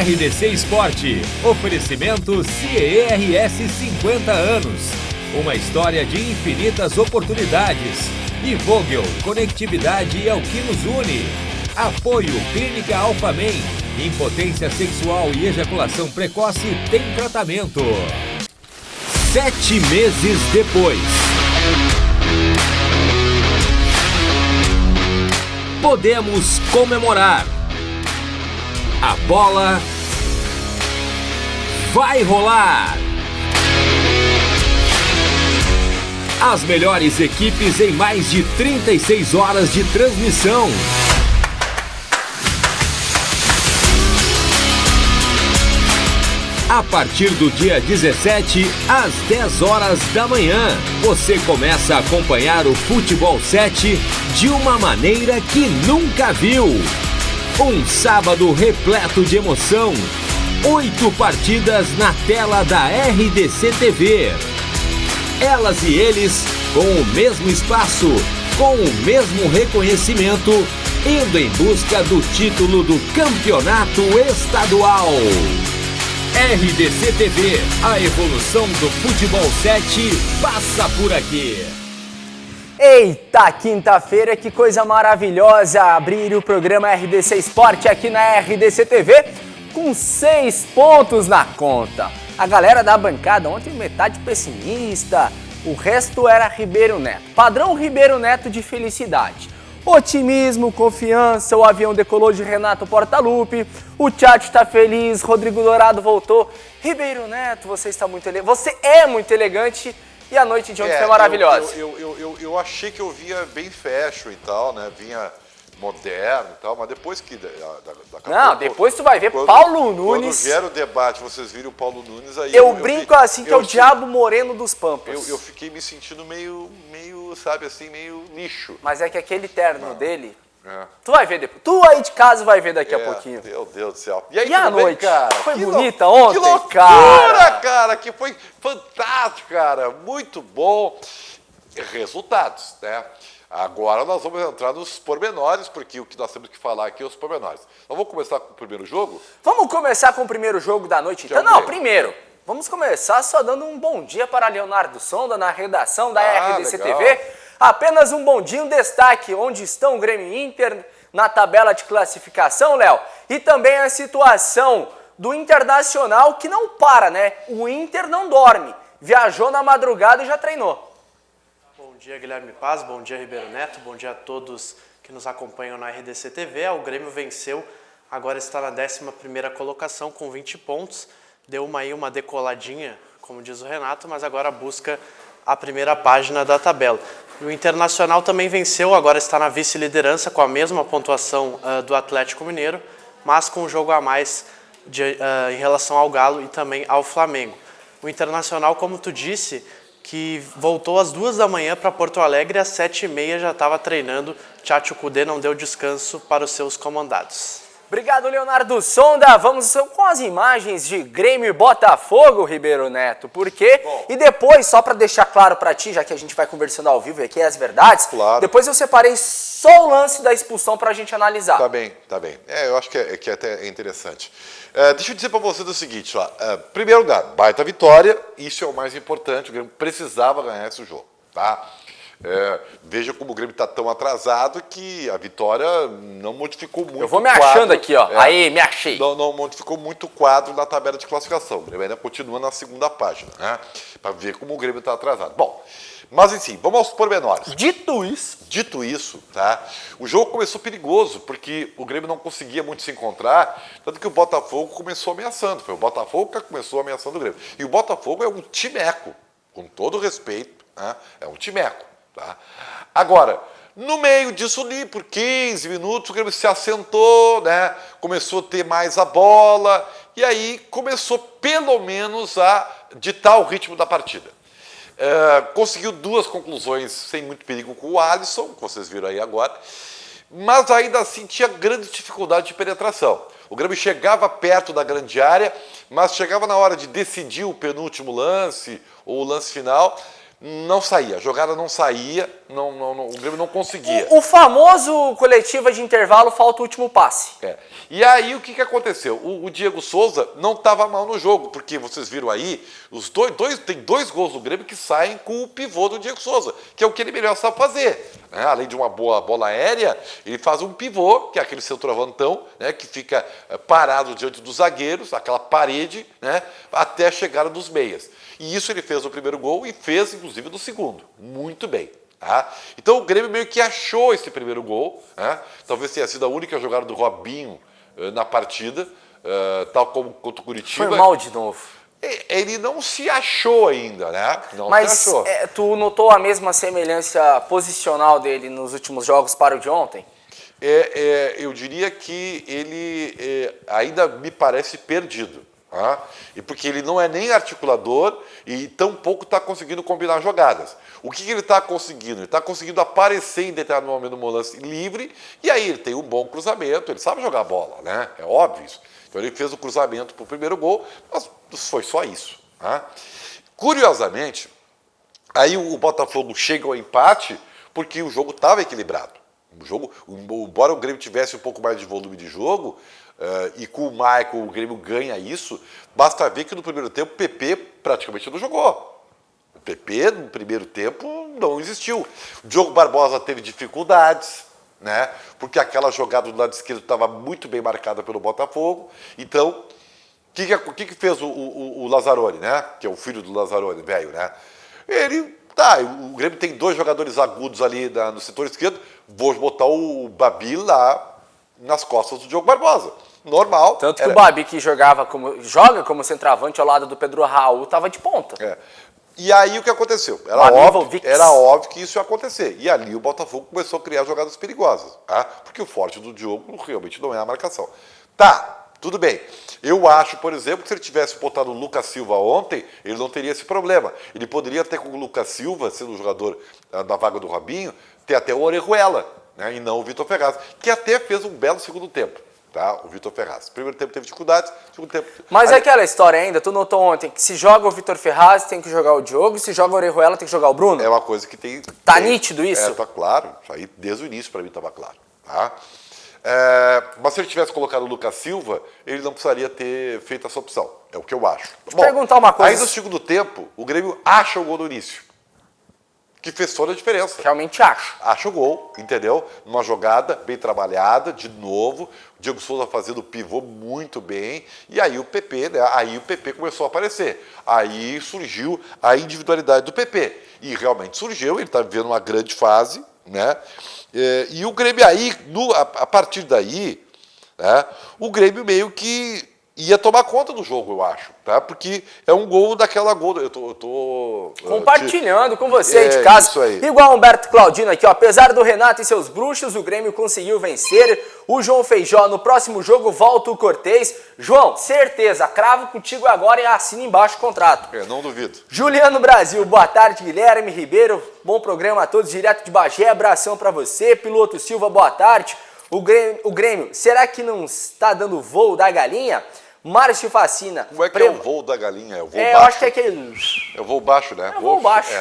RDC Esporte, oferecimento CERS 50 anos, uma história de infinitas oportunidades. E Vogel, conectividade é o que nos une. Apoio Clínica Alphamen, impotência sexual e ejaculação precoce tem tratamento. 7 meses depois. Podemos comemorar. A bola vai rolar. As melhores equipes em mais de 36 horas de transmissão. A partir do dia 17, às 10 horas da manhã, você começa a acompanhar o Futebol 7 de uma maneira que nunca viu. Um sábado repleto de emoção. 8 partidas na tela da RDC TV. Elas e eles com o mesmo espaço, com o mesmo reconhecimento, indo em busca do título do campeonato estadual. RDC TV, a evolução do Futebol 7 passa por aqui. Eita, quinta-feira, que coisa maravilhosa abrir o programa RDC Esporte aqui na RDC TV com 6 pontos na conta. A galera da bancada ontem metade pessimista, o resto era Ribeiro Neto. Padrão Ribeiro Neto de felicidade. Otimismo, confiança, o avião decolou de Renato Portaluppi, o chat tá feliz, Rodrigo Dourado voltou. Ribeiro Neto, você está muito elegante, você é muito elegante e a noite de ontem foi maravilhosa. Eu achei que eu via bem fashion e tal, né, vinha moderno e tal, mas depois que... Não, depois tu vai ver Paulo Nunes... Quando vier o debate, vocês viram o Paulo Nunes aí... Eu brinco assim que é o diabo moreno dos Pampas. Eu fiquei me sentindo meio, sabe assim, meio lixo. Mas é que aquele terno dele... Tu vai ver depois. Tu aí de casa vai ver daqui a pouquinho. Meu Deus do céu. E aí, a noite, cara? Foi bonita ontem? Que loucura, cara! Que foi fantástico, cara. Muito bom. Resultados, né? Agora nós vamos entrar nos pormenores, porque o que nós temos que falar aqui é os pormenores. Nós vamos começar com o primeiro jogo? Vamos começar com o primeiro jogo da noite, então? Não, primeiro, vamos começar só dando um bom dia para Leonardo Sonda na redação da RDC legal. TV. Apenas um bom dia, um destaque, onde estão o Grêmio e Inter na tabela de classificação, Léo. E também a situação do Internacional, que não para, né? O Inter não dorme, viajou na madrugada e já treinou. Bom dia, Guilherme Paz, bom dia, Ribeiro Neto, bom dia a todos que nos acompanham na RDC TV. O Grêmio venceu, agora está na 11ª colocação com 20 pontos, deu uma decoladinha, como diz o Renato, mas agora busca a primeira página da tabela. O Internacional também venceu, agora está na vice-liderança com a mesma pontuação do Atlético Mineiro, mas com um jogo a mais em relação ao Galo e também ao Flamengo. O Internacional, como tu disse, que voltou às 2 da manhã para Porto Alegre, às 7h30 já estava treinando. Tchatcho Kudê não deu descanso para os seus comandados. Obrigado, Leonardo Sonda. Vamos com as imagens de Grêmio e Botafogo, Ribeiro Neto. Por quê? E depois, só para deixar claro para ti, já que a gente vai conversando ao vivo e aqui é as verdades, claro. Depois eu separei só o lance da expulsão para a gente analisar. Tá bem. Eu acho que até é interessante. Deixa eu dizer para vocês o seguinte, ó. Primeiro lugar, baita vitória, isso é o mais importante, o Grêmio precisava ganhar esse jogo, tá? Veja como o Grêmio está tão atrasado que a vitória não modificou muito. Eu vou me achando aqui, ó. Aí, me achei. Não modificou muito o quadro na tabela de classificação. O Grêmio ainda continua na segunda página, né? Para ver como o Grêmio está atrasado. Bom, mas enfim, vamos aos pormenores. Dito isso, tá? O jogo começou perigoso, porque o Grêmio não conseguia muito se encontrar, tanto que o Botafogo começou ameaçando. Foi o Botafogo que começou ameaçando o Grêmio. E o Botafogo é um timeco, com todo respeito, né? É um timeco. Tá? Agora, no meio disso ali, por 15 minutos, o Grêmio se assentou, né? Começou a ter mais a bola, e aí começou pelo menos a ditar o ritmo da partida. Conseguiu 2 conclusões sem muito perigo com o Alisson, que vocês viram aí agora, mas ainda assim tinha grande dificuldade de penetração. O Grêmio chegava perto da grande área, mas chegava na hora de decidir o penúltimo lance, ou o lance final, não saía, a jogada não saía, o Grêmio não conseguia. O famoso coletiva de intervalo, falta o último passe. E aí o que aconteceu? O Diego Souza não estava mal no jogo, porque vocês viram aí, tem dois gols do Grêmio que saem com o pivô do Diego Souza, que é o que ele melhor sabe fazer. Né? Além de uma boa bola aérea, ele faz um pivô, que é aquele centroavantão, né, que fica parado diante dos zagueiros, aquela parede, né, até a chegada dos meias. E isso ele fez no primeiro gol e fez, inclusive, no segundo. Muito bem. Tá? Então o Grêmio meio que achou esse primeiro gol. Né? Talvez tenha sido a única jogada do Robinho na partida, tal como contra o Curitiba. Foi mal de novo. Ele não se achou ainda, né? Mas se achou. Tu notou a mesma semelhança posicional dele nos últimos jogos para o de ontem? Eu diria que ele ainda me parece perdido. E porque ele não é nem articulador e tampouco está conseguindo combinar jogadas. O que ele está conseguindo? Ele está conseguindo aparecer em determinado momento no lance livre e aí ele tem um bom cruzamento, ele sabe jogar bola, né? É óbvio isso. Então ele fez o cruzamento para o primeiro gol, mas foi só isso. Curiosamente, aí o Botafogo chega ao empate porque o jogo estava equilibrado. Embora o Grêmio tivesse um pouco mais de volume de jogo, e com o Michael o Grêmio ganha isso, basta ver que no primeiro tempo o PP praticamente não jogou. O PP no primeiro tempo não existiu. O Diogo Barbosa teve dificuldades, né? Porque aquela jogada do lado esquerdo estava muito bem marcada pelo Botafogo. Então, o que fez o Lazzaroni, né? Que é o filho do Lazzaroni, velho, né? O Grêmio tem dois jogadores agudos ali no setor esquerdo, vou botar o Babi lá nas costas do Diogo Barbosa. Normal. Tanto que o Babi, que joga como centroavante ao lado do Pedro Raul, estava de ponta. E aí o que aconteceu? Era óbvio que isso ia acontecer. E ali o Botafogo começou a criar jogadas perigosas. Porque o forte do Diogo realmente não é a marcação. Tudo bem. Eu acho, por exemplo, que se ele tivesse botado o Lucas Silva ontem, ele não teria esse problema. Ele poderia ter com o Lucas Silva, sendo o jogador da vaga do Robinho, ter até o Orejuela, né, e não o Vitor Ferraz, que até fez um belo segundo tempo, tá? O Vitor Ferraz. Primeiro tempo teve dificuldades, segundo tempo... Mas é aquela história ainda, tu notou ontem, que se joga o Vitor Ferraz, tem que jogar o Diogo, se joga o Orejuela, tem que jogar o Bruno? É uma coisa que tem... Tá nítido isso? Tá claro. Isso aí, desde o início, para mim, estava claro. Tá? Mas se ele tivesse colocado o Lucas Silva, ele não precisaria ter feito essa opção. É o que eu acho. Vou perguntar uma coisa. Aí no segundo tempo, o Grêmio acha o gol no início. Que fez toda a diferença. Realmente acho. Acha o gol, entendeu? Numa jogada bem trabalhada, de novo. O Diego Souza fazendo o pivô muito bem. E aí o PP, né? Aí o PP começou a aparecer. Aí surgiu a individualidade do PP. E realmente surgiu, ele está vivendo uma grande fase, né? E o Grêmio aí, a partir daí, né, o Grêmio meio que ia tomar conta do jogo, eu acho, tá? Porque é um gol daquela gol. Eu tô compartilhando com você aí de casa. Isso aí. Igual o Humberto Claudino aqui, ó. Apesar do Renato e seus bruxos, o Grêmio conseguiu vencer. O João Feijó, no próximo jogo, volta o Cortez. João, certeza, cravo contigo agora e assina embaixo o contrato. Não duvido. Juliano Brasil, boa tarde. Guilherme Ribeiro, bom programa a todos, direto de Bagé, abração pra você. Piloto Silva, boa tarde. O Grêmio, será que não está dando voo da galinha? Márcio Facina. Como é que é o voo da galinha? É o voo baixo? Eu acho que é aquele... É o voo baixo, né? É o voo baixo.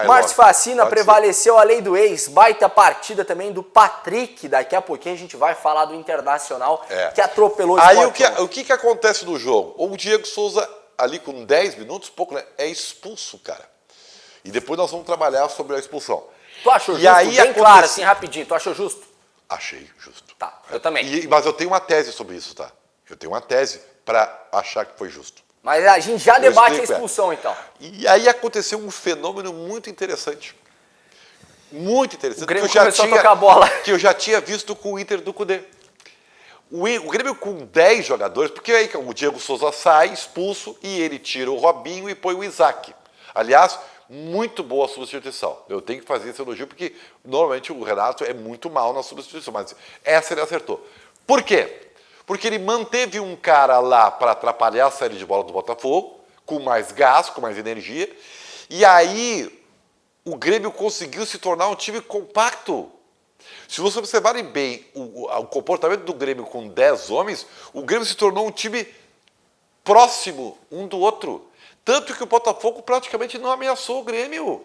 Márcio Facina, prevaleceu a lei do ex. Baita partida também do Patrick. Daqui a pouquinho a gente vai falar do Internacional, que atropelou o Sport. Aí o que acontece no jogo? O Diego Souza, ali com 10 minutos, pouco, né? É expulso, cara. E depois nós vamos trabalhar sobre a expulsão. Tu achou justo? Aí bem claro, assim, rapidinho. Tu achou justo? Achei justo. Tá, eu também. Mas eu tenho uma tese sobre isso, tá? Eu tenho uma tese para achar que foi justo. Mas a gente já debate a expulsão, então. E aí aconteceu um fenômeno muito interessante. Muito interessante. O Grêmio começou a tocar a bola. Que eu já tinha visto com o Inter do Cudê. O Grêmio com 10 jogadores, porque aí o Diego Souza sai expulso e ele tira o Robinho e põe o Isaac. Aliás, muito boa a substituição. Eu tenho que fazer esse elogio porque normalmente o Renato é muito mal na substituição, mas essa ele acertou. Por quê? Porque ele manteve um cara lá para atrapalhar a saída de bola do Botafogo, com mais gás, com mais energia, e aí o Grêmio conseguiu se tornar um time compacto. Se vocês observarem bem o comportamento do Grêmio com 10 homens, o Grêmio se tornou um time próximo um do outro. Tanto que o Botafogo praticamente não ameaçou o Grêmio.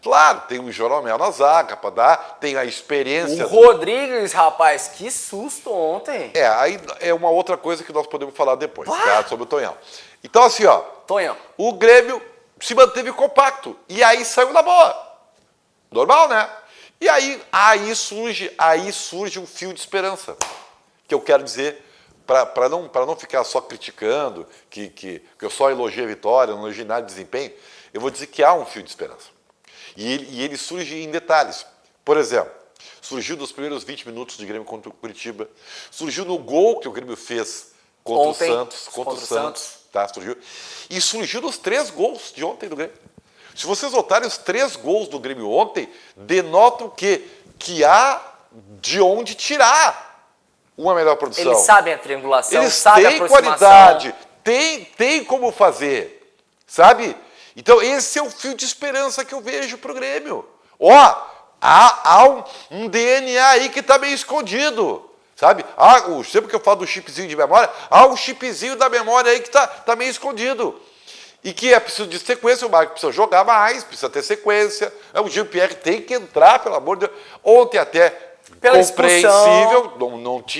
Claro, tem o Jeromel na zaga para dar, tem a experiência. O Rodrigues, rapaz, que susto ontem. Aí é uma outra coisa que nós podemos falar depois, tá? Sobre o Tonhão. Então, assim, ó. Tonhão. O Grêmio se manteve compacto. E aí saiu na boa. Normal, né? E aí surge um fio de esperança. Que eu quero dizer, para não ficar só criticando, que eu só elogio a vitória, não elogio nada de desempenho, eu vou dizer que há um fio de esperança. E ele surge em detalhes. Por exemplo, surgiu nos primeiros 20 minutos de Grêmio contra o Curitiba, surgiu no gol que o Grêmio fez contra o Santos, tá? Surgiu nos 3 gols de ontem do Grêmio. Se vocês notarem, os 3 gols do Grêmio ontem denotam o quê? Que há de onde tirar uma melhor produção. Eles sabem a triangulação, eles sabem a têm aproximação. Qualidade, tem como fazer, sabe? Então, esse é o fio de esperança que eu vejo pro Grêmio. Há um DNA aí que está meio escondido, sabe? Sempre que eu falo do chipzinho de memória, há um chipzinho da memória aí que tá meio escondido. E que é preciso de sequência, o Marco precisa jogar mais, precisa ter sequência. O Jean-Pierre tem que entrar, pelo amor de Deus. Ontem até compreensível,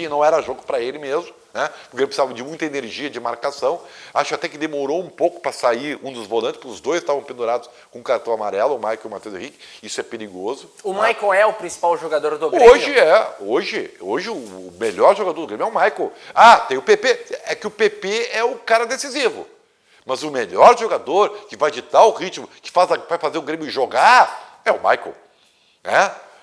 não era jogo para ele mesmo. Né? O Grêmio precisava de muita energia de marcação. Acho até que demorou um pouco para sair um dos volantes, porque os dois estavam pendurados com cartão amarelo, o Maicon e o Matheus Henrique. Isso é perigoso. O Maicon é o principal jogador do Grêmio? Hoje o melhor jogador do Grêmio é o Maicon. Tem o PP. É que o PP é o cara decisivo. Mas o melhor jogador que vai ditar o ritmo, que vai fazer o Grêmio jogar, é o Maicon.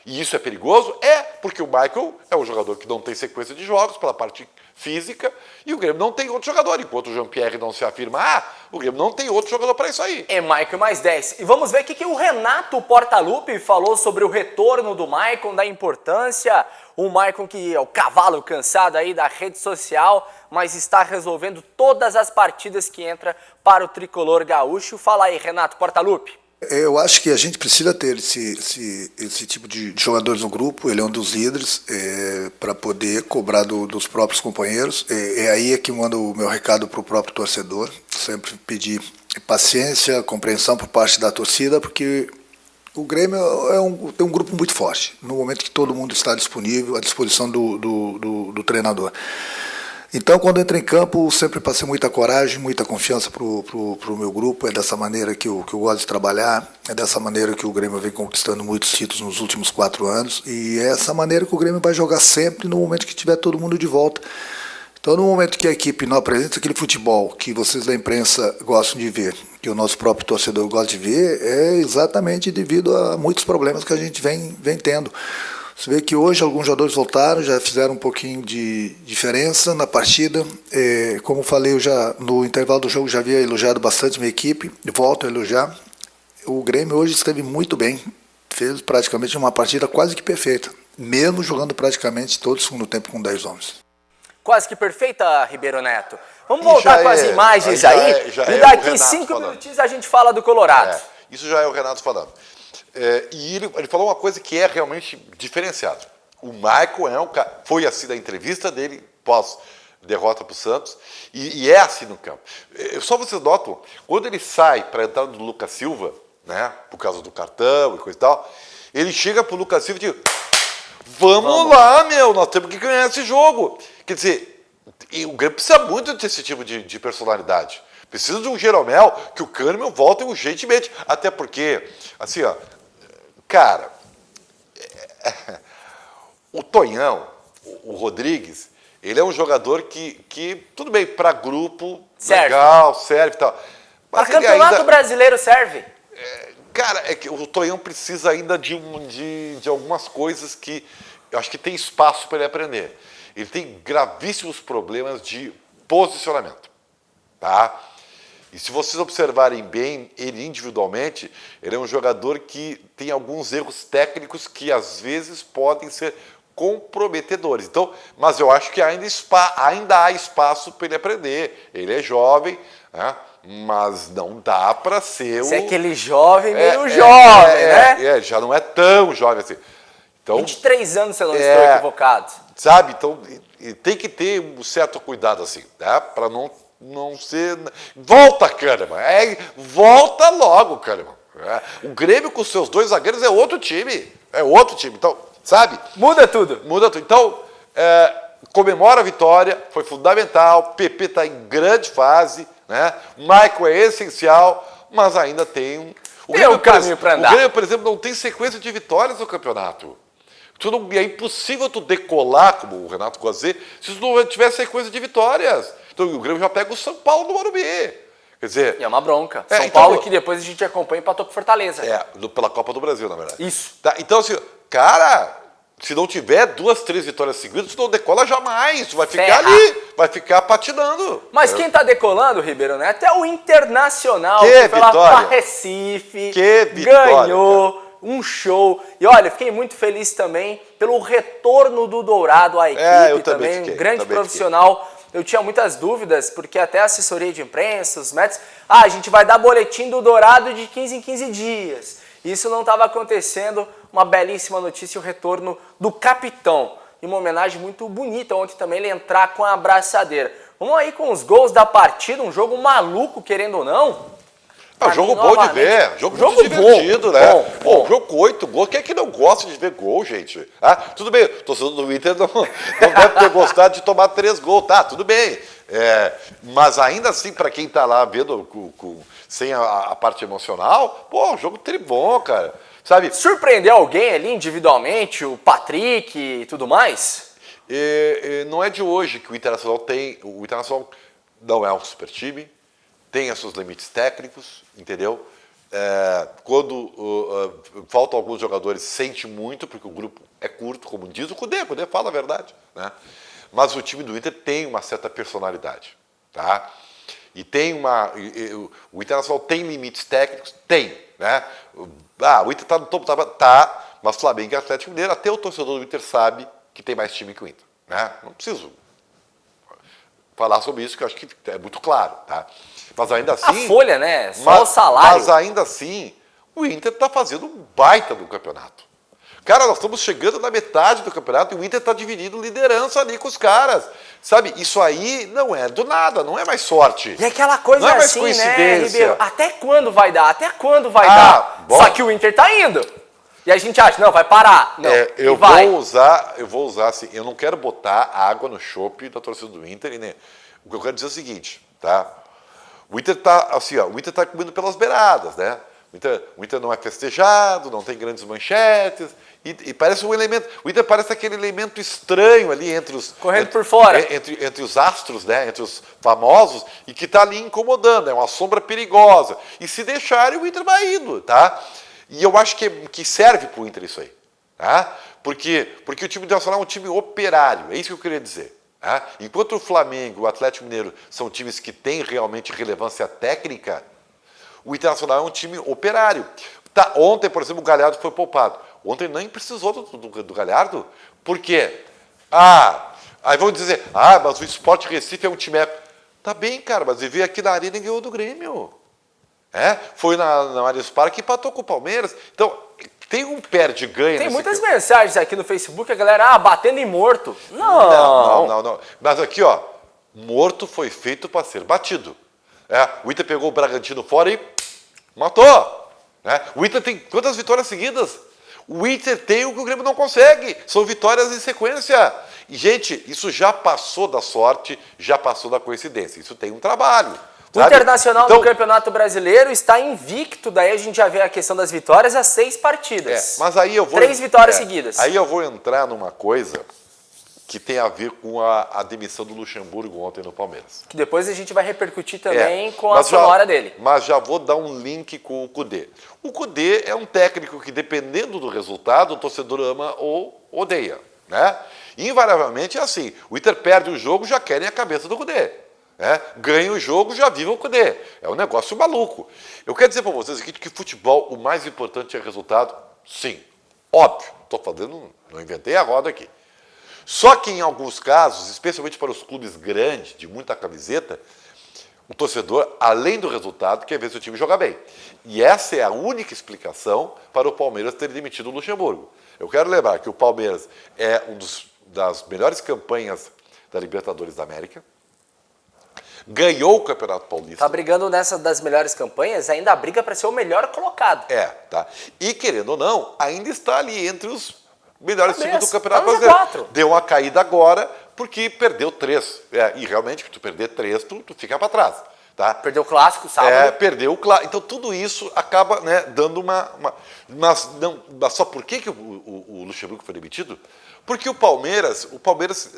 E isso é perigoso? Porque o Maicon é um jogador que não tem sequência de jogos pela parte física e o Grêmio não tem outro jogador. Enquanto o Jean-Pierre não se afirma, o Grêmio não tem outro jogador para isso aí. É Maicon mais 10. E vamos ver o que o Renato Portaluppi falou sobre o retorno do Maicon, da importância. O Maicon que é o cavalo cansado aí da rede social, mas está resolvendo todas as partidas que entra para o tricolor gaúcho. Fala aí, Renato Portaluppi. Eu acho que a gente precisa ter esse tipo de jogadores no grupo. Ele é um dos líderes para poder cobrar dos próprios companheiros. Aí que mando o meu recado para o próprio torcedor. Sempre pedir paciência, compreensão por parte da torcida, porque o Grêmio tem um grupo muito forte. No momento que todo mundo está disponível, à disposição do treinador. Então, quando entra em campo, sempre passei muita coragem, muita confiança para o meu grupo. É dessa maneira que eu gosto de trabalhar, é dessa maneira que o Grêmio vem conquistando muitos títulos nos últimos 4 anos, e é essa maneira que o Grêmio vai jogar sempre no momento que tiver todo mundo de volta. Então, no momento que a equipe não apresenta aquele futebol que vocês da imprensa gostam de ver, que o nosso próprio torcedor gosta de ver, é exatamente devido a muitos problemas que a gente vem tendo. Você vê que hoje alguns jogadores voltaram, já fizeram um pouquinho de diferença na partida. Como falei, eu já no intervalo do jogo já havia elogiado bastante minha equipe, volto a elogiar. O Grêmio hoje esteve muito bem, fez praticamente uma partida quase que perfeita, mesmo jogando praticamente todo o segundo tempo com 10 homens. Quase que perfeita, Ribeiro Neto. Vamos voltar com as imagens aí, e daqui 5 minutinhos a gente fala do Colorado. Isso já é o Renato falando. E ele falou uma coisa que é realmente diferenciada. O Maicon foi assim da entrevista dele pós-derrota para o Santos, e é assim no campo. Só vocês notam, quando ele sai para entrar no Lucas Silva, né, por causa do cartão e coisa e tal, ele chega para o Lucas Silva e diz: vamos lá, nós temos que ganhar esse jogo. Quer dizer, o Grêmio precisa muito desse tipo de personalidade. Precisa de um Jeromel, que o Kahneman volte urgentemente. Até porque, assim, cara, o Tonhão, o Rodrigues, ele é um jogador que tudo bem, para grupo, serve. Legal, serve e tal. Para campeonato brasileiro serve. Cara, é que o Tonhão precisa ainda de algumas coisas que eu acho que tem espaço para ele aprender. Ele tem gravíssimos problemas de posicionamento, tá? E se vocês observarem bem ele individualmente, ele é um jogador que tem alguns erros técnicos que às vezes podem ser comprometedores. Então, mas eu acho que ainda há espaço para ele aprender. Ele é jovem, né? Mas não dá para ser Você é aquele jovem meio jovem, né? Já não é tão jovem assim. Então, 23 anos, se eu não estou equivocado. Sabe? Então, tem que ter um certo cuidado assim, né? Para não Não sei. Volta, Kahneman. Volta logo, Kahneman. O Grêmio com seus 2 zagueiros é outro time. É outro time. Então, sabe? Muda tudo. Muda tudo. Então, comemora a vitória. Foi fundamental. PP está em grande fase. Né? Michael é essencial. Mas ainda tem um caminho para andar. O Grêmio, por exemplo, não tem sequência de vitórias no campeonato. É impossível tu decolar, como o Renato gosta de dizer, se tu não tiver sequência de vitórias. Então o Grêmio já pega o São Paulo no Morumbi. Quer dizer... E é uma bronca. São Paulo que depois a gente acompanha e empatou com Fortaleza. Pela Copa do Brasil, na verdade. Isso. Tá, então, assim, cara, se não tiver 2, 3 vitórias seguidas, tu não decola jamais. Tu vai ficar ali, vai ficar patinando. Mas quem tá decolando, Ribeiro Neto, é o Internacional. Que foi lá vitória. pra Recife, Que vitória, ganhou... Cara. Um show. E olha, fiquei muito feliz também pelo retorno do Dourado à equipe eu também. Um grande profissional. Eu tinha muitas dúvidas, porque até a assessoria de imprensa, os médicos... a gente vai dar boletim do Dourado de 15 em 15 dias. Isso não estava acontecendo. Uma belíssima notícia, o retorno do capitão. E uma homenagem muito bonita ontem também, ele entrar com a abraçadeira. Vamos aí com os gols da partida, um jogo maluco, querendo ou não. É um jogo bom de ver, jogo muito divertido, né? Bom. Jogo com 8 gols, quem é que não gosta de ver gol, gente? Tudo bem, o torcedor do Inter não deve ter gostado de tomar 3 gols, tá, tudo bem. Mas ainda assim, para quem tá lá vendo sem a parte emocional, um jogo tribom, cara. Sabe? Surpreendeu alguém ali individualmente, o Patrick e tudo mais? Não é de hoje que o Internacional tem, o Internacional não é um super time, tem os seus limites técnicos, entendeu? Quando faltam alguns jogadores, sente muito, porque o grupo é curto, como diz o Cudê fala a verdade, né? Mas o time do Inter tem uma certa personalidade, tá? E tem o Internacional tem limites técnicos? Tem, né? O Inter está no topo, tá, mas Flamengo e Atlético Mineiro, até o torcedor do Inter sabe que tem mais time que o Inter, né? Não preciso falar sobre isso, que eu acho que é muito claro, tá? Mas ainda assim... A folha, né? Só o salário. Mas ainda assim, o Inter está fazendo um baita do campeonato. Cara, nós estamos chegando na metade do campeonato e o Inter está dividindo liderança ali com os caras. Sabe, isso aí não é do nada, não é mais sorte. E aquela coisa não é mais assim, coincidência. né, Ribeiro? Até quando vai dar? Até quando vai dar? Bom. Só que o Inter tá indo. E a gente acha, não, vai parar. Não, eu vou usar assim, eu não quero botar água no chope da torcida do Inter. O que eu quero dizer é o seguinte, tá? O Inter tá assim, o Inter tá comendo pelas beiradas, né? O Inter não é festejado, não tem grandes manchetes, e parece um elemento... O Inter parece aquele elemento estranho ali entre os... Correndo por fora. Entre os astros, né? Entre os famosos, e que está ali incomodando, é uma sombra perigosa. E se deixarem, o Inter vai indo, tá? E eu acho que serve para o Inter isso aí, tá? Porque o time internacional é um time operário, é isso que eu queria dizer. Tá? Enquanto o Flamengo e o Atlético Mineiro são times que têm realmente relevância técnica, o Internacional é um time operário. Tá, ontem, por exemplo, o Galhardo foi poupado. Ontem nem precisou do Galhardo. Por quê? Aí vão dizer, mas o Sport Recife é um time... Tá bem, cara, mas ele veio aqui na Arena e ganhou do Grêmio. Foi na Allianz Parque e empatou com o Palmeiras. Então, tem um perde-ganha. Tem muitas mensagens aqui no Facebook, a galera, batendo em morto. Não. Mas aqui, morto foi feito para ser batido. O Inter pegou o Bragantino fora e matou. O Inter tem quantas vitórias seguidas? O Inter tem o que o Grêmio não consegue. São vitórias em sequência. E, gente, isso já passou da sorte, já passou da coincidência. Isso tem um trabalho. O Internacional do Campeonato Brasileiro está invicto, daí a gente já vê a questão das vitórias, as 6 partidas. Mas aí eu vou... 3 vitórias seguidas. Aí eu vou entrar numa coisa que tem a ver com a demissão do Luxemburgo ontem no Palmeiras. Que depois a gente vai repercutir também com a sonora dele. Mas já vou dar um link com o Cudê. O Cudê é um técnico que, dependendo do resultado, o torcedor ama ou odeia, né? Invariavelmente é assim, o Inter perde o jogo, já querem a cabeça do Cudê. Ganha o jogo, já viva o Cudê. É um negócio maluco. Eu quero dizer para vocês aqui que futebol, o mais importante é resultado. Sim, óbvio. Não inventei a roda aqui. Só que em alguns casos, especialmente para os clubes grandes, de muita camiseta, o torcedor, além do resultado, quer ver seu time jogar bem. E essa é a única explicação para o Palmeiras ter demitido o Luxemburgo. Eu quero lembrar que o Palmeiras é das melhores campanhas da Libertadores da América. ganhou o Campeonato Paulista. Tá brigando nessa das melhores campanhas, ainda briga para ser o melhor colocado. Tá. E querendo ou não, ainda está ali entre os melhores times do Campeonato tá no Brasileiro. G4. Deu uma caída agora porque perdeu 3. E realmente, se tu perder 3, tu fica para trás. Tá? Perdeu o clássico sábado. Perdeu o clássico. Então tudo isso acaba, né, dando uma... Mas só por que o Luxemburgo foi demitido? Porque o Palmeiras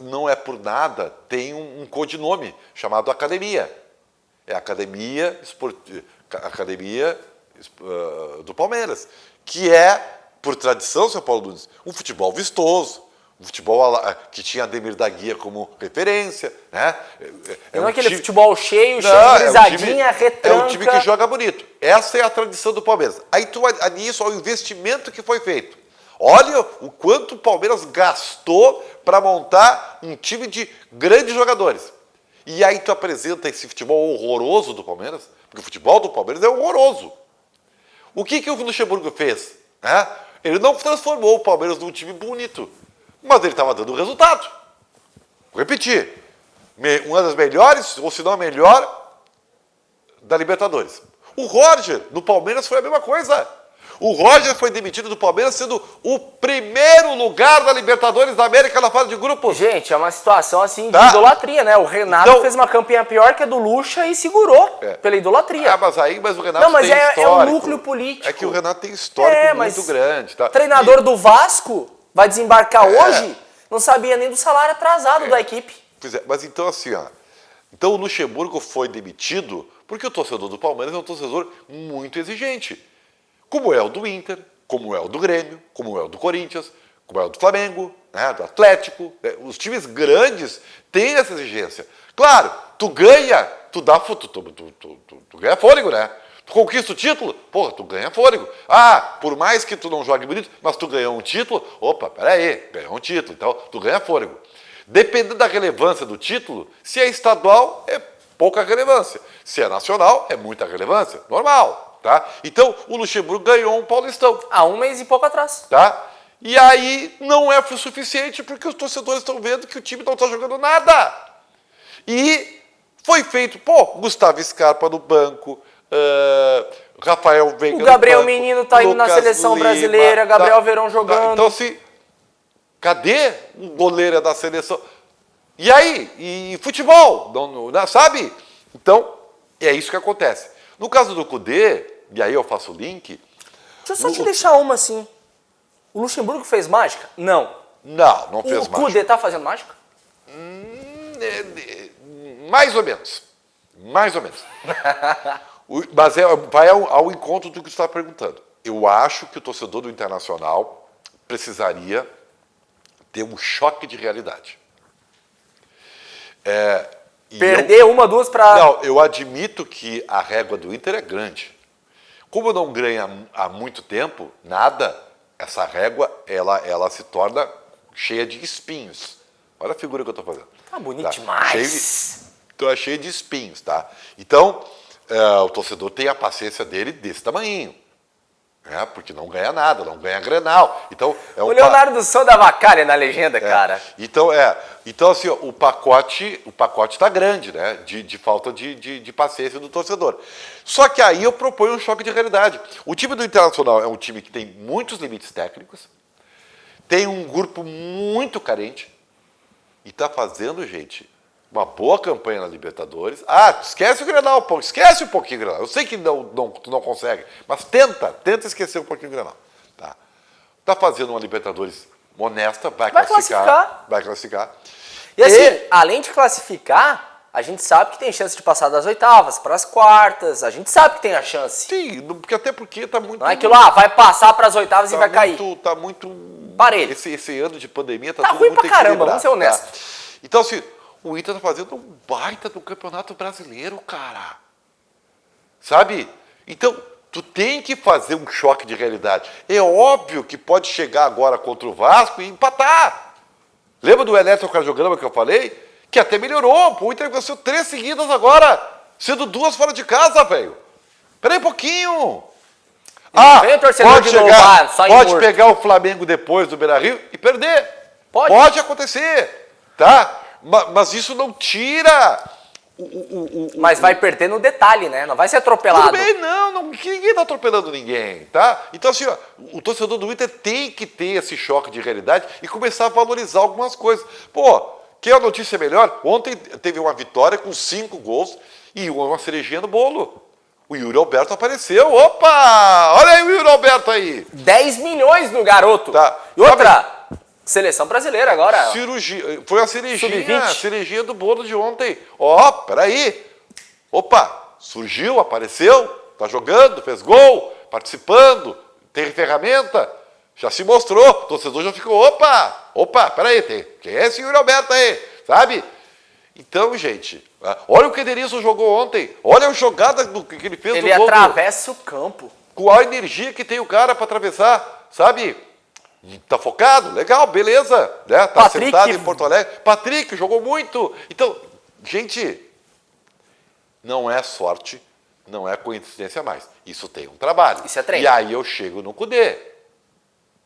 não é por nada, tem um codinome chamado Academia. É a Academia do Palmeiras, que é, por tradição, seu Paulo Nunes, um futebol vistoso, um futebol que tinha Ademir da Guia como referência, né? Não é aquele futebol cheio de grisadinha, retranca. É um time que joga bonito. Essa é a tradição do Palmeiras. Aí nisso, ao investimento que foi feito. Olha o quanto o Palmeiras gastou para montar um time de grandes jogadores. E aí tu apresenta esse futebol horroroso do Palmeiras, porque o futebol do Palmeiras é horroroso. O que o Luxemburgo fez? Ele não transformou o Palmeiras num time bonito, mas ele estava dando resultado. Vou repetir. Uma das melhores, ou se não a melhor, da Libertadores. O Roger, no Palmeiras, foi a mesma coisa. O Roger foi demitido do Palmeiras sendo o primeiro lugar da Libertadores da América na fase de grupos. Gente, é uma situação assim de idolatria, né? O Renato fez uma campanha pior que a do Lucha e segurou pela idolatria. Mas o Renato tem histórico. É um núcleo político. É que o Renato tem histórico muito grande. Tá? Treinador do Vasco vai desembarcar hoje, não sabia nem do salário atrasado da equipe. Pois é, mas então assim, então o Luxemburgo foi demitido porque o torcedor do Palmeiras é um torcedor muito exigente. Como é o do Inter, como é o do Grêmio, como é o do Corinthians, como é o do Flamengo, né, do Atlético. Os times grandes têm essa exigência. Claro, tu ganha, tu ganha fôlego, né? Tu conquista o título, tu ganha fôlego. Por mais que tu não jogue bonito, mas tu ganhou um título, ganhou um título, então tu ganha fôlego. Dependendo da relevância do título, se é estadual, é pouca relevância. Se é nacional, é muita relevância. Normal. Tá? Então, o Luxemburgo ganhou um Paulistão. Há um mês e pouco atrás. Tá? E aí, não é suficiente porque os torcedores estão vendo que o time não está jogando nada. E foi feito, Gustavo Scarpa no banco, Rafael Veiga no banco. O Gabriel Menino está indo na seleção brasileira, Gabriel Verón jogando. Então, assim, cadê o goleiro da seleção? E aí? E futebol? Não, sabe? Então, é isso que acontece. No caso do Cudê, e aí eu faço o link... Deixa eu só te deixar uma assim. O Luxemburgo fez mágica? Não. Não fez mágica. O Cudê tá fazendo mágica? Mais ou menos. Mais ou menos. Mas vai ao encontro do que você está perguntando. Eu acho que o torcedor do Internacional precisaria ter um choque de realidade. Perder uma, duas para... Não, eu admito que a régua do Inter é grande. Como não ganha há muito tempo, nada, essa régua, ela se torna cheia de espinhos. Olha a figura que eu estou fazendo. Tá bonito demais. É cheia de espinhos, tá? Então, o torcedor tem a paciência dele desse tamanhinho. Porque não ganha nada, não ganha Grenal. Então, o Leonardo São da Vacalha na legenda, cara. Então, assim, o pacote está grande, né? De falta de paciência do torcedor. Só que aí eu proponho um choque de realidade. O time do Internacional é um time que tem muitos limites técnicos, tem um grupo muito carente e está fazendo, gente, uma boa campanha na Libertadores. Esquece o Grenal, esquece um pouquinho o Grenal. Eu sei que tu não consegue, mas tenta esquecer um pouquinho o Grenal. Tá fazendo uma Libertadores honesta, vai classificar. E assim, além de classificar, a gente sabe que tem chance de passar das oitavas para as quartas, a gente sabe que tem a chance. Sim, até porque tá muito... Não é aquilo, vai passar para as oitavas e vai cair. Tá muito... Parelho. Esse ano de pandemia tá tudo ruim muito pra caramba, vamos ser honestos. Então, assim... O Inter tá fazendo um baita do Campeonato Brasileiro, cara. Sabe? Então, tu tem que fazer um choque de realidade. É óbvio que pode chegar agora contra o Vasco e empatar. Lembra do eletrocardiograma que eu falei? Que até melhorou. O Inter venceu 3 seguidas agora, sendo 2 fora de casa, velho. Peraí um pouquinho. Pode pegar o Flamengo depois do Beira-Rio e perder. Pode acontecer, tá? Mas isso não tira Mas vai perder no detalhe, né? Não vai ser atropelado. Tudo bem, não, ninguém tá atropelando ninguém, tá? Então, assim, ó, o torcedor do Inter tem que ter esse choque de realidade e começar a valorizar algumas coisas. Pô, quer a notícia melhor? Ontem teve uma vitória com 5 gols e uma cerejinha no bolo. O Yuri Alberto apareceu. Opa! Olha aí o Yuri Alberto aí. 10 milhões no garoto. Tá. E outra, seleção brasileira agora. Cirurgia. Foi a Sub-20. cerejinha do bolo de ontem. Ó, peraí. Opa, surgiu, apareceu, tá jogando, fez gol, participando, tem ferramenta. Já se mostrou. O torcedor já ficou, opa, peraí, quem é esse Yuri Alberto aí? Sabe? Então, gente, olha o que o Edenilson jogou ontem. Olha a jogada que ele fez Ele no gol. atravessa o campo. Com a energia que tem o cara para atravessar, sabe? Tá focado? Legal, beleza. Né? Tá Patrick, sentado em Porto Alegre. Patrick jogou muito. Então, gente, não é sorte, não é coincidência mais. Isso tem um trabalho. Isso é treino. E aí eu chego no Cudê.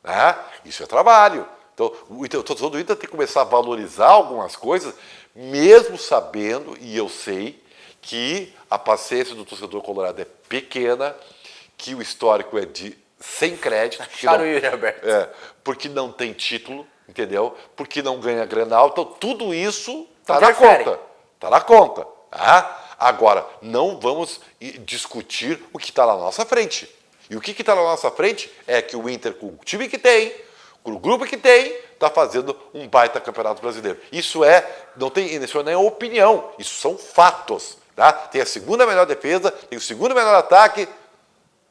Né? Isso é trabalho. Então, o torcedor do Inter tem que começar a valorizar algumas coisas, mesmo sabendo, e eu sei, que a paciência do torcedor colorado é pequena, que o histórico é de sem crédito. Porque não tem título, entendeu? Porque não ganha Grenal. Então, tudo isso está na conta. Está na conta. Tá? Agora, não vamos discutir o que está na nossa frente. E o que está na nossa frente é que o Inter, com o time que tem, com o grupo que tem, está fazendo um baita campeonato brasileiro. Isso não é opinião, isso são fatos. Tá? Tem a segunda melhor defesa, tem o segundo melhor ataque.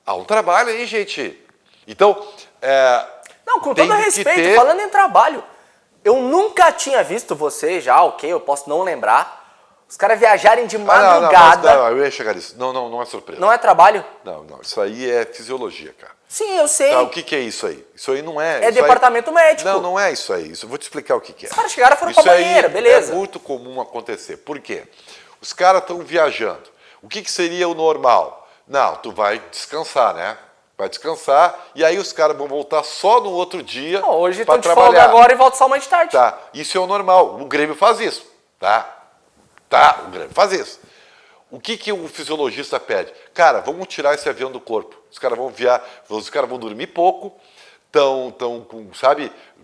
Há um trabalho aí, gente. Então, não, com todo respeito, falando em trabalho, eu nunca tinha visto você já, ok, eu posso não lembrar, os caras viajarem de madrugada. Não, eu ia chegar nisso. Não é surpresa. Não é trabalho? Não, isso aí é fisiologia, cara. Sim, eu sei. Tá, o que é isso aí? Isso aí não é... É departamento médico. Não é isso aí. Eu vou te explicar o que é. Os caras chegaram e foram pra banheira, beleza. É muito comum acontecer. Por quê? Os caras estão viajando. O que seria o normal? Não, tu vai descansar, né? Vai descansar e aí os caras vão voltar só no outro dia para trabalhar. Hoje estão de folga agora e voltam só amanhã de tarde. Tá, isso é o normal. O Grêmio faz isso, tá? O Grêmio faz isso. O que o fisiologista pede? Cara, vamos tirar esse avião do corpo. Os caras vão dormir pouco, estão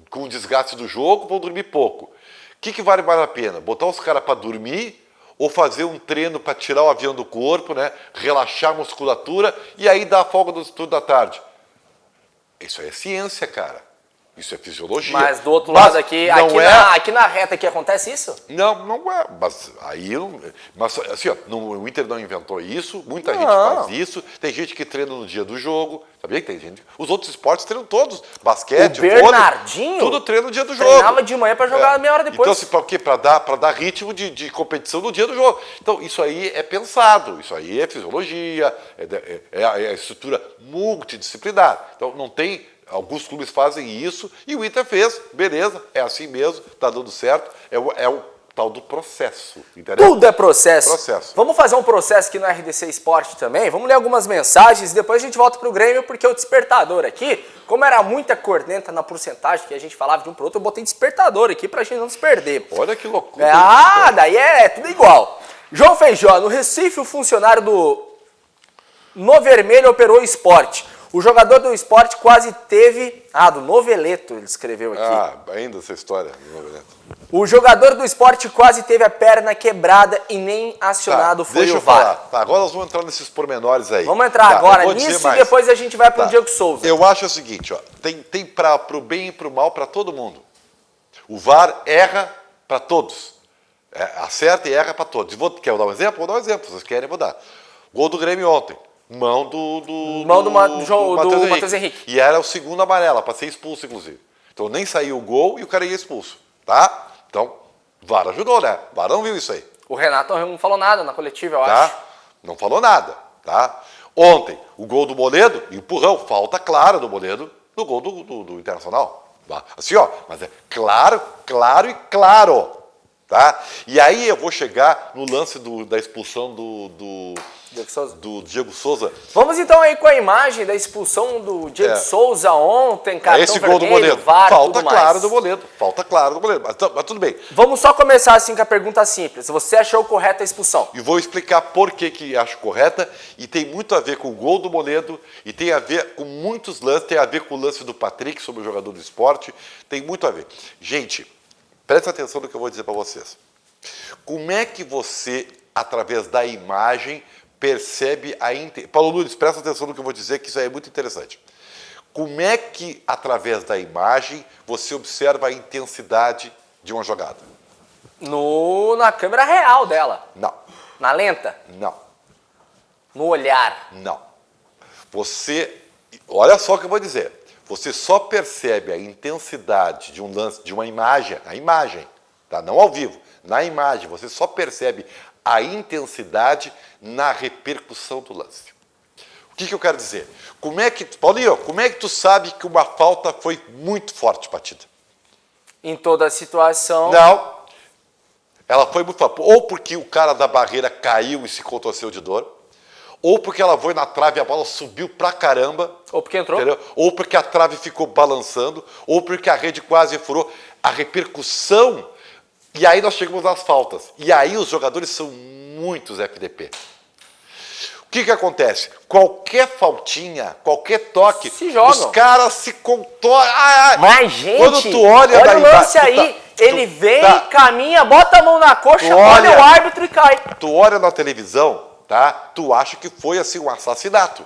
com o desgaste do jogo, vão dormir pouco. O que vale mais a pena? Botar os caras para dormir ou fazer um treino para tirar o avião do corpo, né? Relaxar a musculatura e aí dar a folga do estudo da tarde? Isso aí é ciência, cara. Isso é fisiologia. Mas do outro lado aqui na reta aqui acontece isso? Não é. Mas assim, ó, o Inter não inventou isso, muita gente faz isso, tem gente que treina no dia do jogo, sabia que tem gente? Os outros esportes treinam todos, basquete, vôlei, Bernardinho tudo treina no dia do jogo. Treinava de manhã para jogar meia hora depois. Então, para quê? Para dar ritmo de competição no dia do jogo. Então, isso aí é pensado, isso aí é fisiologia, é a estrutura multidisciplinar. Então, não tem... Alguns clubes fazem isso e o Inter fez, beleza, é assim mesmo, tá dando certo, é o tal do processo, entendeu? Tudo é processo. Vamos fazer um processo aqui no RDC Esporte também, vamos ler algumas mensagens e depois a gente volta pro Grêmio, porque o despertador aqui, como era muita corneta na porcentagem que a gente falava de um pro outro, eu botei despertador aqui pra gente não se perder. Olha que loucura. Daí é tudo igual. João Feijó, no Recife, o funcionário No Vermelho operou o esporte. O jogador do esporte quase teve... do Noveleto, ele escreveu aqui. Ainda essa história do Noveleto. O jogador do esporte quase teve a perna quebrada e nem acionado foi deixa o eu VAR. falar. Tá, agora nós vamos entrar nesses pormenores aí. Vamos entrar agora nisso e depois a gente vai pro Diego Souza. Eu acho o seguinte, ó, tem pro bem e pro mal para todo mundo. O VAR erra para todos. Acerta e erra para todos. Quer dar um exemplo? Vou dar um exemplo. Vocês querem, eu vou dar. Gol do Grêmio ontem. Mão do Matheus Henrique. E era o segundo amarelo, para ser expulso, inclusive. Então nem saiu o gol e o cara ia expulso. Tá? Então, VAR ajudou, né? O VAR não viu isso aí. O Renato não falou nada na coletiva, eu acho. Não falou nada. Tá? Ontem, o gol do Moledo, empurrão, falta clara do Moledo no gol do Internacional. Assim, ó, mas é claro. Tá? E aí eu vou chegar no lance da expulsão do Diego Souza. Vamos então aí com a imagem da expulsão do Diego Souza ontem, cartão esse gol vermelho, do Moledo. VAR, Falta tudo clara mais. do Moledo. Falta clara do Moledo. Mas tudo bem. Vamos só começar assim com a pergunta simples. Você achou correta a expulsão? E vou explicar por que acho correta. E tem muito a ver com o gol do Moledo. E tem a ver com muitos lances. Tem a ver com o lance do Patrick sobre o jogador do esporte. Tem muito a ver. Gente, presta atenção no que eu vou dizer para vocês. Como é que você, através da imagem, percebe a intensidade? Paulo Nunes, presta atenção no que eu vou dizer, que isso aí é muito interessante. Como é que, através da imagem, você observa a intensidade de uma jogada? Na câmera real dela. Não. Na lenta? Não. No olhar? Não. Olha só o que eu vou dizer. Você só percebe a intensidade de um lance, de uma imagem, a imagem, tá? Não ao vivo, na imagem, você só percebe a intensidade na repercussão do lance. O que eu quero dizer? Paulinho, como é que tu sabe que uma falta foi muito forte batida? Em toda a situação. Não. Ela foi muito forte. Ou porque o cara da barreira caiu e se contorceu de dor, ou porque ela foi na trave e a bola subiu pra caramba. Ou porque entrou. Entendeu? Ou porque a trave ficou balançando, ou porque a rede quase furou. A repercussão. E aí nós chegamos nas faltas. E aí os jogadores são muitos FDP. O que acontece? Qualquer faltinha, qualquer toque, os caras se contorcem. Mas, gente, quando tu olha o lance aí, ele vem, caminha, bota a mão na coxa, olha o árbitro e cai. Tu olha na televisão, tá? Tu acha que foi assim um assassinato.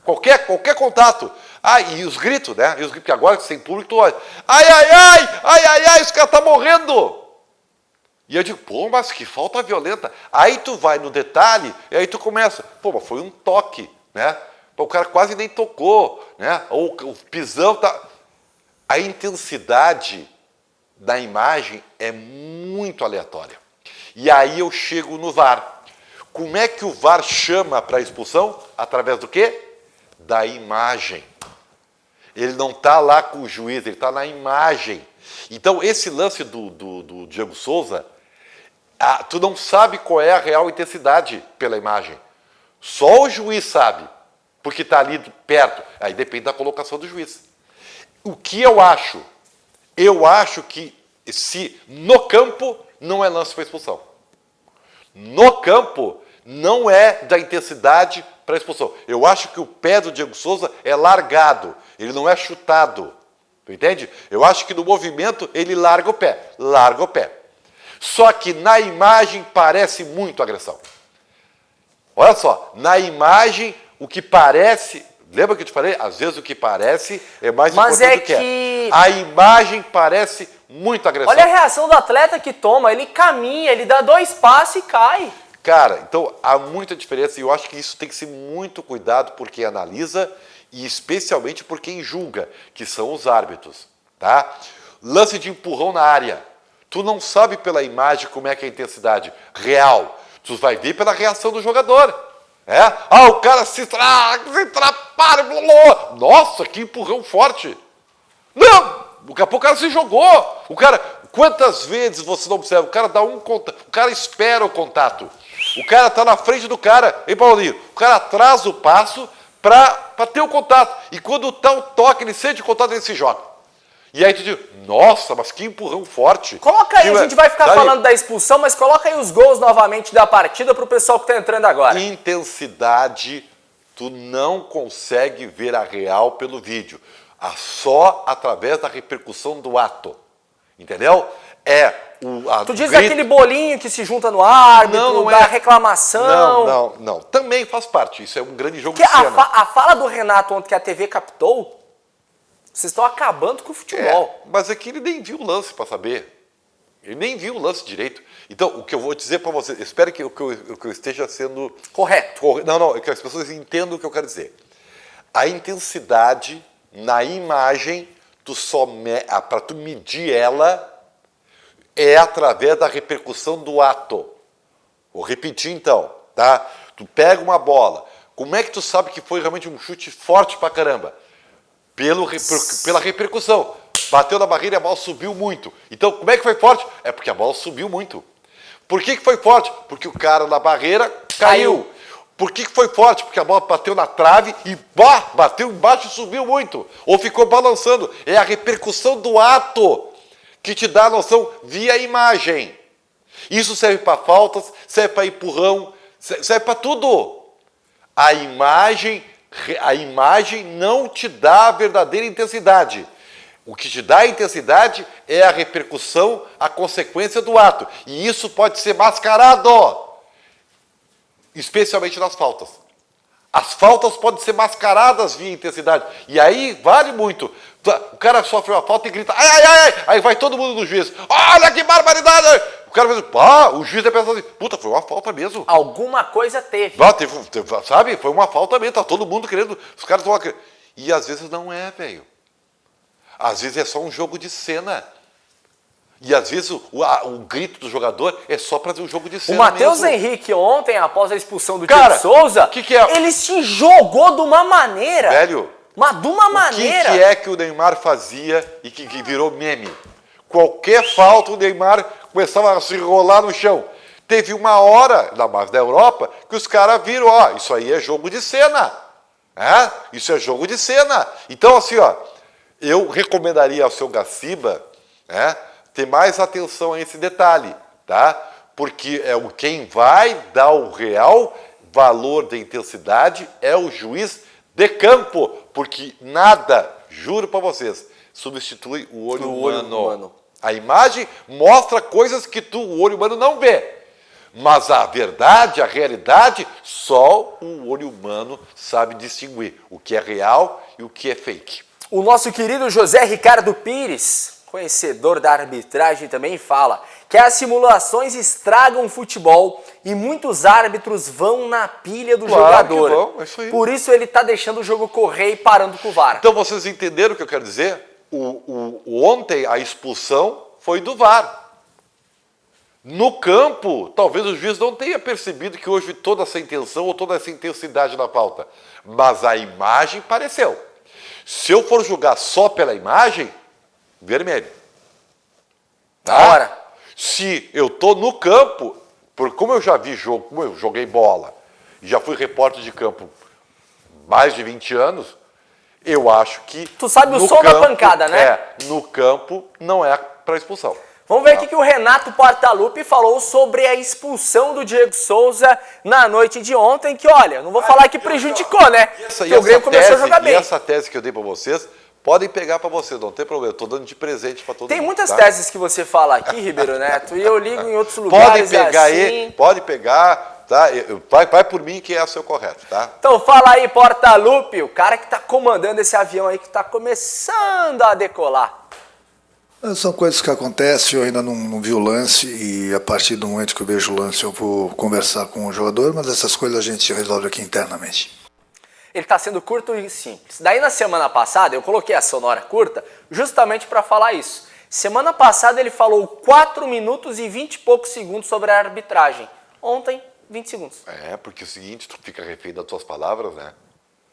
Qualquer contato. E os gritos, né? E os gritos, porque agora sem público tu olha. Ai, esse cara tá morrendo. E eu digo, pô, mas que falta violenta. Aí tu vai no detalhe, e aí tu começa, pô, mas foi um toque, né? Pô, o cara quase nem tocou, né? Ou o pisão tá... A intensidade da imagem é muito aleatória. E aí eu chego no VAR. Como é que o VAR chama para a expulsão? Através do quê? Da imagem. Ele não está lá com o juiz, ele está na imagem. Então, esse lance do Diego Souza, tu não sabe qual é a real intensidade pela imagem. Só o juiz sabe, porque está ali perto. Aí depende da colocação do juiz. O que eu acho? Eu acho que se no campo não é lance para expulsão. No campo não é da intensidade para expulsão. Eu acho que o pé do Diego Souza é largado, ele não é chutado. Tu entende? Eu acho que no movimento ele larga o pé. Só que na imagem parece muito agressão. Olha só, na imagem o que parece... Lembra que eu te falei? Às vezes o que parece é mais importante do que é. A imagem parece muito agressão. Olha a reação do atleta que toma, ele caminha, ele dá 2 passos e cai. Cara, então há muita diferença e eu acho que isso tem que ser muito cuidado por quem analisa e especialmente por quem julga, que são os árbitros, tá? Lance de empurrão na área. Tu não sabe pela imagem como é que é a intensidade real. Tu vai ver pela reação do jogador. O cara se atrapalha. Nossa, que empurrão forte. Não! Daqui a pouco o cara se jogou. Quantas vezes você não observa? O cara dá um contato, o cara espera o contato. O cara está na frente do cara. Hein, Paulinho? O cara atrasa o passo para ter o contato. E quando está o toque, ele sente o contato, ele se joga. E aí tu diz, nossa, mas que empurrão forte. Coloca aí, a gente vai ficar falando da expulsão, mas coloca aí os gols novamente da partida para o pessoal que está entrando agora. Intensidade, tu não consegue ver a real pelo vídeo. Só através da repercussão do ato. Entendeu? Tu diz aquele bolinho que se junta no árbitro, da reclamação. Não. Também faz parte. Isso é um grande jogo de cena. A fala do Renato ontem que a TV captou, vocês estão acabando com o futebol. Mas é que ele nem viu o lance para saber. Ele nem viu o lance direito. Então, o que eu vou dizer para vocês, espero que eu esteja sendo... Correto. Não, é que as pessoas entendam o que eu quero dizer. A intensidade na imagem, para tu medir ela, é através da repercussão do ato. Vou repetir então, tá? Tu pega uma bola, como é que tu sabe que foi realmente um chute forte pra caramba? Pela repercussão. Bateu na barreira e a bola subiu muito. Então, como é que foi forte? É porque a bola subiu muito. Por que foi forte? Porque o cara na barreira caiu. Por que foi forte? Porque a bola bateu na trave e bateu embaixo e subiu muito. Ou ficou balançando. É a repercussão do ato que te dá a noção via imagem. Isso serve para faltas, serve para empurrão, serve para tudo. A imagem não te dá a verdadeira intensidade. O que te dá a intensidade é a repercussão, a consequência do ato. E isso pode ser mascarado, especialmente nas faltas. As faltas podem ser mascaradas via intensidade. E aí vale muito. O cara sofre uma falta e grita, ai, ai, ai, aí vai todo mundo no juiz. Olha que barbaridade! O cara vai dizer, o juiz deve pensar assim, puta, foi uma falta mesmo. Alguma coisa teve. Sabe? Foi uma falta mesmo, tá todo mundo querendo, os caras estão querendo. E às vezes não é, velho. Às vezes é só um jogo de cena. E às vezes o grito do jogador é só para ver um jogo de cena. O Matheus Henrique ontem, após a expulsão do Diego Souza, que é? Ele se jogou de uma maneira. Velho, mas de uma maneira. O que é que o Neymar fazia e que virou meme? Qualquer falta o Neymar começava a se rolar no chão. Teve uma hora, na base da Europa, que os caras viram, isso aí é jogo de cena. Isso é jogo de cena. Então, assim, eu recomendaria ao seu Gaciba, ter mais atenção a esse detalhe, tá? Porque quem vai dar o real valor da intensidade é o juiz de campo, porque nada, juro para vocês, substitui o olho humano. A imagem mostra coisas que o olho humano não vê. Mas a verdade, a realidade, só o olho humano sabe distinguir o que é real e o que é fake. O nosso querido José Ricardo Pires, conhecedor da arbitragem, também fala que as simulações estragam o futebol e muitos árbitros vão na pilha do jogador. Que vão, é isso aí. Por isso ele está deixando o jogo correr e parando com o VAR. Então vocês entenderam o que eu quero dizer? Ontem a expulsão foi do VAR. No campo, talvez o juiz não tenha percebido que houve toda essa intenção ou toda essa intensidade na pauta. Mas a imagem pareceu. Se eu for julgar só pela imagem, vermelho. Da hora. Se eu estou no campo, como eu já vi jogo, como eu joguei bola, e já fui repórter de campo mais de 20 anos, eu acho que... Tu sabe o som da pancada, né? No campo não é para expulsão. Vamos ver o que o Renato Portaluppi falou sobre a expulsão do Diego Souza na noite de ontem, que olha, não vou falar que prejudicou, né? Porque o Grêmio começou a jogar bem. E essa tese que eu dei para vocês, podem pegar para vocês, não tem problema, eu estou dando de presente para todo mundo. Tem muitas teses que você fala aqui, Ribeiro Neto, e eu ligo em outros lugares. Pode pegar, tá? Vai por mim que é o seu correto, tá? Então fala aí, Portaluppi, o cara que está comandando esse avião aí que está começando a decolar. São coisas que acontecem, eu ainda não vi o lance e a partir do momento que eu vejo o lance eu vou conversar com o jogador, mas essas coisas a gente resolve aqui internamente. Ele está sendo curto e simples. Daí na semana passada eu coloquei a sonora curta justamente para falar isso. Semana passada ele falou 4 minutos e 20 e poucos segundos sobre a arbitragem. Ontem, 20 segundos. Porque é o seguinte, tu fica refém das tuas palavras, né?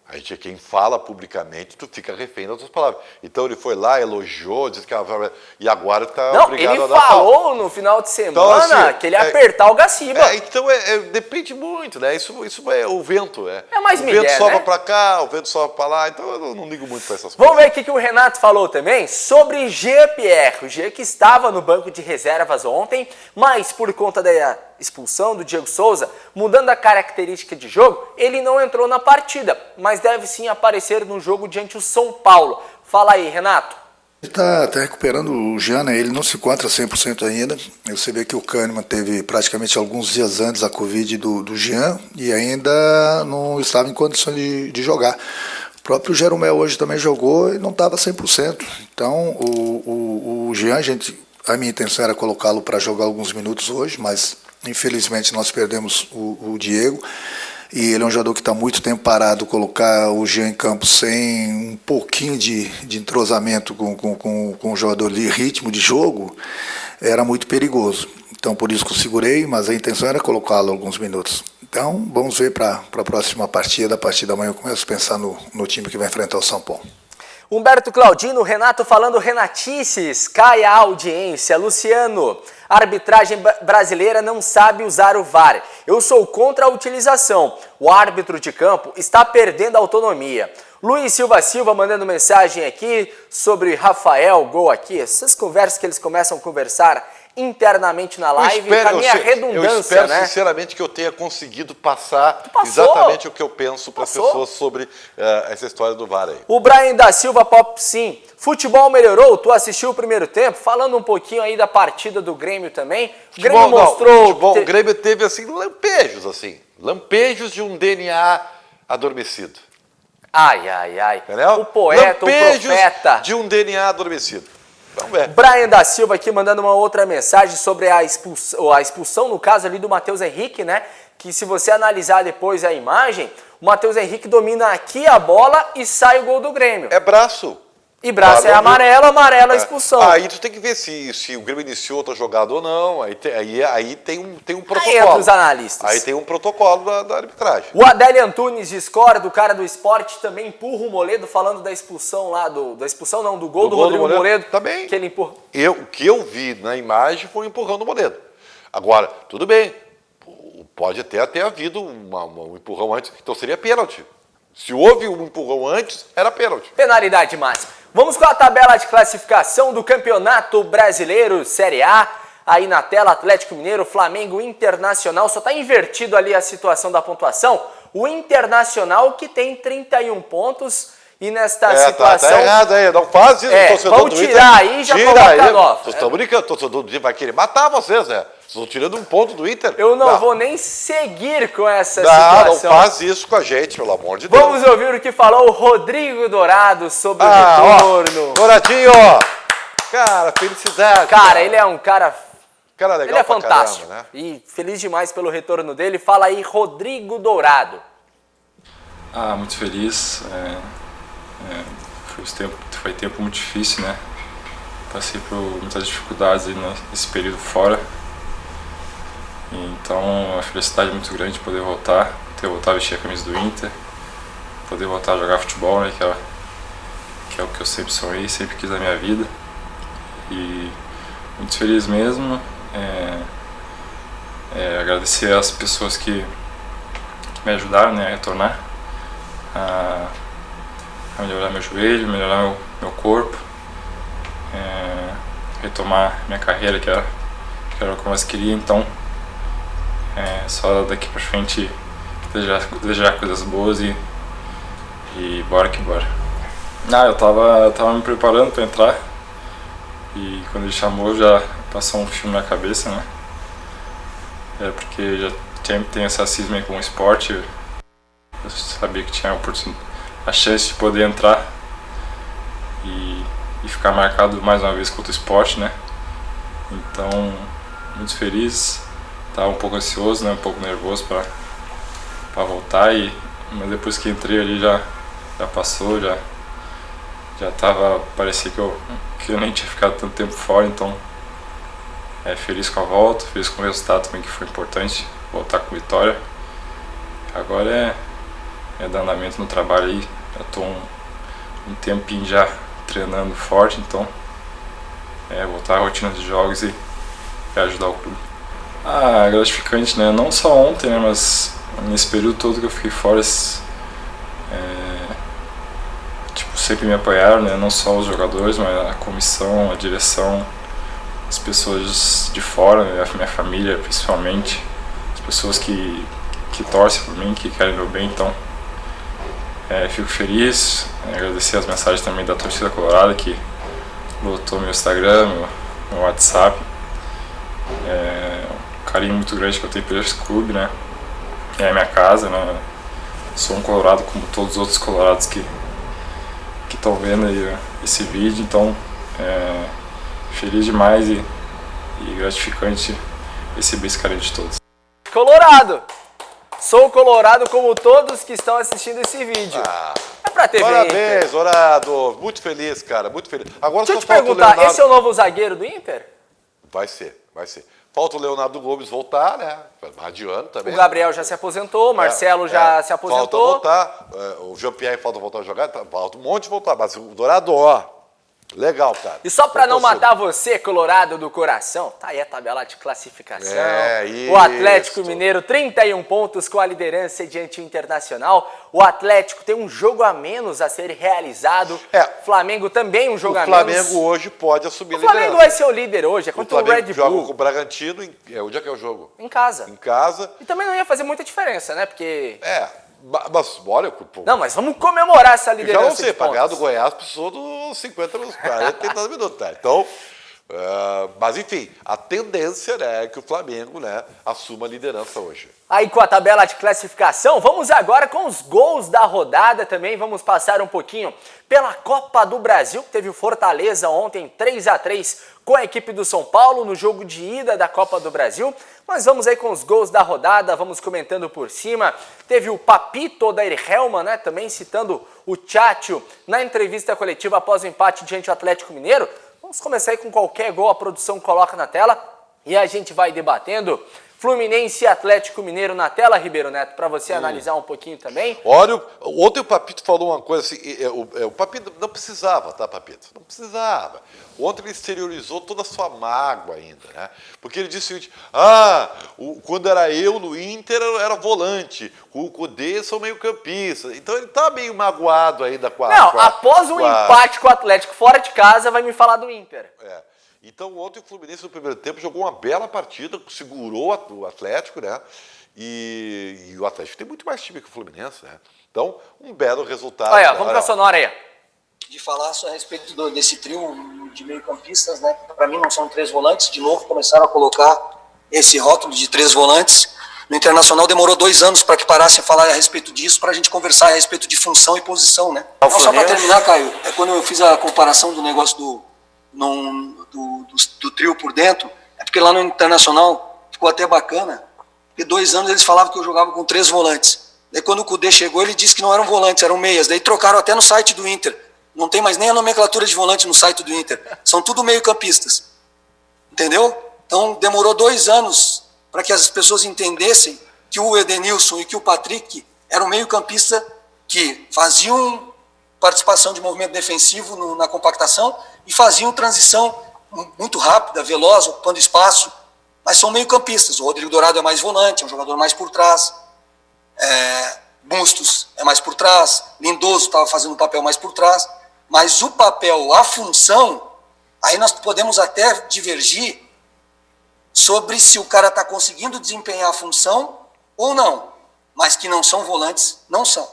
A gente é quem fala publicamente, tu fica refém das tuas palavras. Então ele foi lá, elogiou, disse que e agora está obrigado a dar. Ele falou no final de semana então, assim, que ele ia apertar o Gaciba. Então depende muito, né? Isso é o vento. É mais o vento sopra para cá, o vento sopra para lá, então eu não ligo muito para essas coisas. Vamos ver o que o Renato falou também sobre Jean Pierre. O Jean que estava no banco de reservas ontem, mas por conta da expulsão do Diego Souza, mudando a característica de jogo, ele não entrou na partida, mas deve sim aparecer no jogo diante do São Paulo. Fala aí, Renato. Ele está recuperando o Jean, né? Ele não se encontra 100% ainda. Você vê que o Kahneman teve praticamente alguns dias antes a Covid do Jean e ainda não estava em condições de jogar. O próprio Jeromel hoje também jogou e não estava 100%. Então, o Jean, a minha intenção era colocá-lo para jogar alguns minutos hoje, mas infelizmente nós perdemos o Diego. E ele é um jogador que está muito tempo parado. Colocar o Jean em campo sem um pouquinho de entrosamento com o jogador de ritmo de jogo era muito perigoso. Então por isso que eu segurei, mas a intenção era colocá-lo alguns minutos. Então vamos ver para a próxima partida. A partir da manhã eu começo a pensar no time que vai enfrentar o São Paulo. Humberto Claudino, Renato falando Renatices, cai a audiência. Luciano, A arbitragem brasileira não sabe usar o VAR. Eu sou contra a utilização. O árbitro de campo está perdendo a autonomia. Luiz Silva mandando mensagem aqui sobre Rafael, gol aqui. Essas conversas que eles começam a conversar internamente na live, pra minha redundância, eu espero né? sinceramente que eu tenha conseguido passar exatamente o que eu penso para as pessoas sobre essa história do VAR aí. O Brian da Silva, Pop sim. Futebol melhorou? Tu assistiu o primeiro tempo? Falando um pouquinho aí da partida do Grêmio também. O Grêmio mostrou... O Grêmio teve assim lampejos de um DNA adormecido. Ai. Entendeu? O poeta, lampejos o profeta. de um DNA adormecido. Vamos ver. Brian da Silva aqui mandando uma outra mensagem sobre a expulsão, no caso ali do Matheus Henrique, né? Que se você analisar depois a imagem, o Matheus Henrique domina aqui a bola e sai o gol do Grêmio. É braço. E braço é amarelo a expulsão. Aí tu tem que ver se o Grêmio iniciou outra jogada ou não. Aí tem um protocolo. Aí entra os analistas. Aí tem um protocolo da arbitragem. O Adélio Antunes discorda, o cara do esporte também empurra o Moledo, falando da expulsão lá, do gol do Rodrigo Moledo. Também. Que ele empurra. O que eu vi na imagem foi empurrando o Moledo. Agora, tudo bem, pode até ter havido um empurrão antes, então seria pênalti. Se houve um empurrão antes, era pênalti. Penalidade máxima. Vamos com a tabela de classificação do Campeonato Brasileiro Série A. Aí na tela, Atlético Mineiro, Flamengo, Internacional. Só está invertido ali a situação da pontuação. O Internacional que tem 31 pontos e nesta situação... Tá errado aí, não faz isso. Torcedor vamos do tirar Inter, aí e já coloca 9. Vocês estão brincando, o torcedor do Inter vai querer matar vocês, né? Vocês estão tirando um ponto do Inter. Eu não vou nem seguir com essa situação. Não faz isso com a gente, pelo amor de Deus. Vamos ouvir o que falou o Rodrigo Dourado sobre o retorno. Douradinho, cara, felicidade. Cara, ele é um cara legal, ele é fantástico. Caramba, né? E feliz demais pelo retorno dele. Fala aí, Rodrigo Dourado. Muito feliz. Foi tempo muito difícil, né? Passei por muitas dificuldades aí nesse período fora. Então, a felicidade é muito grande de poder voltar, ter voltado a vestir a camisa do Inter, poder voltar a jogar futebol, né? Que é o que eu sempre sonhei, sempre quis na minha vida. E muito feliz mesmo. Agradecer às pessoas que me ajudaram, né, a retornar, a melhorar meu joelho, melhorar meu corpo, retomar minha carreira, que era o que eu mais queria. Então, só daqui pra frente desejar coisas boas e bora que bora. Eu tava me preparando para entrar e quando ele chamou já passou um filme na cabeça, né? Porque já tem essa cisma aí com o esporte. Eu sabia que tinha a chance de poder entrar e ficar marcado mais uma vez contra o esporte, né? Então, muito feliz. Estava um pouco ansioso, né? Um pouco nervoso para voltar, mas depois que entrei ali já passou, já parecia que eu nem tinha ficado tanto tempo fora. Então, feliz com a volta, feliz com o resultado também, que foi importante, voltar com vitória. Agora é dar andamento no trabalho aí. Já estou um tempinho já treinando forte, então voltar à rotina de jogos e ajudar o clube. É gratificante, né? Não só ontem, né? Mas nesse período todo que eu fiquei fora, sempre me apoiaram, né? Não só os jogadores, mas a comissão, a direção, as pessoas de fora, né? A minha família principalmente, as pessoas que torcem por mim, que querem meu bem. Então, fico feliz, agradecer as mensagens também da torcida colorada que lotou meu Instagram, meu WhatsApp. Um carinho muito grande que eu tenho por esse clube, né? É a minha casa, né? Sou um colorado como todos os outros colorados que estão vendo aí esse vídeo, então feliz demais e gratificante receber esse carinho de todos. Colorado! Sou colorado como todos que estão assistindo esse vídeo. É pra TV. Parabéns, Dourado. Muito feliz, cara, muito feliz. Agora deixa eu te perguntar, esse é o novo zagueiro do Inter? Vai ser. Falta o Leonardo Gomes voltar, né? Adiando também. O Gabriel já se aposentou, o Marcelo já se aposentou. Falta voltar, o Jean-Pierre falta voltar a jogar, falta um monte de voltar. Mas o Dourado, Legal, cara. E só pra Eu não consigo. matar você, colorado do coração, tá aí a tabela de classificação. Isso. O Atlético Mineiro, 31 pontos com a liderança diante do Internacional. O Atlético tem um jogo a menos a ser realizado. O Flamengo também um jogo a menos. O Flamengo hoje pode assumir a O liderança. Flamengo vai ser o líder hoje, é contra o Red Bull. Joga com o Bragantino, onde é que é o jogo? Em casa. Em casa. E também não ia fazer muita diferença, né? Porque... Mas olha... Pô, não, mas vamos comemorar essa já liderança não sei, pagar do Goiás precisou dos 50 minutos, 40, 30 minutos, tá? Então... mas enfim, a tendência, né, é que o Flamengo, né, assuma a liderança hoje. Aí com a tabela de classificação, vamos agora com os gols da rodada também, vamos passar um pouquinho pela Copa do Brasil, que teve o Fortaleza ontem 3-3 com a equipe do São Paulo no jogo de ida da Copa do Brasil, mas vamos aí com os gols da rodada, vamos comentando por cima. Teve o Papito Odair Helman, né, também citando o Tchatcho na entrevista coletiva após o empate diante do Atlético Mineiro. Vamos começar aí com qualquer gol, a produção coloca na tela e a gente vai debatendo. Fluminense e Atlético Mineiro na tela, Ribeiro Neto, para você analisar um pouquinho também. Olha, ontem o Papito falou uma coisa assim, o Papito não precisava, tá, Papito? Não precisava. Ontem ele exteriorizou toda a sua mágoa ainda, né? Porque ele disse o seguinte, quando era eu no Inter, eu era volante, o Cudê sou meio campista. Então ele tá meio magoado ainda com a... Não, após um empate com o Atlético fora de casa, vai me falar do Inter. Então, ontem o Fluminense, no primeiro tempo, jogou uma bela partida, segurou o Atlético, né? E o Atlético tem muito mais time que o Fluminense, né? Então, um belo resultado. Olha, vamos pra sonora aí. De falar a respeito desse trio de meio-campistas, né? Para mim não são 3 volantes. De novo, começaram a colocar esse rótulo de 3 volantes. No Internacional demorou 2 anos para que parassem a falar a respeito disso, para a gente conversar a respeito de função e posição, né? Não, só para terminar, Caio, quando eu fiz a comparação do negócio do trio por dentro, é porque lá no Internacional ficou até bacana, porque 2 anos eles falavam que eu jogava com 3 volantes. Daí quando o Cudê chegou, ele disse que não eram volantes, eram meias. Daí trocaram até no site do Inter. Não tem mais nem a nomenclatura de volante no site do Inter. São tudo meio-campistas. Entendeu? Então demorou 2 anos para que as pessoas entendessem que o Edenilson e que o Patrick eram meio-campista que faziam participação de movimento defensivo na compactação e faziam transição muito rápida, veloz, ocupando espaço, mas são meio-campistas. O Rodrigo Dourado é mais volante, é um jogador mais por trás. Bustos é mais por trás. Lindoso estava fazendo um papel mais por trás. Mas o papel, a função, aí nós podemos até divergir sobre se o cara está conseguindo desempenhar a função ou não. Mas que não são volantes, não são.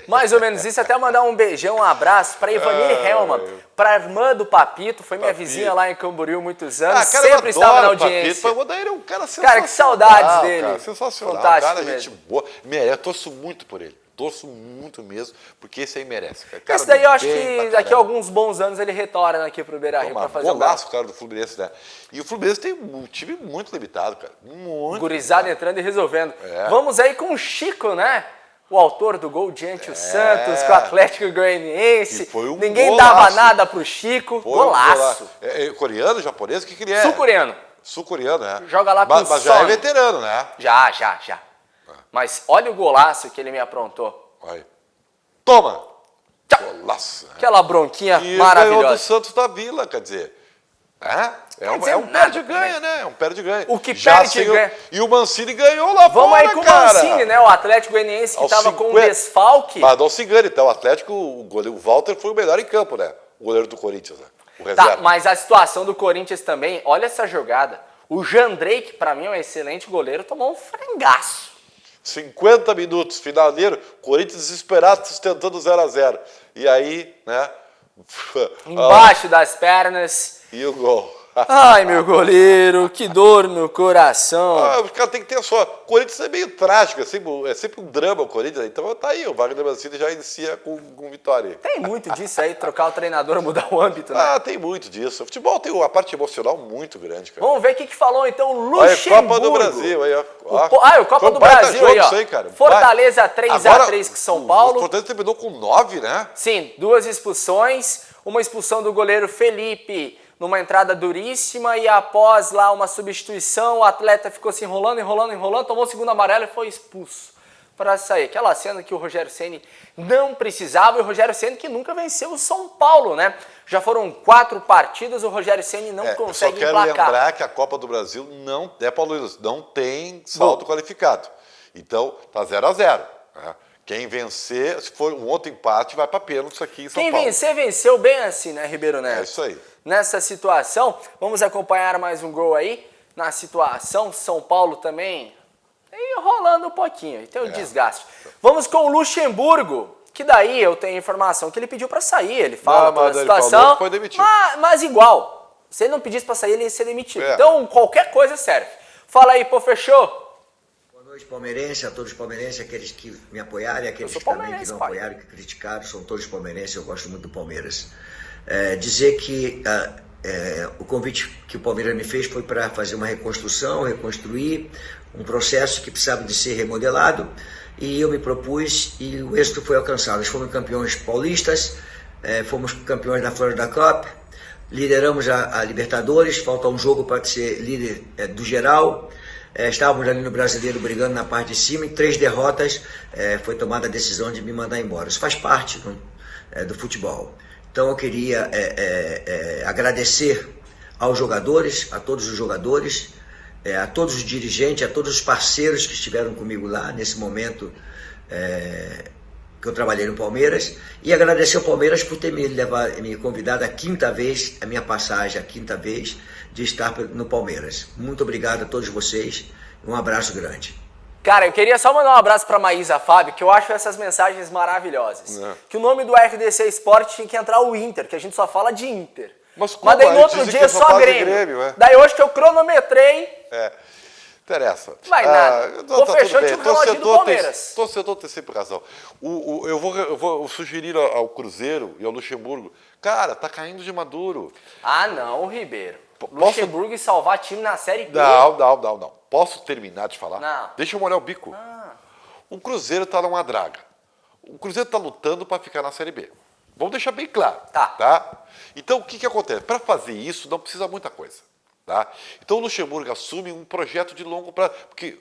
Mais ou menos isso, até mandar um beijão, um abraço para Ivanir Helman, para a irmã do Papito, foi minha vizinha lá em Camboriú muitos anos, cara, sempre estava na audiência. Papito, o Odair é um cara sensacional. Cara, que saudades dele. Cara, sensacional, fantástico cara, mesmo. gente boa. Eu torço muito por ele, torço muito mesmo, porque esse aí merece. Cara, esse daí eu acho que daqui a alguns bons anos ele retorna aqui pro Beira-Rio para fazer golaço, cara, do Fluminense, né? E o Fluminense tem um time muito limitado, cara, muito gurizada entrando e resolvendo. Vamos aí com o Chico, né? O autor do gol diante do Santos, com o Atlético Goianiense. Ninguém golaço. dava nada pro Chico. Golaço. Coreano, japonês, o que ele é? Sul-coreano. Sul-coreano, né? Joga lá com o Mas já é veterano, né? Já. Mas olha o golaço que ele me aprontou. Vai. Toma! Golaço. Aquela bronquinha e maravilhosa. ganhou do Santos da Vila, quer dizer... É um perde-ganha, né? É um perde-ganha. O que perde-ganha. E o Mancini ganhou lá Vamos fora, aí com o cara. Mancini, né? O Atlético Goianiense que estava com um desfalque. Mas não se engane, então. O Atlético, o Walter foi o melhor em campo, né? O goleiro do Corinthians, né? O reserva. Tá, mas a situação do Corinthians também, olha essa jogada. O Jandrei, que pra mim é um excelente goleiro, tomou um frangaço. 50 minutos, finaleiro, Corinthians desesperado, tentando 0-0. E aí, né? Embaixo das pernas. E o gol. Ai, meu goleiro, que dor no coração. O cara tem que ter só. O Corinthians é meio trágico, é sempre um drama o Corinthians. Então tá aí, o Wagner Mancini já inicia com vitória. Tem muito disso aí, trocar o treinador, mudar o âmbito, né? Tem muito disso. O futebol tem uma parte emocional muito grande, cara. Vamos ver o que falou então o Luxemburgo. Copa do Brasil aí, ó. O Copa do Brasil aí, ó. Aí, cara. Fortaleza 3-3 com São Paulo. O Fortaleza terminou com 9, né? Sim, 2 expulsões. Uma expulsão do goleiro Felipe numa entrada duríssima e após lá uma substituição, o atleta ficou se enrolando, tomou o segundo amarelo e foi expulso para sair. Aquela cena que o Rogério Ceni não precisava, e o Rogério Ceni que nunca venceu o São Paulo, né? Já foram 4 partidas, o Rogério Ceni não consegue emplacar. Só quero lembrar que a Copa do Brasil não tem saldo qualificado. Então, tá 0-0. Né? Quem vencer, se for um outro empate, vai para pênalti aqui em São Paulo. Quem vencer, venceu bem assim, né, Ribeiro Neto? É isso aí. Nessa situação, vamos acompanhar mais um gol aí. Na situação, São Paulo também enrolando um pouquinho, tem um desgaste. Vamos com o Luxemburgo, que daí eu tenho informação que ele pediu para sair, ele fala toda a situação, ele falou que foi demitido. Mas igual, se ele não pedisse para sair, ele ia ser demitido. Então, qualquer coisa serve. Fala aí, pô, fechou? Boa noite, palmeirense, a todos os palmeirenses, aqueles que me apoiaram e aqueles que também que não apoiaram, que criticaram, são todos palmeirenses, eu gosto muito do Palmeiras. Dizer que o convite que o Palmeiras me fez foi para fazer uma reconstrução, reconstruir um processo que precisava de ser remodelado, e eu me propus e o êxito foi alcançado. Nós fomos campeões paulistas, fomos campeões da Florida Cup, lideramos a Libertadores, falta um jogo para ser líder do geral, estávamos ali no Brasileiro brigando na parte de cima, em 3 derrotas foi tomada a decisão de me mandar embora. Isso faz parte do futebol. Então eu queria agradecer aos jogadores, a todos os jogadores, a todos os dirigentes, a todos os parceiros que estiveram comigo lá nesse momento que eu trabalhei no Palmeiras, e agradecer ao Palmeiras por ter me convidado a 5ª vez, a minha passagem, a 5ª vez de estar no Palmeiras. Muito obrigado a todos vocês, um abraço grande. Cara, eu queria só mandar um abraço pra Maísa Fábio, que eu acho essas mensagens maravilhosas. Que o nome do RDC Esporte tinha que entrar o Inter, que a gente só fala de Inter. Mas daí no outro dia só Grêmio. Daí hoje que eu cronometrei... Interessa. Vai nada. Tô fechando o reloginho do Palmeiras. Torcedor tem sempre razão. Eu vou sugerir ao Cruzeiro e ao Luxemburgo. Cara, tá caindo de maduro. Ah, não, Ribeiro. Luxemburgo e salvar time na Série B. Não. Posso terminar de falar? Não. Deixa eu molhar o bico. O Cruzeiro tá numa draga. O Cruzeiro tá lutando para ficar na Série B. Vamos deixar bem claro. Tá? Então, o que acontece? Para fazer isso, não precisa muita coisa. Tá? Então, o Luxemburgo assume um projeto de longo prazo. Porque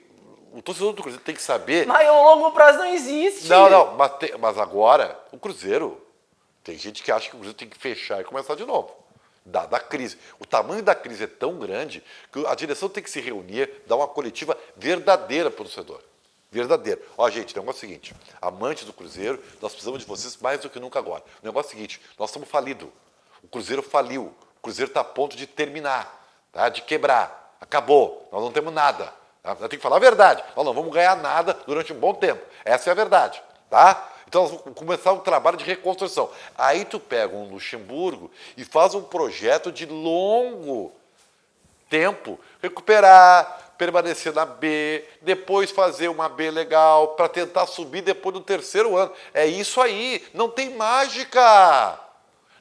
o torcedor do Cruzeiro tem que saber... Mas o longo prazo não existe. Não. Mas agora, o Cruzeiro... Tem gente que acha que o Cruzeiro tem que fechar e começar de novo. Da crise. O tamanho da crise é tão grande que a direção tem que se reunir, dar uma coletiva verdadeira para o torcedor. Verdadeiro. Ó, gente, o negócio é o seguinte, amantes do Cruzeiro, nós precisamos de vocês mais do que nunca agora. O negócio é o seguinte, nós estamos falidos. O Cruzeiro faliu. O Cruzeiro está a ponto de terminar, tá? De quebrar. Acabou. Nós não temos nada. Tá? Nós temos que falar a verdade. Nós não vamos ganhar nada durante um bom tempo. Essa é a verdade. Tá? Então, nós vamos começar um trabalho de reconstrução. Aí tu pega um Luxemburgo e faz um projeto de longo tempo. Recuperar, permanecer na B, depois fazer uma B legal, para tentar subir depois do 3º ano. É isso aí. Não tem mágica.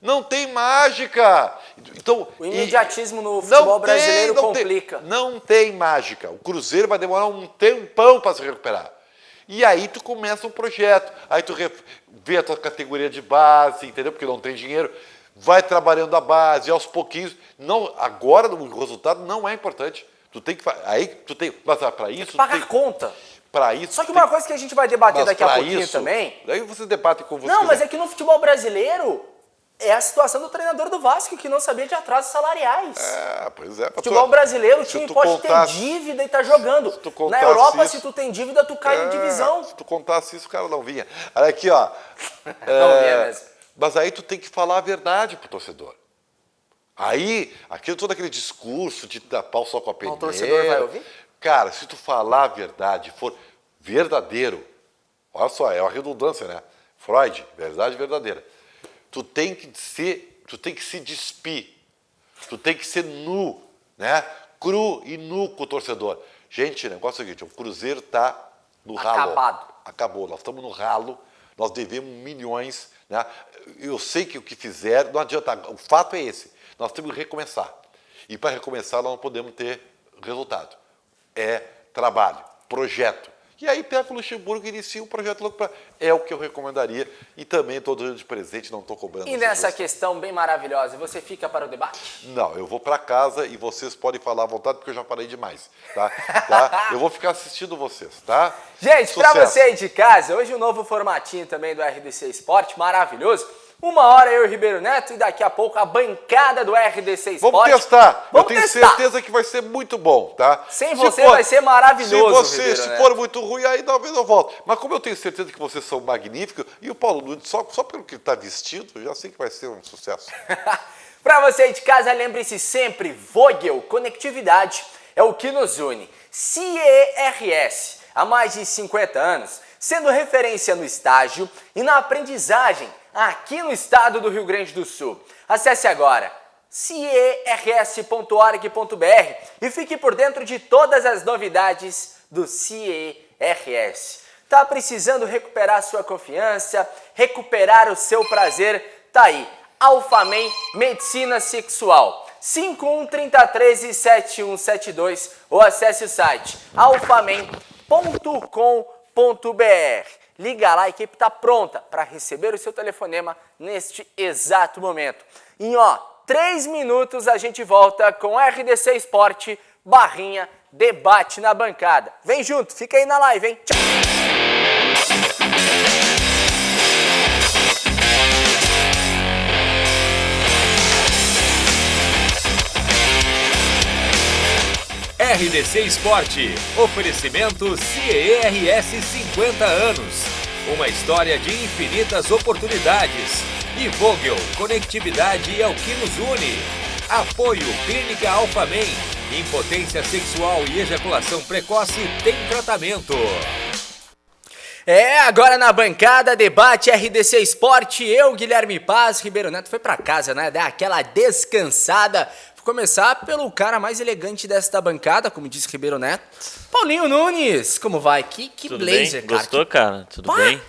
Não tem mágica. Então, o imediatismo no futebol brasileiro complica. Não tem mágica. O Cruzeiro vai demorar um tempão para se recuperar. E aí tu começa um projeto, aí tu vê a tua categoria de base, entendeu? Porque não tem dinheiro, vai trabalhando a base, aos pouquinhos. Não, agora o resultado não é importante. Tu tem que mas para isso... Tem que pagar a conta. Para isso... Só que uma coisa que a gente vai debater daqui a pouquinho também... Daí você debate com você. Não, mas é que no futebol brasileiro... É a situação do treinador do Vasco, que não sabia de atrasos salariais. Pois é. Futebol brasileiro, o time pode ter dívida e tá jogando. Na Europa, se tu tem dívida, tu cai de divisão. Se tu contasse isso, o cara não vinha. Olha aqui, ó. Não vinha mesmo. Mas aí tu tem que falar a verdade pro torcedor. Aí, todo aquele discurso de tapar o sol com a peneira... O torcedor vai ouvir? Cara, se tu falar a verdade, for verdadeiro... Olha só, é uma redundância, né? Freud, verdade verdadeira. Tu tem que se despir, tu tem que ser nu, né? Cru e nu com o torcedor. Gente, o negócio é o seguinte, o Cruzeiro está no ralo. Acabou, nós estamos no ralo, nós devemos milhões, né? Eu sei que o que fizeram, não adianta, o fato é esse, nós temos que recomeçar. E para recomeçar, nós não podemos ter resultado. É trabalho, projeto. E aí pega o Luxemburgo e inicia um projeto louco para... É o que eu recomendaria. E também estou dando de presente, não estou cobrando. E nessa questão bem maravilhosa, você fica para o debate? Não, eu vou para casa e vocês podem falar à vontade, porque eu já falei demais. Tá? Eu vou ficar assistindo vocês, tá? Gente, para você aí de casa, hoje um novo formatinho também do RDC Esporte, maravilhoso. 1 hora eu e o Ribeiro Neto e daqui a pouco a bancada do RDC Sport. Vamos testar. Vamos eu tenho testar. certeza que vai ser muito bom, tá? Sem você vai ser maravilhoso, Se for muito ruim, aí talvez eu volto. Mas como eu tenho certeza que vocês são magníficos, e o Paulo Nunes, só pelo que ele está vestido, eu já sei que vai ser um sucesso. Para você aí de casa, lembre-se sempre, Vogel Conectividade é o que nos une. CERS, há mais de 50 anos, sendo referência no estágio e na aprendizagem aqui no estado do Rio Grande do Sul. Acesse agora ciers.org.br e fique por dentro de todas as novidades do CIERS. Tá precisando recuperar sua confiança, recuperar o seu prazer? Tá aí, Alphamen Medicina Sexual. 5133-7172 ou acesse o site alphamen.com.br. Liga lá, a equipe está pronta para receber o seu telefonema neste exato momento. Em 3 minutos a gente volta com RDC Esporte / debate na bancada. Vem junto, fica aí na live, hein? Tchau! RDC Esporte, oferecimento CERS 50 anos, uma história de infinitas oportunidades. E Vogel, conectividade é o que nos une. Apoio Clínica Alphamen, impotência sexual e ejaculação precoce tem tratamento. Agora na bancada, debate RDC Esporte, eu, Guilherme Paz, Ribeiro Neto foi pra casa, né, dar aquela descansada. Vou começar pelo cara mais elegante desta bancada, como disse Ribeiro Neto, Paulinho Nunes. Como vai? Que Tudo blazer, bem? cara. Gostou, cara? Tudo bem?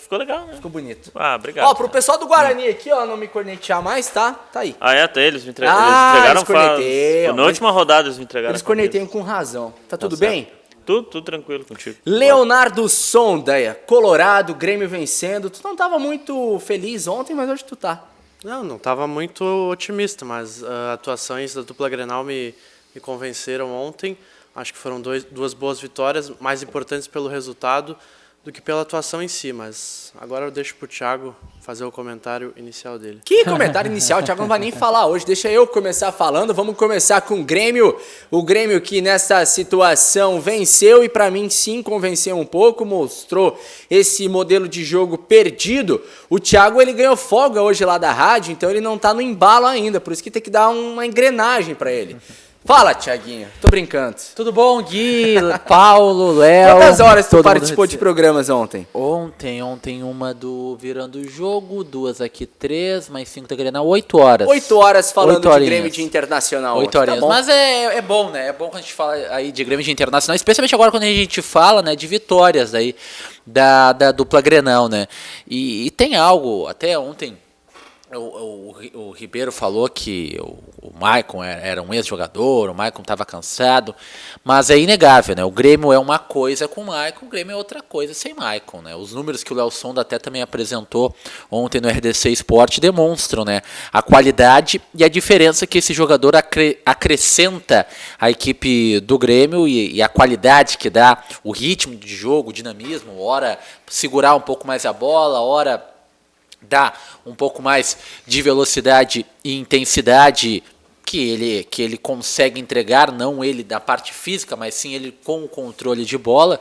Ficou legal, né? Ficou bonito. Obrigado. Pro pessoal do Guarani aqui, não me cornetear mais, tá? Tá aí. Até eles me entregaram eles corneteiam, na última rodada eles me entregaram. Eles corneteiam com razão. Tá tudo bem? Tudo tranquilo contigo. Leonardo Sonda, Colorado, Grêmio vencendo. Tu não tava muito feliz ontem, mas hoje tu tá. Não estava muito otimista, mas as atuações da dupla Grenal me convenceram ontem. Acho que foram duas boas vitórias, mais importantes pelo resultado do que pela atuação em si. Mas agora eu deixo para o Thiago fazer o comentário inicial dele. Que comentário inicial? O Thiago não vai nem falar hoje. Deixa eu começar falando. Vamos começar com o Grêmio. O Grêmio que nessa situação venceu e para mim sim convenceu um pouco. Mostrou esse modelo de jogo perdido. O Thiago ele ganhou folga hoje lá da rádio, então ele não tá no embalo ainda. Por isso que tem que dar uma engrenagem para ele. Fala, Thiaguinho. Tô brincando. Tudo bom, Gui, Paulo, Léo? Quantas horas tu participou de programas ontem? Ontem uma do Virando o Jogo, 2 aqui, 3, mais 5 da Grenal, 8 horas. 8 horas falando de Grêmio de Internacional. 8 horinhas. Tá, mas é bom, né? É bom quando a gente fala aí de Grêmio de Internacional, especialmente agora quando a gente fala, né, de vitórias aí da dupla Grenal, né? E tem algo, até ontem... O Ribeiro falou que o Maicon era um ex-jogador, o Maicon estava cansado, mas é inegável, né? O Grêmio é uma coisa com o Maicon, o Grêmio é outra coisa sem Maicon, né? Os números que o Léo Sonda até também apresentou ontem no RDC Esporte demonstram, né, a qualidade e a diferença que esse jogador acrescenta à equipe do Grêmio e a qualidade que dá, o ritmo de jogo, o dinamismo, hora segurar um pouco mais a bola, hora dá um pouco mais de velocidade e intensidade que ele consegue entregar, não ele da parte física, mas sim ele com o controle de bola.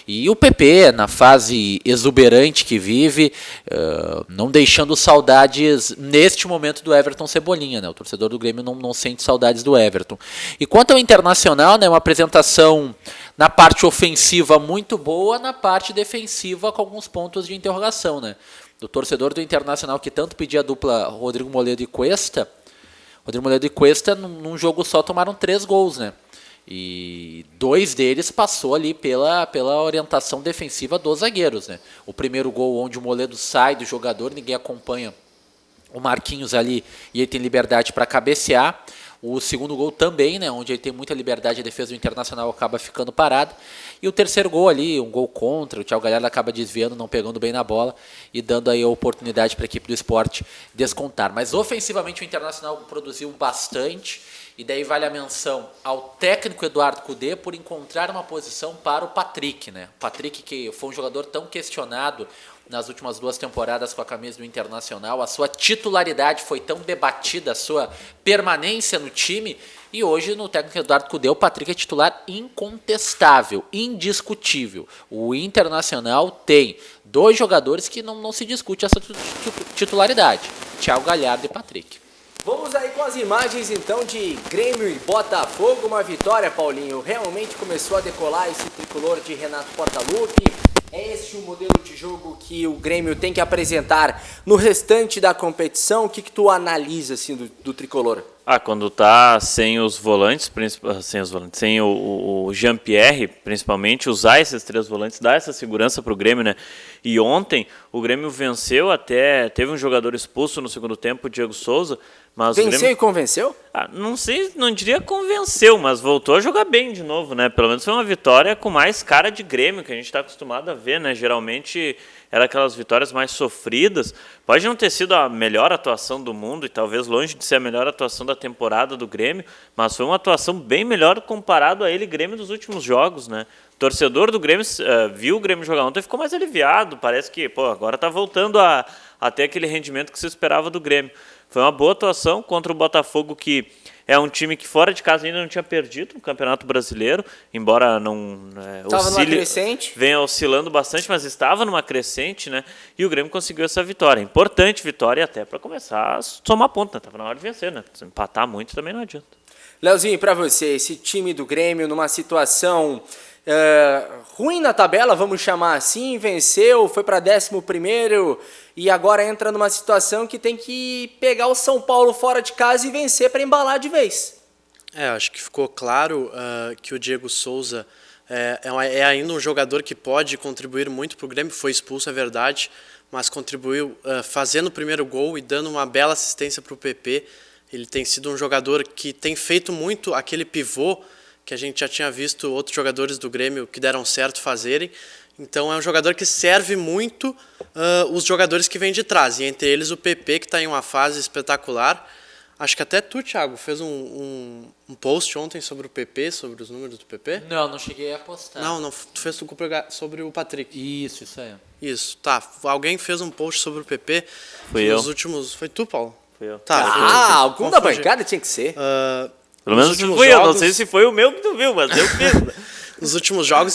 E o PP, na fase exuberante que vive, não deixando saudades neste momento do Everton Cebolinha, né? O torcedor do Grêmio não sente saudades do Everton. E quanto ao Internacional, né, uma apresentação na parte ofensiva muito boa, na parte defensiva com alguns pontos de interrogação, né? Do torcedor do Internacional que tanto pedia a dupla Rodrigo Moledo e Cuesta. Rodrigo Moledo e Cuesta, num jogo só, tomaram 3 gols, né? E 2 deles passou ali pela orientação defensiva dos zagueiros, né? O primeiro gol, onde o Moledo sai do jogador, ninguém acompanha o Marquinhos ali e ele tem liberdade para cabecear. O segundo gol também, né, onde ele tem muita liberdade, a defesa do Internacional acaba ficando parada. E o terceiro gol ali, um gol contra, o Thiago Galhardo acaba desviando, não pegando bem na bola e dando aí a oportunidade para a equipe do Sport descontar. Mas ofensivamente o Internacional produziu bastante E daí vale a menção ao técnico Eduardo Cudê por encontrar uma posição para o Patrick, né? O Patrick, que foi um jogador tão questionado nas últimas 2 temporadas com a camisa do Internacional, a sua titularidade foi tão debatida, a sua permanência no time, e hoje no técnico Eduardo Cudê o Patrick é titular incontestável, indiscutível. O Internacional tem 2 jogadores que não se discute essa titularidade, Thiago Galhardo e Patrick. Vamos aí com as imagens então de Grêmio e Botafogo, uma vitória, Paulinho. Realmente começou a decolar esse tricolor de Renato Portaluppi. É este o modelo de jogo que o Grêmio tem que apresentar no restante da competição? O que tu analisa assim do tricolor? Quando tá sem os volantes, sem o Jean-Pierre, principalmente, usar esses 3 volantes, dar essa segurança para o Grêmio, né? E ontem o Grêmio venceu até, teve um jogador expulso no segundo tempo, o Diego Souza, mas venceu o Grêmio... e convenceu? Não sei, não diria convenceu, mas voltou a jogar bem de novo, né? Pelo menos foi uma vitória com mais cara de Grêmio, que a gente está acostumado a ver, né? Geralmente era aquelas vitórias mais sofridas. Pode não ter sido a melhor atuação do mundo e talvez longe de ser a melhor atuação da temporada do Grêmio, mas foi uma atuação bem melhor comparado a ele, Grêmio, dos últimos jogos, né? O torcedor do Grêmio viu o Grêmio jogar ontem e ficou mais aliviado. Parece que, agora está voltando a ter aquele rendimento que se esperava do Grêmio. Foi uma boa atuação contra o Botafogo, que é um time que fora de casa ainda não tinha perdido no Campeonato Brasileiro, embora não venha oscilando bastante, mas estava numa crescente, né? E o Grêmio conseguiu essa vitória. Importante vitória até para começar a somar ponto, né? Estava na hora de vencer, né? Se empatar muito também não adianta. Leozinho, para você, esse time do Grêmio numa situação ruim na tabela, vamos chamar assim, venceu, foi para 11º e agora entra numa situação que tem que pegar o São Paulo fora de casa e vencer para embalar de vez. Acho que ficou claro que o Diego Souza é ainda um jogador que pode contribuir muito para o Grêmio, foi expulso, é verdade, mas contribuiu fazendo o primeiro gol e dando uma bela assistência para o PP. Ele tem sido um jogador que tem feito muito aquele pivô que a gente já tinha visto outros jogadores do Grêmio que deram certo fazerem. Então é um jogador que serve muito os jogadores que vêm de trás, e entre eles o PP, que está em uma fase espetacular. Acho que até tu, Thiago, fez um post ontem sobre o PP, sobre os números do PP. Não cheguei a postar. Não, tu fez sobre o Patrick. Isso aí. Isso, tá. Alguém fez um post sobre o PP. Foi tu, Paulo? Fui eu. Tá. Algum da bancada tinha que ser. Pelo menos fui eu, não sei se foi o meu que tu viu, mas eu fiz. Nos últimos jogos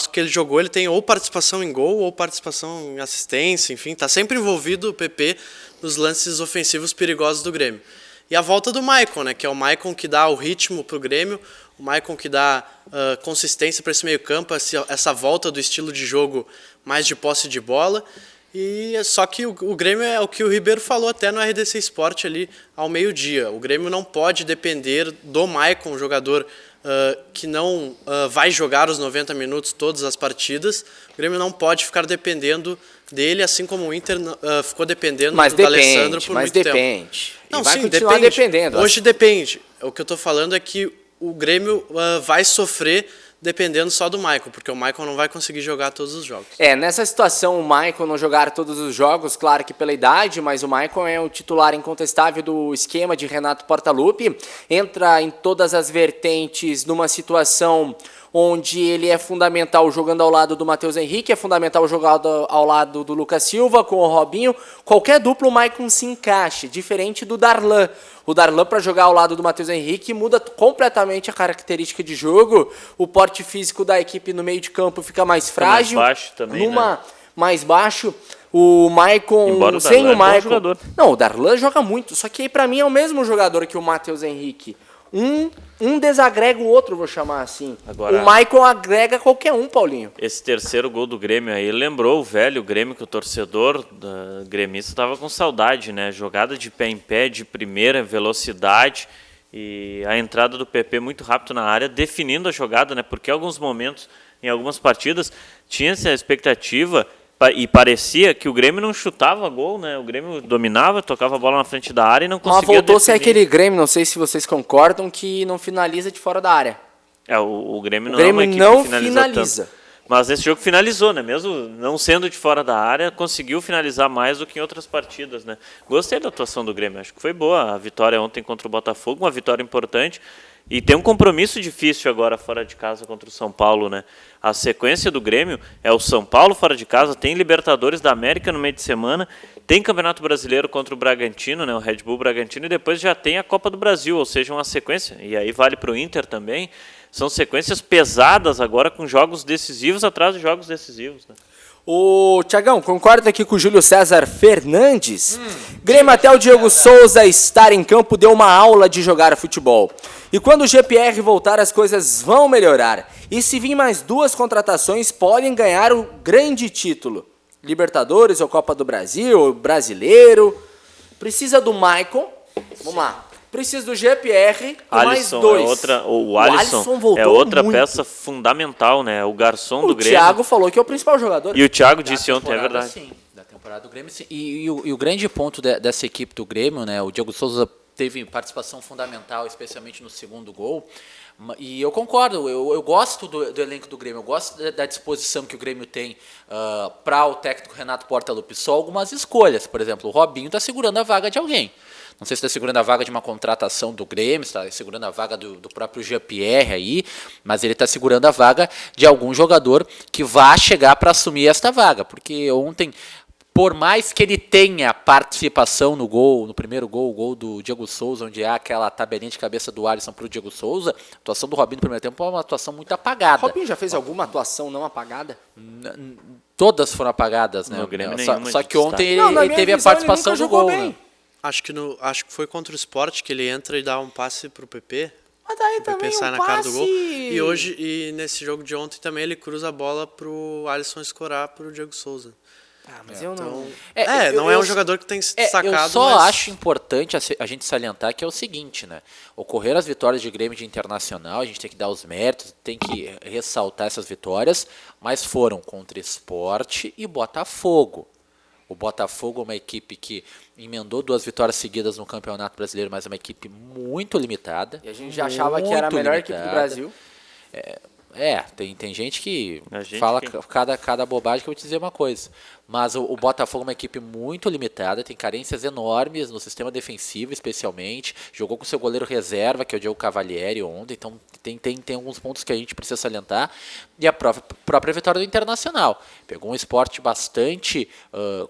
que ele jogou, ele tem ou participação em gol ou participação em assistência, enfim, tá sempre envolvido o PP nos lances ofensivos perigosos do Grêmio. E a volta do Maicon, né, que é o Maicon que dá o ritmo pro Grêmio, o Maicon que dá consistência para esse meio-campo, essa volta do estilo de jogo mais de posse de bola. E só que o Grêmio é o que o Ribeiro falou até no RDC Sport ali ao meio-dia. O Grêmio não pode depender do Maicon, um jogador que não vai jogar os 90 minutos todas as partidas. O Grêmio não pode ficar dependendo dele, assim como o Inter ficou dependendo do Alessandro por muito tempo. Não, vai sim, continuar dependendo. Hoje depende. O que eu estou falando é que o Grêmio vai sofrer dependendo só do Maicon, porque o Maicon não vai conseguir jogar todos os jogos. Nessa situação, o Maicon não jogar todos os jogos, claro que pela idade, mas o Maicon é o titular incontestável do esquema de Renato Portaluppi, entra em todas as vertentes numa situação onde ele é fundamental jogando ao lado do Matheus Henrique, é fundamental jogando ao lado do Lucas Silva, com o Robinho. Qualquer duplo o Maicon se encaixa, diferente do Darlan. O Darlan, para jogar ao lado do Matheus Henrique, muda completamente a característica de jogo. O porte físico da equipe no meio de campo fica mais frágil. Mais baixo também, né? Mais baixo. O Maicon, sem o Maicon... Não, o Darlan joga muito, só que aí para mim é o mesmo jogador que o Matheus Henrique. Um desagrega o outro, vou chamar assim. Agora, o Maicon agrega qualquer um, Paulinho. Esse terceiro gol do Grêmio aí lembrou o velho Grêmio, que o torcedor gremista estava com saudade, né? Jogada de pé em pé, de primeira velocidade, e a entrada do PP muito rápido na área, definindo a jogada, né? Porque em alguns momentos, em algumas partidas, tinha essa expectativa e parecia que o Grêmio não chutava gol, né? O Grêmio dominava, tocava a bola na frente da área e não conseguia definir. Mas voltou a ser aquele Grêmio, não sei se vocês concordam, que não finaliza de fora da área. O Grêmio não é uma equipe que finaliza tanto. Mas esse jogo finalizou, né? Mesmo não sendo de fora da área, conseguiu finalizar mais do que em outras partidas, né? Gostei da atuação do Grêmio, acho que foi boa. A vitória ontem contra o Botafogo, uma vitória importante. E tem um compromisso difícil agora fora de casa contra o São Paulo, né? A sequência do Grêmio é o São Paulo fora de casa, tem Libertadores da América no meio de semana, tem Campeonato Brasileiro contra o Bragantino, né? O Red Bull Bragantino, e depois já tem a Copa do Brasil, ou seja, uma sequência. E aí vale para o Inter também. São sequências pesadas agora, com jogos decisivos atrás de jogos decisivos, né? Ô, Tiagão, concorda aqui com o Júlio César Fernandes? Grêmio até o Diego Souza estar em campo deu uma aula de jogar futebol. E quando o GPR voltar, as coisas vão melhorar. E se vir mais 2 contratações, podem ganhar o grande título. Libertadores ou Copa do Brasil, ou Brasileiro. Precisa do Maicon. Vamos lá. Precisa do GPR e mais 2. O Alisson voltou é outra muito. peça fundamental, né? O garçom do Grêmio. O Thiago falou que é o principal jogador. E o Thiago disse ontem, é verdade. Sim, da temporada do Grêmio, sim. E o grande ponto dessa equipe do Grêmio, né? O Diego Souza teve participação fundamental, especialmente no segundo gol. E eu concordo, eu gosto do elenco do Grêmio, eu gosto da disposição que o Grêmio tem para o técnico Renato Portaluppi. Só algumas escolhas, por exemplo, o Robinho está segurando a vaga de alguém. Não sei se está segurando a vaga de uma contratação do Grêmio, se está segurando a vaga do próprio Jean-Pierre aí, mas ele está segurando a vaga de algum jogador que vá chegar para assumir esta vaga. Porque ontem, por mais que ele tenha participação no gol, no primeiro gol, o gol do Diego Souza, onde há aquela tabelinha de cabeça do Alisson para o Diego Souza, a atuação do Robinho no primeiro tempo é uma atuação muito apagada. Robinho já fez alguma atuação não apagada? Todas foram apagadas, né? No Grêmio Só que ontem ele teve a participação do gol, né? Acho que foi contra o Sport que ele entra e dá um passe pro PP. Mas daí O PP também sai um na cara do passe... gol. E nesse jogo de ontem também ele cruza a bola pro Alisson escorar pro Diego Souza. Mas eu não... Não é um jogador que tem se destacado. Eu só acho importante a gente salientar que é o seguinte, né? Ocorreram as vitórias de Grêmio de Internacional, a gente tem que dar os méritos, tem que ressaltar essas vitórias, mas foram contra Sport e Botafogo. O Botafogo é uma equipe que emendou 2 vitórias seguidas no Campeonato Brasileiro, mas é uma equipe muito limitada. E a gente já achava que era a melhor equipe do Brasil. Tem gente que fala cada bobagem, que eu vou te dizer uma coisa. Mas o Botafogo é uma equipe muito limitada, tem carências enormes no sistema defensivo, especialmente. Jogou com seu goleiro reserva, que é o Diego Cavalieri, ontem. Então tem alguns pontos que a gente precisa salientar. E a própria vitória do Internacional. Pegou um Sport bastante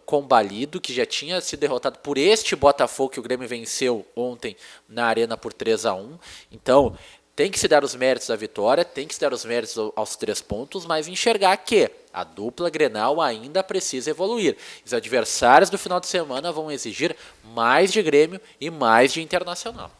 combalido, que já tinha sido derrotado por este Botafogo que o Grêmio venceu ontem na Arena por 3-1. Então... tem que se dar os méritos da vitória, tem que se dar os méritos aos 3 pontos, mas enxergar que a dupla Grenal ainda precisa evoluir. Os adversários do final de semana vão exigir mais de Grêmio e mais de Internacional.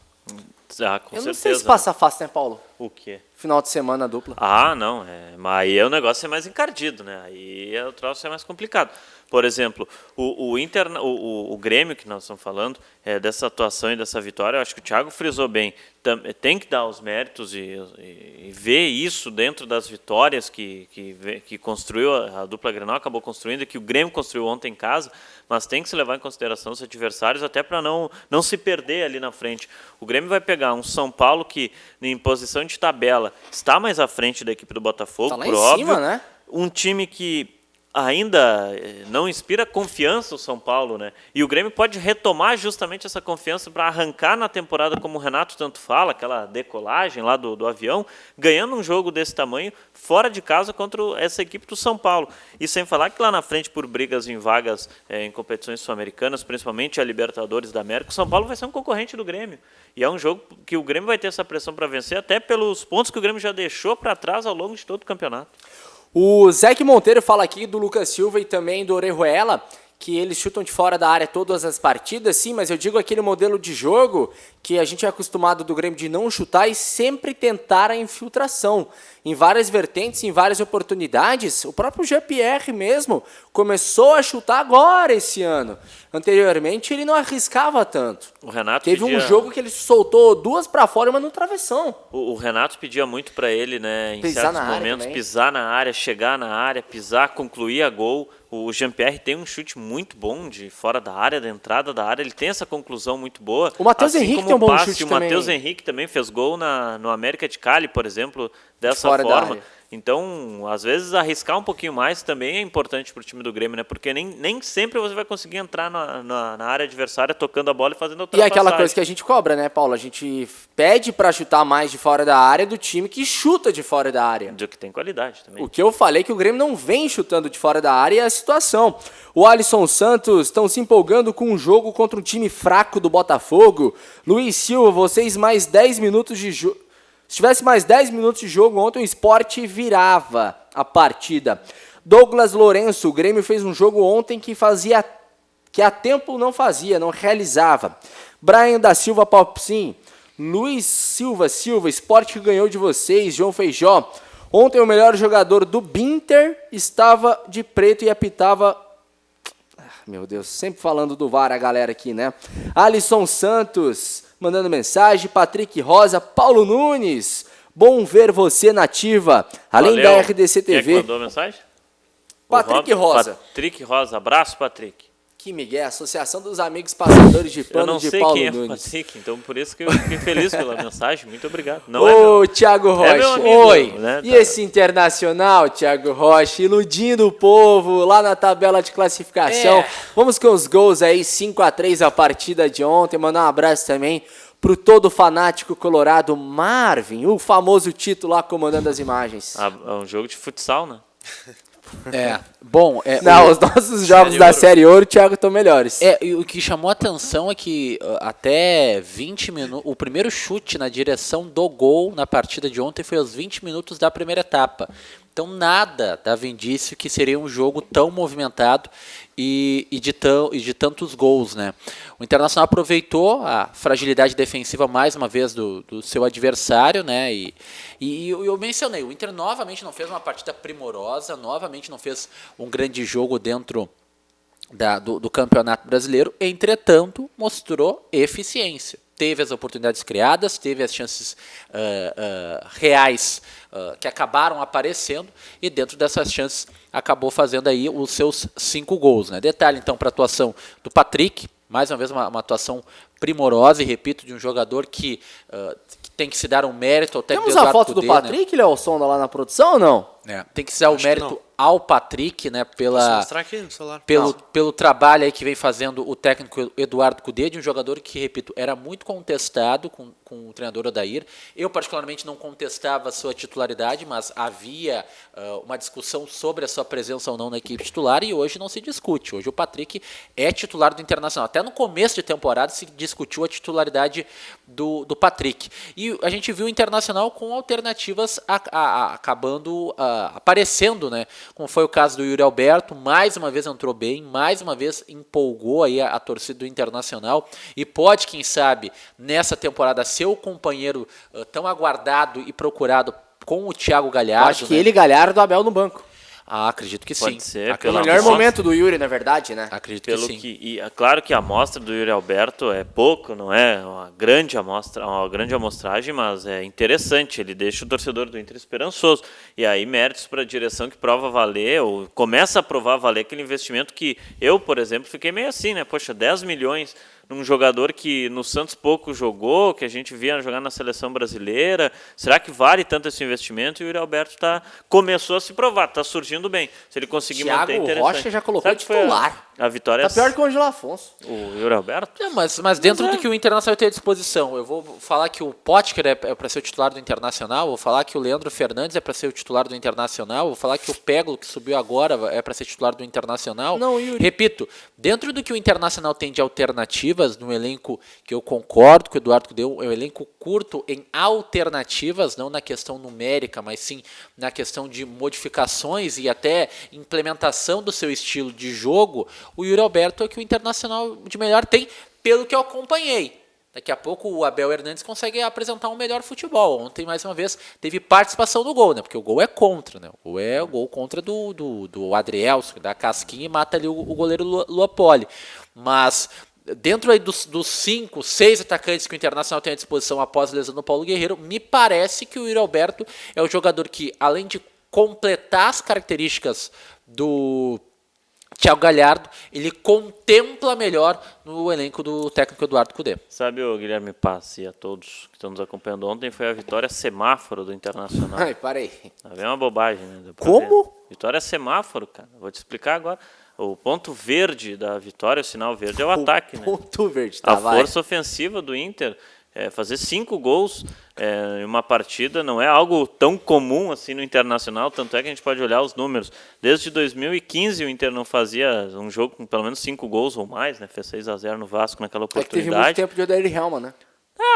Com eu não certeza, sei se passa fácil, né, Paulo? O quê? Final de semana dupla. Não. Mas aí o negócio é mais encardido, né? Aí o troço é mais complicado. Por exemplo, o Grêmio, que nós estamos falando, dessa atuação e dessa vitória, eu acho que o Thiago frisou bem. Tem que dar os méritos e ver isso dentro das vitórias que construiu, a dupla Grenal acabou construindo, e que o Grêmio construiu ontem em casa, mas tem que se levar em consideração os adversários, até para não se perder ali na frente. O Grêmio vai pegar um São Paulo que, em posição de tabela, está mais à frente da equipe do Botafogo, tá lá por em óbvio. Cima, né? Um time que ainda não inspira confiança o São Paulo, né? E o Grêmio pode retomar justamente essa confiança para arrancar na temporada, como o Renato tanto fala, aquela decolagem lá do avião, ganhando um jogo desse tamanho, fora de casa contra essa equipe do São Paulo. E sem falar que lá na frente, por brigas em vagas em competições sul-americanas, principalmente a Libertadores da América, o São Paulo vai ser um concorrente do Grêmio. E é um jogo que o Grêmio vai ter essa pressão para vencer, até pelos pontos que o Grêmio já deixou para trás ao longo de todo o campeonato. O Zeke Monteiro fala aqui do Lucas Silva e também do Orejuela, que eles chutam de fora da área todas as partidas, sim, mas eu digo aquele modelo de jogo que a gente é acostumado do Grêmio de não chutar e sempre tentar a infiltração. Em várias vertentes, em várias oportunidades, o próprio Jean-Pierre mesmo começou a chutar agora esse ano. Anteriormente ele não arriscava tanto. O Renato teve um jogo que ele soltou 2 para fora e uma no travessão. O Renato pedia muito para ele, né, em certos momentos, pisar na área, chegar na área, pisar, concluir a gol. O Jean-Pierre tem um chute muito bom de fora da área, da entrada da área, ele tem essa conclusão muito boa. O Matheus Henrique tem um bom chute também. O também. Matheus Henrique também fez gol no América de Cali, por exemplo, dessa forma. Então, às vezes, arriscar um pouquinho mais também é importante para o time do Grêmio, né? Porque nem sempre você vai conseguir entrar na área adversária tocando a bola e fazendo outra E aquela coisa que a gente cobra, né, Paulo? A gente pede pra chutar mais de fora da área do time que chuta de fora da área. Do que tem qualidade também. O que eu falei que o Grêmio não vem chutando de fora da área é a situação. O Alisson Santos estão se empolgando com um jogo contra um time fraco do Botafogo. Luiz Silva, vocês mais 10 minutos de jogo. Se tivesse mais 10 minutos de jogo ontem, o Sport virava a partida. Douglas Lourenço, o Grêmio fez um jogo ontem que há tempo não fazia, não realizava. Brian da Silva Popsim, Luiz Silva, Sport que ganhou de vocês, João Feijó. Ontem o melhor jogador do Binter estava de preto e apitava... Meu Deus, sempre falando do VAR a galera aqui, né? Alisson Santos... mandando mensagem, Patrick Rosa, Paulo Nunes, bom ver você na ativa, além da RDC TV. Quem é que mandou a mensagem? Patrick Rosa. Patrick Rosa, abraço, Patrick. Que Miguel, Associação dos Amigos Passadores de Pano de Paulo Nunes. Eu não sei quem é o Patrick, então por isso que eu fiquei feliz pela mensagem, muito obrigado. Ô, Thiago Rocha, amigo, oi. Né? E esse Internacional, Thiago Rocha, iludindo o povo lá na tabela de classificação. Vamos com os gols aí, 5-3 a partida de ontem. Mandar um abraço também pro todo fanático colorado Marvin, o famoso Tito lá comandando as imagens. É um jogo de futsal, né? Bom... os nossos jogos da Série Ouro, Thiago, estão melhores. E o que chamou a atenção é que até 20 minutos... O primeiro chute na direção do gol na partida de ontem foi aos 20 minutos da primeira etapa. Então nada dava indício que seria um jogo tão movimentado e de tantos gols, né? O Internacional aproveitou a fragilidade defensiva mais uma vez do seu adversário, né? E eu mencionei, o Inter novamente não fez uma partida primorosa, novamente não fez um grande jogo dentro do Campeonato Brasileiro, entretanto mostrou eficiência. Teve as oportunidades criadas, teve as chances reais que acabaram aparecendo e dentro dessas chances acabou fazendo aí os seus 5 gols, né? Detalhe então para a atuação do Patrick, mais uma vez uma atuação primorosa e repito, de um jogador que tem que se dar um mérito ao técnico. Temos a foto do Patrick, né? Léo Sonda, lá na produção ou não? Tem que se dar o mérito ao Patrick, né, mostrar aqui no celular. pelo trabalho aí que vem fazendo o técnico Eduardo Cudê, de um jogador que, repito, era muito contestado com o treinador Odair. Eu, particularmente, não contestava a sua titularidade, mas havia uma discussão sobre a sua presença ou não na equipe titular e hoje não se discute. Hoje o Patrick é titular do Internacional. Até no começo de temporada se discutiu a titularidade do Patrick. E a gente viu o Internacional com alternativas acabando aparecendo, né? Como foi o caso do Yuri Alberto, mais uma vez entrou bem, mais uma vez empolgou aí a torcida do Internacional e pode, quem sabe, nessa temporada ser o companheiro tão aguardado e procurado com o Thiago Galhardo. Acho que ele e Galhardo, Abel no banco. Acredito que Pode sim. ser. O melhor momento do Yuri, na verdade, né? Acredito que sim. E é claro que a amostra do Yuri Alberto é pouco, não é uma grande amostragem, mas é interessante. Ele deixa o torcedor do Inter esperançoso. E aí méritos para a direção que prova valer, ou começa a provar valer aquele investimento que eu, por exemplo, fiquei meio assim, né? Poxa, 10 milhões num jogador que no Santos pouco jogou, que a gente via jogar na seleção brasileira. Será que vale tanto esse investimento? E o Yuri Alberto começou a se provar, está surgindo bem. Se ele conseguir manter, interessante. Thiago Rocha já colocou titular. A vitória tá pior que o Ângelo Afonso. O Yuri Alberto? Mas dentro do que o Internacional tem à disposição, eu vou falar que o Potker é para ser o titular do Internacional, vou falar que o Leandro Fernandes é para ser o titular do Internacional, vou falar que o Peglo, que subiu agora, é para ser titular do Internacional. Não, Yuri. Repito, dentro do que o Internacional tem de alternativas, no elenco que eu concordo que o Eduardo deu, é um elenco curto em alternativas, não na questão numérica, mas sim na questão de modificações e até implementação do seu estilo de jogo, o Yuri Alberto é o que o Internacional de melhor tem, pelo que eu acompanhei. Daqui a pouco o Abel Hernandes consegue apresentar um melhor futebol. Ontem, mais uma vez, teve participação no gol, né? Porque o gol é contra, né? O gol contra do Adrielson, que dá a casquinha e mata ali o goleiro Luopoli. Mas dentro aí dos 5, 6 atacantes que o Internacional tem à disposição após a lesão do Paulo Guerreiro, me parece que o Yuri Alberto é o jogador que, além de completar as características do Thiago Galhardo, ele contempla melhor no elenco do técnico Eduardo Cudê. Sabe, o Guilherme Paz e a todos que estão nos acompanhando, ontem foi a vitória semáforo do Internacional. Ai, parei. É uma bobagem, né? Como? Vitória semáforo, cara. Vou te explicar agora. O ponto verde da vitória, o sinal verde, é o ataque, né? Ponto verde, tá, A força ofensiva do Inter, fazer 5 gols em uma partida não é algo tão comum assim no Internacional, tanto é que a gente pode olhar os números. Desde 2015 o Inter não fazia um jogo com pelo menos 5 gols ou mais, né? Fez 6-0 no Vasco naquela oportunidade. Teve muito tempo de Odair Helman, né?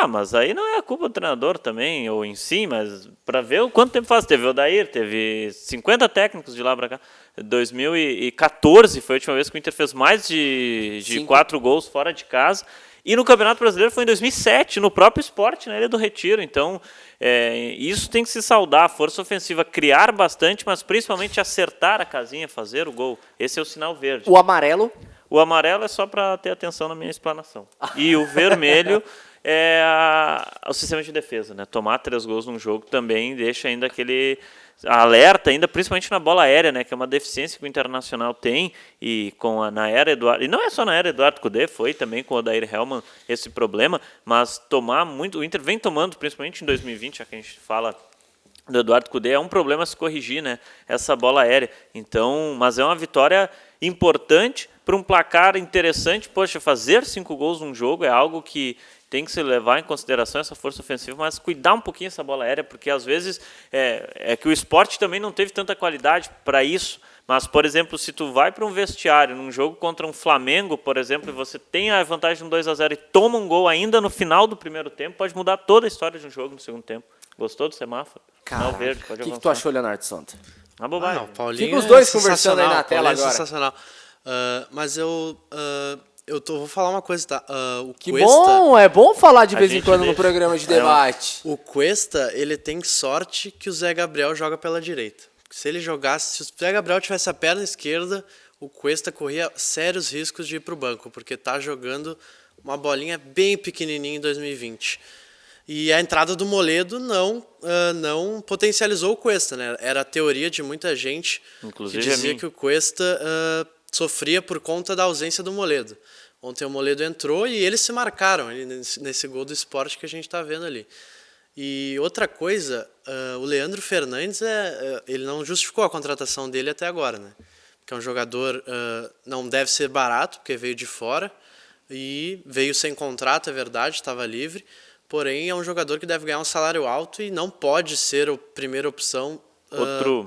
Mas aí não é a culpa do treinador também, ou em si, mas para ver o quanto tempo faz. Teve o Odair, teve 50 técnicos de lá para cá. 2014 foi a última vez que o Inter fez mais de 4 gols fora de casa. E no Campeonato Brasileiro foi em 2007, no próprio Sport, na Ilha do Retiro. Então, isso tem que se saudar. A força ofensiva, criar bastante, mas principalmente acertar a casinha, fazer o gol. Esse é o sinal verde. O amarelo? O amarelo é só para ter atenção na minha explanação. E o vermelho é o sistema de defesa, né? Tomar 3 gols num jogo também deixa ainda aquele alerta, ainda principalmente na bola aérea, né? Que é uma deficiência que o Internacional tem, e na era Eduardo, e não é só na era Eduardo Cudê, foi também com o Odair Helman esse problema, mas tomar muito, o Inter vem tomando, principalmente em 2020, já que a gente fala do Eduardo Cudê, é um problema a se corrigir, né? Essa bola aérea. Então, mas é uma vitória importante para um placar interessante. Poxa, fazer 5 gols num jogo é algo que tem que se levar em consideração, essa força ofensiva, mas cuidar um pouquinho essa bola aérea, porque às vezes é que o Sport também não teve tanta qualidade para isso. Mas, por exemplo, se tu vai para um vestiário, num jogo contra um Flamengo, por exemplo, e você tem a vantagem de 2-0 e toma um gol ainda no final do primeiro tempo, pode mudar toda a história de um jogo no segundo tempo. Gostou do semáforo? Sinal verde, pode avançar. O que tu achou, Leonardo Santos? Uma bobagem. Paulinho, fica os dois conversando aí na tela agora. Sensacional. Mas vou falar uma coisa, tá? O Que Cuesta, bom, é bom falar de vez em quando no programa de debate. O Cuesta, ele tem sorte que o Zé Gabriel joga pela direita. Se ele jogasse, se o Zé Gabriel tivesse a perna esquerda, o Cuesta corria sérios riscos de ir para o banco, porque tá jogando uma bolinha bem pequenininha em 2020. E a entrada do Moledo não potencializou o Cuesta, né? Era a teoria de muita gente, inclusive que dizia que o Cuesta sofria por conta da ausência do Moledo. Ontem o Moledo entrou e eles se marcaram nesse gol do Sport que a gente está vendo ali. E outra coisa, o Leandro Fernandes, ele não justificou a contratação dele até agora, né? Porque é um jogador, não deve ser barato, porque veio de fora, e veio sem contrato, é verdade, estava livre, porém é um jogador que deve ganhar um salário alto e não pode ser a primeira opção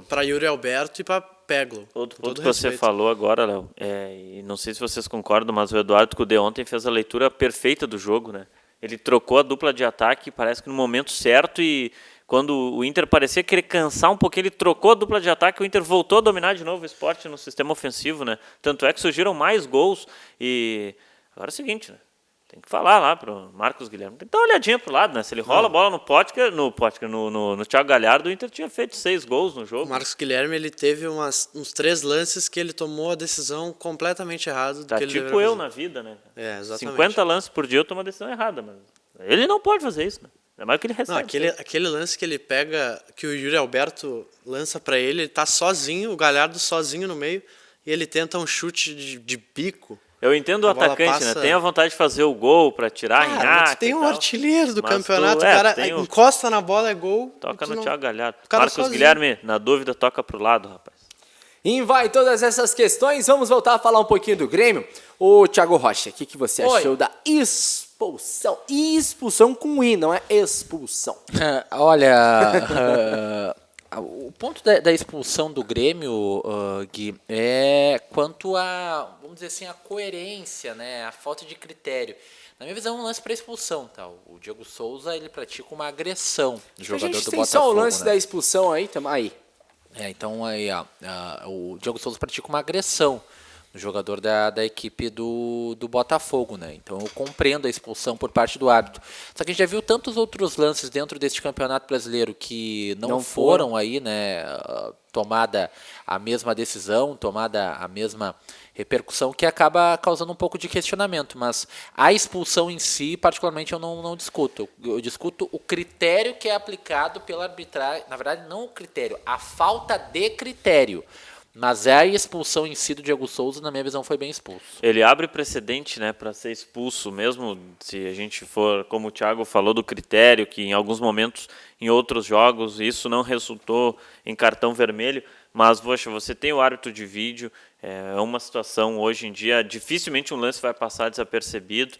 para Yuri Alberto e para Peglo. Outro ponto que você falou agora, Léo, e não sei se vocês concordam, mas o Eduardo Cudê ontem fez a leitura perfeita do jogo, né? Ele trocou a dupla de ataque, parece que no momento certo, e quando o Inter parecia querer cansar um pouquinho, ele trocou a dupla de ataque, o Inter voltou a dominar de novo o Sport no sistema ofensivo, né? Tanto é que surgiram mais gols. E agora é o seguinte, né? Tem que falar lá pro Marcos Guilherme, tem que dar uma olhadinha pro lado, né? Se ele rola a bola no Thiago Galhardo, o Inter tinha feito 6 gols no jogo. O Marcos Guilherme, ele teve uns 3 lances que ele tomou a decisão completamente errada do que ele tipo deveria eu fazer. na vida, né? Exatamente. 50 lances por dia eu tomo a decisão errada, mas ele não pode fazer isso, né? É mais que ele recebe. Não, aquele lance que ele pega, que o Yuri Alberto lança para ele tá sozinho, o Galhardo sozinho no meio, e ele tenta um chute de bico. Eu entendo o atacante, né? Tem a vontade de fazer o gol para tirar em mas tem um artilheiro do campeonato, o cara encosta na bola, é gol. Toca no Thiago Galhardo. Marcos Guilherme, na dúvida, toca pro lado, rapaz. E vai todas essas questões, vamos voltar a falar um pouquinho do Grêmio. Ô, Thiago Rocha, o que você achou da expulsão? Expulsão com I, não é expulsão. Olha, o ponto da expulsão do Grêmio, Gui, é quanto a, vamos dizer assim, a coerência, né, a falta de critério. Na minha visão, é um lance para expulsão, tá? O Diego Souza, ele pratica uma agressão do jogador do Botafogo. A gente tem só o lance da expulsão aí, então aí, o Diego Souza pratica uma agressão no jogador da equipe do Botafogo, né? Então eu compreendo a expulsão por parte do árbitro. Só que a gente já viu tantos outros lances dentro deste Campeonato Brasileiro que não foram aí, né, tomada a mesma decisão, tomada a mesma repercussão, que acaba causando um pouco de questionamento. Mas a expulsão em si, particularmente, eu não discuto. Eu discuto o critério que é aplicado pela arbitragem. Na verdade, não o critério, a falta de critério. Mas a expulsão em si do Diego Souza, na minha visão, foi bem expulso. Ele abre precedente, né, para ser expulso, mesmo se a gente for, como o Thiago falou, do critério, que em alguns momentos, em outros jogos, isso não resultou em cartão vermelho. Mas, poxa, você tem o árbitro de vídeo, é uma situação hoje em dia, dificilmente um lance vai passar desapercebido.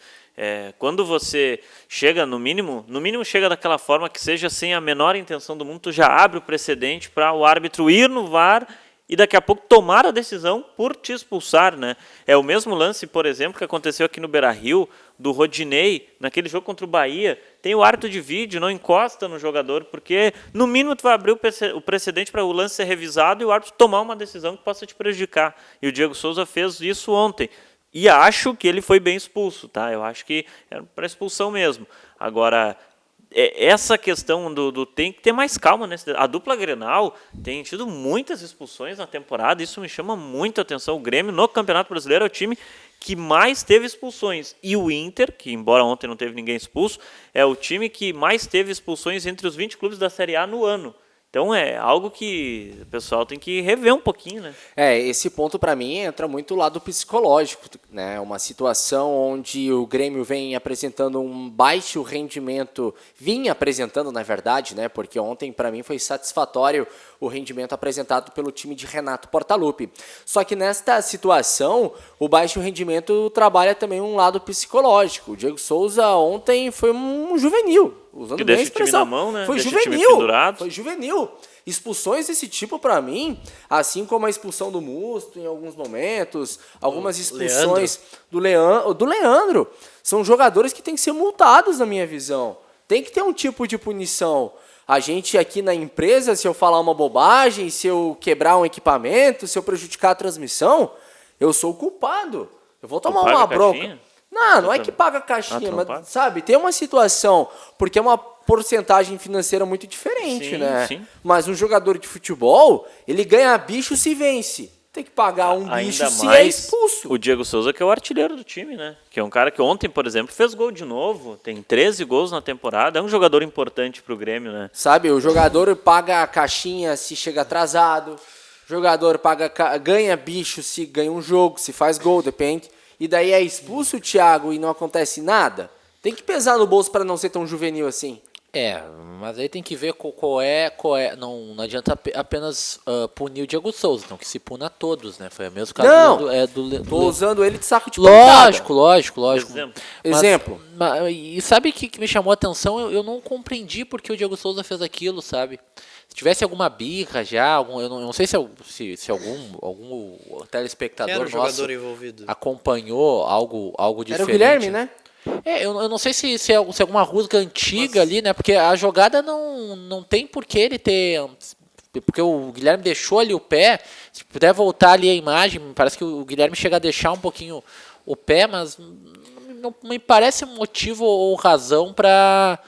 Quando você chega, no mínimo chega daquela forma que seja sem a menor intenção do mundo, tu já abre o precedente para o árbitro ir no VAR e daqui a pouco tomar a decisão por te expulsar, né? É o mesmo lance, por exemplo, que aconteceu aqui no Beira-Rio, do Rodinei, naquele jogo contra o Bahia. Tem o árbitro de vídeo, não encosta no jogador, porque no mínimo tu vai abrir o precedente para o lance ser revisado e o árbitro tomar uma decisão que possa te prejudicar. E o Diego Souza fez isso ontem. E acho que ele foi bem expulso, tá? Eu acho que era para expulsão mesmo. Agora, essa questão do tem que ter mais calma, né? A dupla Grenal tem tido muitas expulsões na temporada, isso me chama muita atenção. O Grêmio no Campeonato Brasileiro é o time que mais teve expulsões. E o Inter, que embora ontem não teve ninguém expulso, é o time que mais teve expulsões entre os 20 clubes da Série A no ano. Então é algo que o pessoal tem que rever um pouquinho, né? Esse ponto para mim entra muito o lado psicológico, né? Uma situação onde o Grêmio vem apresentando um baixo rendimento, vinha apresentando na verdade, né? Porque ontem para mim foi satisfatório o rendimento apresentado pelo time de Renato Portaluppi. Só que nesta situação, o baixo rendimento trabalha também um lado psicológico. O Diego Souza ontem foi um juvenil. Usando bem a expressão, o time na mão, né? Foi deixa juvenil, o foi juvenil. Expulsões desse tipo, para mim, assim como a expulsão do Musto em alguns momentos, algumas expulsões do Leandro, são jogadores que têm que ser multados, na minha visão. Tem que ter um tipo de punição. A gente aqui na empresa, se eu falar uma bobagem, se eu quebrar um equipamento, se eu prejudicar a transmissão, eu sou o culpado. Eu vou tomar uma bronca. Não é que paga a caixinha, mas, sabe, tem uma situação, porque é uma porcentagem financeira muito diferente, sim, né? Sim. Mas um jogador de futebol, ele ganha bicho se vence. Tem que pagar um bicho se é expulso. O Diego Souza, que é o artilheiro do time, né? Que é um cara que ontem, por exemplo, fez gol de novo, tem 13 gols na temporada, é um jogador importante pro Grêmio, né? Sabe, o jogador paga a caixinha se chega atrasado, o jogador ganha bicho se ganha um jogo, se faz gol, depende. E daí é expulso o Thiago e não acontece nada? Tem que pesar no bolso para não ser tão juvenil assim. Mas aí tem que ver qual é. Não adianta apenas punir o Diego Souza, então que se puna a todos, né? Foi o mesmo caso do tô usando ele de saco de pancada. Lógico. Exemplo. E sabe o que me chamou a atenção? Eu não compreendi porque o Diego Souza fez aquilo, sabe? Se tivesse alguma birra já, eu não sei se algum telespectador nosso acompanhou algo diferente. Era o Guilherme, né? Eu não sei se alguma rusga antiga ali, né? Porque a jogada não tem por que ele ter... Porque o Guilherme deixou ali o pé. Se puder voltar ali a imagem, parece que o Guilherme chega a deixar um pouquinho o pé, mas não me parece motivo ou razão para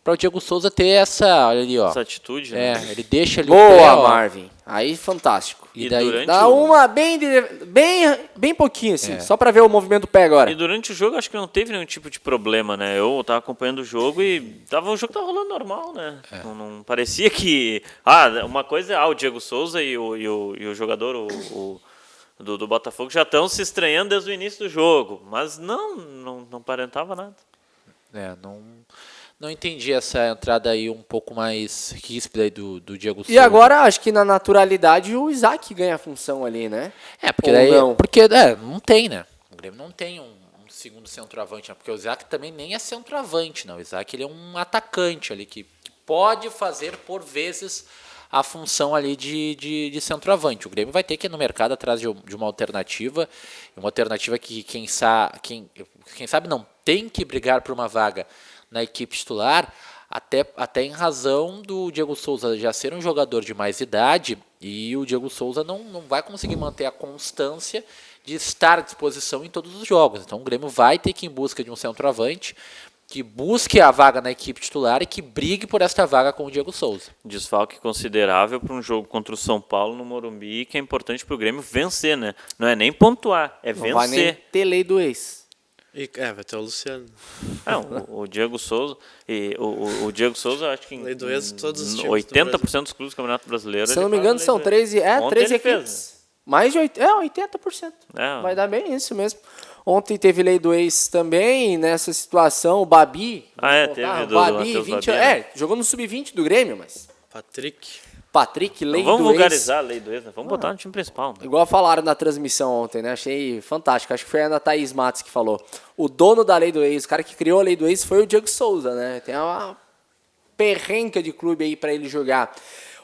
o Diego Souza ter essa, olha ali, ó. Essa atitude, né? Ele deixa ali o pé. Boa, Marvin. Aí, fantástico. E daí dá uma bem pouquinho, assim, só para ver o movimento do pé agora. E durante o jogo, acho que não teve nenhum tipo de problema, né? Eu tava acompanhando o jogo e o jogo tava rolando normal, né? Não parecia que... uma coisa é o Diego Souza e o jogador, do Botafogo já estão se estranhando desde o início do jogo, mas não aparentava nada. Não entendi essa entrada aí um pouco mais ríspida aí do Diego Souza. E agora, acho que na naturalidade o Isaac ganha a função ali, né? Porque daí não tem, né? O Grêmio não tem um segundo centroavante, né? Porque o Isaac também nem é centroavante, não. O Isaac ele é um atacante ali que pode fazer por vezes a função ali de centroavante. O Grêmio vai ter que ir no mercado atrás de uma alternativa que quem sabe não tem que brigar por uma vaga na equipe titular, até em razão do Diego Souza já ser um jogador de mais idade, e o Diego Souza não vai conseguir manter a constância de estar à disposição em todos os jogos. Então o Grêmio vai ter que ir em busca de um centroavante que busque a vaga na equipe titular e que brigue por esta vaga com o Diego Souza. Desfalque considerável para um jogo contra o São Paulo no Morumbi, que é importante para o Grêmio vencer, né? Não é nem pontuar, é vencer. Não vai nem ter lei do ex. Vai ter o Luciano. O Diego Souza. O Diego Souza, acho que em todos os 80% dos clubes do Campeonato Brasileiro. Se eu não me engano, são 13 equipes. Mais de 80%. Vai dar bem isso mesmo. Ontem teve lei do ex também, nessa situação, o Babi. Teve do Babi, Matheus 20, Babi, jogou no sub-20 do Grêmio, mas... Patrick, lei do ex. Vamos vulgarizar a lei do ex, né? Vamos botar no time principal. Né? Igual falaram na transmissão ontem, né? Achei fantástico. Acho que foi a Ana Thaís Matos que falou. O dono da lei do ex, o cara que criou a lei do ex foi o Diego Souza, né? Tem uma perrenca de clube aí pra ele jogar.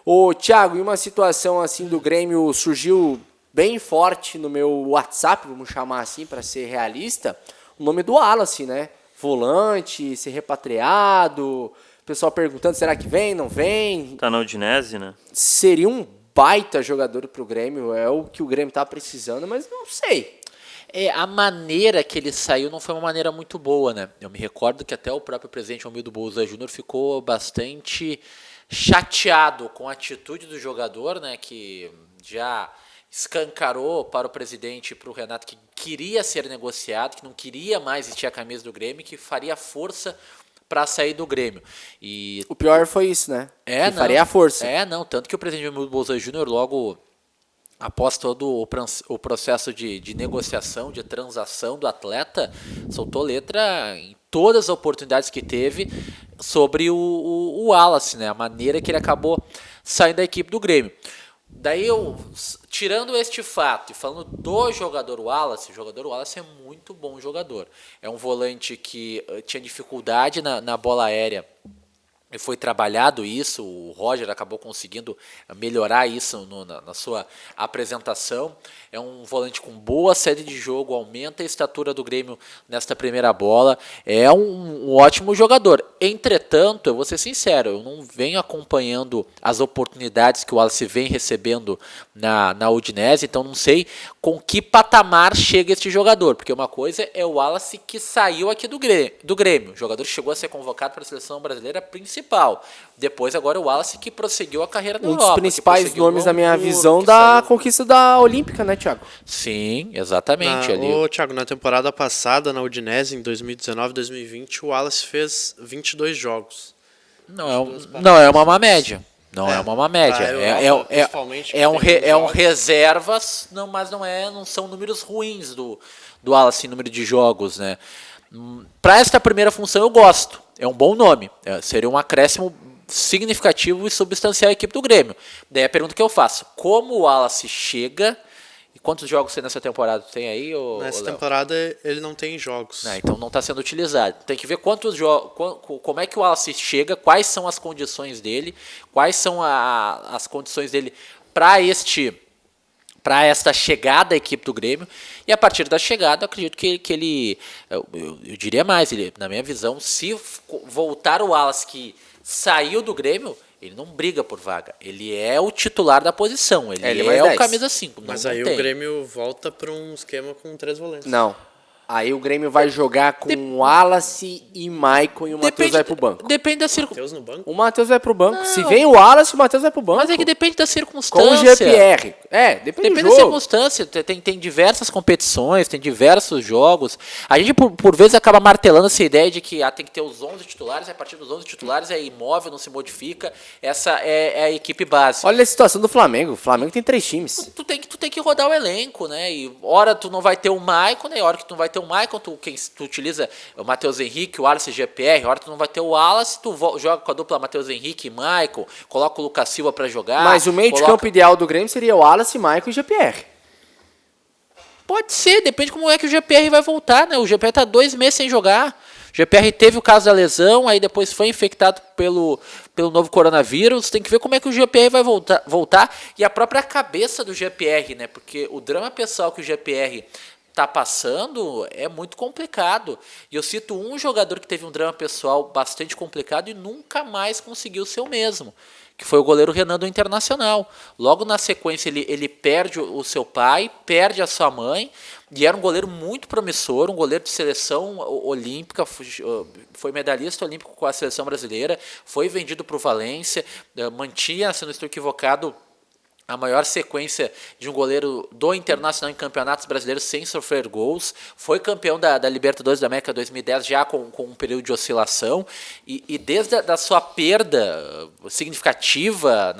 Ô, Thiago, e uma situação assim do Grêmio surgiu bem forte no meu WhatsApp, vamos chamar assim para ser realista, o nome do Wallace, né? Volante, ser repatriado... Pessoal perguntando, será que vem, não vem? Tá na Udinese, né? Seria um baita jogador pro Grêmio, é o que o Grêmio tá precisando, mas não sei. A maneira que ele saiu não foi uma maneira muito boa, né? Eu me recordo que até o próprio presidente Romildo Bolzan Júnior ficou bastante chateado com a atitude do jogador, né? Que já escancarou para o presidente e para o Renato que queria ser negociado, que não queria mais vestir a camisa do Grêmio, que faria força para sair do Grêmio. E o pior foi isso, né? Que faria a força. Tanto que o presidente Romildo Bolzan Júnior, logo após todo o processo de negociação, de transação do atleta, soltou letra em todas as oportunidades que teve sobre o Wallace, né? A maneira que ele acabou saindo da equipe do Grêmio. Daí tirando este fato e falando do jogador Wallace, o jogador Wallace é muito bom jogador. É um volante que tinha dificuldade na bola aérea e foi trabalhado isso, o Roger acabou conseguindo melhorar isso na sua apresentação. É um volante com boa sede de jogo, aumenta a estatura do Grêmio nesta primeira bola. É um ótimo jogador. Entretanto, eu vou ser sincero, eu não venho acompanhando as oportunidades que o Wallace vem recebendo na Udinese, então não sei com que patamar chega este jogador, porque uma coisa é o Wallace que saiu aqui do Grêmio. O jogador chegou a ser convocado para a seleção brasileira principal. Depois agora o Wallace que prosseguiu a carreira na Europa. Um dos principais nomes, na minha visão, da conquista da Olímpica, né, Thiago? Sim, exatamente. Thiago, na temporada passada, na Udinese, em 2019, 2020, o Wallace fez 22 jogos. Não é uma má média. Não é uma má média. É um reservas, mas não são números ruins do Wallace em número de jogos, né? Para esta primeira função eu gosto. É um bom nome. Seria um acréscimo significativo e substancial à equipe do Grêmio. Daí a pergunta que eu faço: como o Wallace chega? E quantos jogos tem nessa temporada? Tem aí? Nessa temporada ele não tem jogos. Então não está sendo utilizado. Tem que ver quantos jogos, como é que o Wallace chega, quais são as condições dele, quais são as condições dele para esta chegada à equipe do Grêmio, e a partir da chegada eu acredito que ele, eu diria mais, ele, na minha visão, se voltar o Wallace que saiu do Grêmio, ele não briga por vaga, ele é o titular da posição, ele é o camisa 5. Mas aí o Grêmio volta para um esquema com 3 volantes. Não. Aí o Grêmio vai jogar com o Wallace e Maicon e o Matheus vai pro banco. Depende da circunstância. Matheus no banco? O Matheus vai pro banco. Não. Se vem o Wallace, o Matheus vai pro banco. Mas é que depende da circunstância. Com o GPR. Depende da circunstância. Tem diversas competições, tem diversos jogos. A gente, por vezes, acaba martelando essa ideia de que tem que ter os 11 titulares, e a partir dos 11 titulares é imóvel, não se modifica. Essa é a equipe base. Olha a situação do Flamengo. O Flamengo tem 3 times. Tu tem que rodar o elenco, né? E hora tu não vai ter o Maicon, né? Hora que tu não vai ter o Maicon, tu utiliza o Matheus Henrique, o Wallace e o GPR. Hora tu não vai ter o Wallace, tu joga com a dupla Matheus Henrique e Maicon, coloca o Lucas Silva pra jogar. Mas o meio de campo ideal do Grêmio seria o Wallace, Maicon e GPR. Pode ser, depende como é que o GPR vai voltar, né? O GPR tá 2 meses sem jogar. O GPR teve o caso da lesão, aí depois foi infectado pelo novo coronavírus. Tem que ver como é que o GPR vai voltar e a própria cabeça do GPR, né? Porque o drama pessoal que o GPR tá passando é muito complicado. E eu cito um jogador que teve um drama pessoal bastante complicado e nunca mais conseguiu ser o mesmo, que foi o goleiro Renan do Internacional. Logo na sequência ele perde o seu pai, perde a sua mãe, e era um goleiro muito promissor, um goleiro de seleção olímpica, foi medalhista olímpico com a seleção brasileira, foi vendido para o Valência, mantinha, se não estou equivocado, a maior sequência de um goleiro do Internacional em campeonatos brasileiros sem sofrer gols. Foi campeão da Libertadores da América 2010, já com um período de oscilação. E desde a sua perda significativa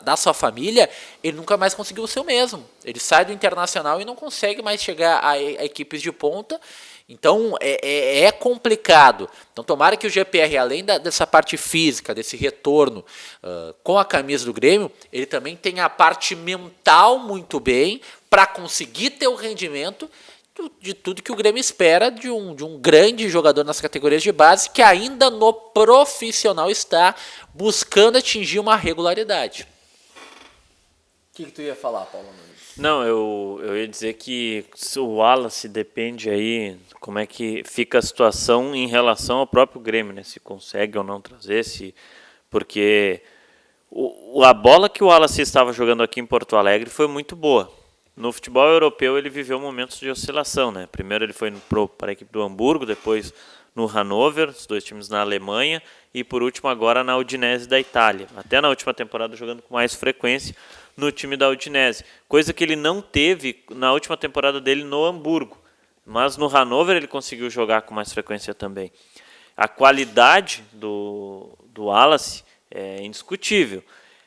da sua família, ele nunca mais conseguiu ser o mesmo. Ele sai do Internacional e não consegue mais chegar a equipes de ponta. Então é complicado. Então tomara que o GPR, além dessa parte física, desse retorno com a camisa do Grêmio, ele também tenha a parte mental muito bem para conseguir ter o rendimento de tudo que o Grêmio espera de um grande jogador nas categorias de base, que ainda no profissional está buscando atingir uma regularidade. O que tu ia falar, Paulo Nunes? Não, eu ia dizer que o Wallace depende aí como é que fica a situação em relação ao próprio Grêmio, né? Se consegue ou não trazer, porque a bola que o Wallace estava jogando aqui em Porto Alegre foi muito boa. No futebol europeu ele viveu momentos de oscilação, né? Primeiro ele foi para a equipe do Hamburgo, depois no Hannover, os 2 times na Alemanha, e por último agora na Udinese da Itália. Até na última temporada jogando com mais frequência no time da Udinese, coisa que ele não teve na última temporada dele no Hamburgo, mas no Hannover ele conseguiu jogar com mais frequência também. A qualidade do Wallace é indiscutível.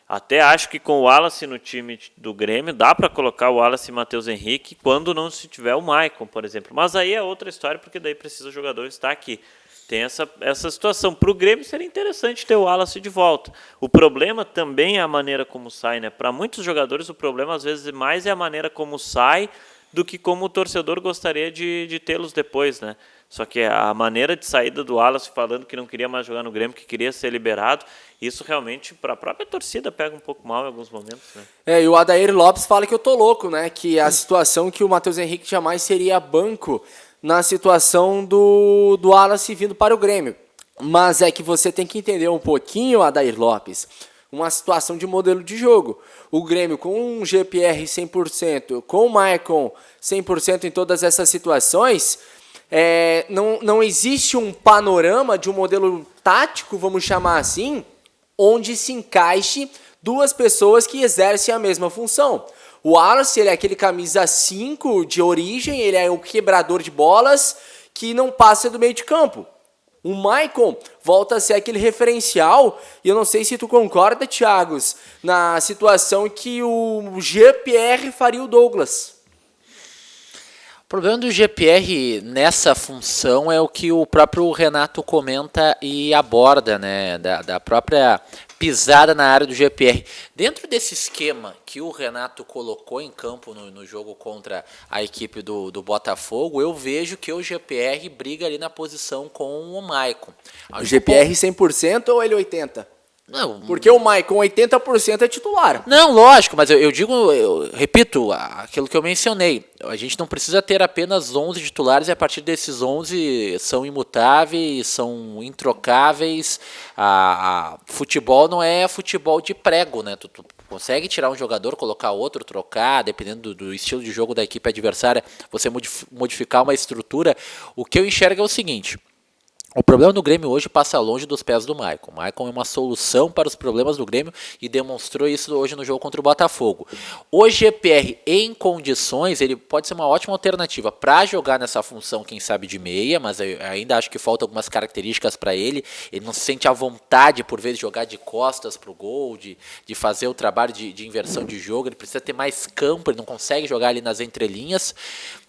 Até acho que com o Wallace no time do Grêmio dá para colocar o Wallace e Matheus Henrique quando não se tiver o Maicon, por exemplo. Mas aí é outra história, porque daí precisa o jogador estar aqui. Tem essa situação. Para o Grêmio seria interessante ter o Wallace de volta. O problema também é a maneira como sai, né? Para muitos jogadores o problema às vezes mais é a maneira como sai do que como o torcedor gostaria de tê-los depois, né? Só que a maneira de saída do Wallace falando que não queria mais jogar no Grêmio, que queria ser liberado, isso realmente para a própria torcida pega um pouco mal em alguns momentos, né? E o Adair Lopes fala que eu tô louco, né? Que a situação que o Matheus Henrique jamais seria banco na situação do Wallace vindo para o Grêmio. Mas é que você tem que entender um pouquinho, Adair Lopes, uma situação de modelo de jogo. O Grêmio com um GPR 100%, com o Maicon 100% em todas essas situações, não existe um panorama de um modelo tático, vamos chamar assim, onde se encaixe 2 pessoas que exercem a mesma função. O Wallace, ele é aquele camisa 5 de origem, ele é o quebrador de bolas que não passa do meio de campo. O Maicon volta a ser aquele referencial, e eu não sei se tu concorda, Thiagos, na situação que o GPR faria o Douglas. O problema do GPR nessa função é o que o próprio Renato comenta e aborda, né, da própria pisada na área do GPR. Dentro desse esquema que o Renato colocou em campo no jogo contra a equipe do Botafogo, eu vejo que o GPR briga ali na posição com o Maicon. O GPR 100% ou ele 80%? Não, porque o Maicon 80% é titular. Não, lógico, mas eu repito aquilo que eu mencionei. A gente não precisa ter apenas 11 titulares e a partir desses 11 são imutáveis, são introcáveis. Futebol não é futebol de prego, né? Tu consegue tirar um jogador, colocar outro, trocar, dependendo do estilo de jogo da equipe adversária, você modificar uma estrutura. O que eu enxergo é o seguinte: o problema do Grêmio hoje passa longe dos pés do Maicon. O Maicon é uma solução para os problemas do Grêmio e demonstrou isso hoje no jogo contra o Botafogo. O GPR em condições, ele pode ser uma ótima alternativa para jogar nessa função, quem sabe de meia, mas eu ainda acho que falta algumas características para ele. Ele não se sente à vontade, por vezes, de jogar de costas para o gol, de fazer o trabalho de inversão de jogo. Ele precisa ter mais campo, ele não consegue jogar ali nas entrelinhas.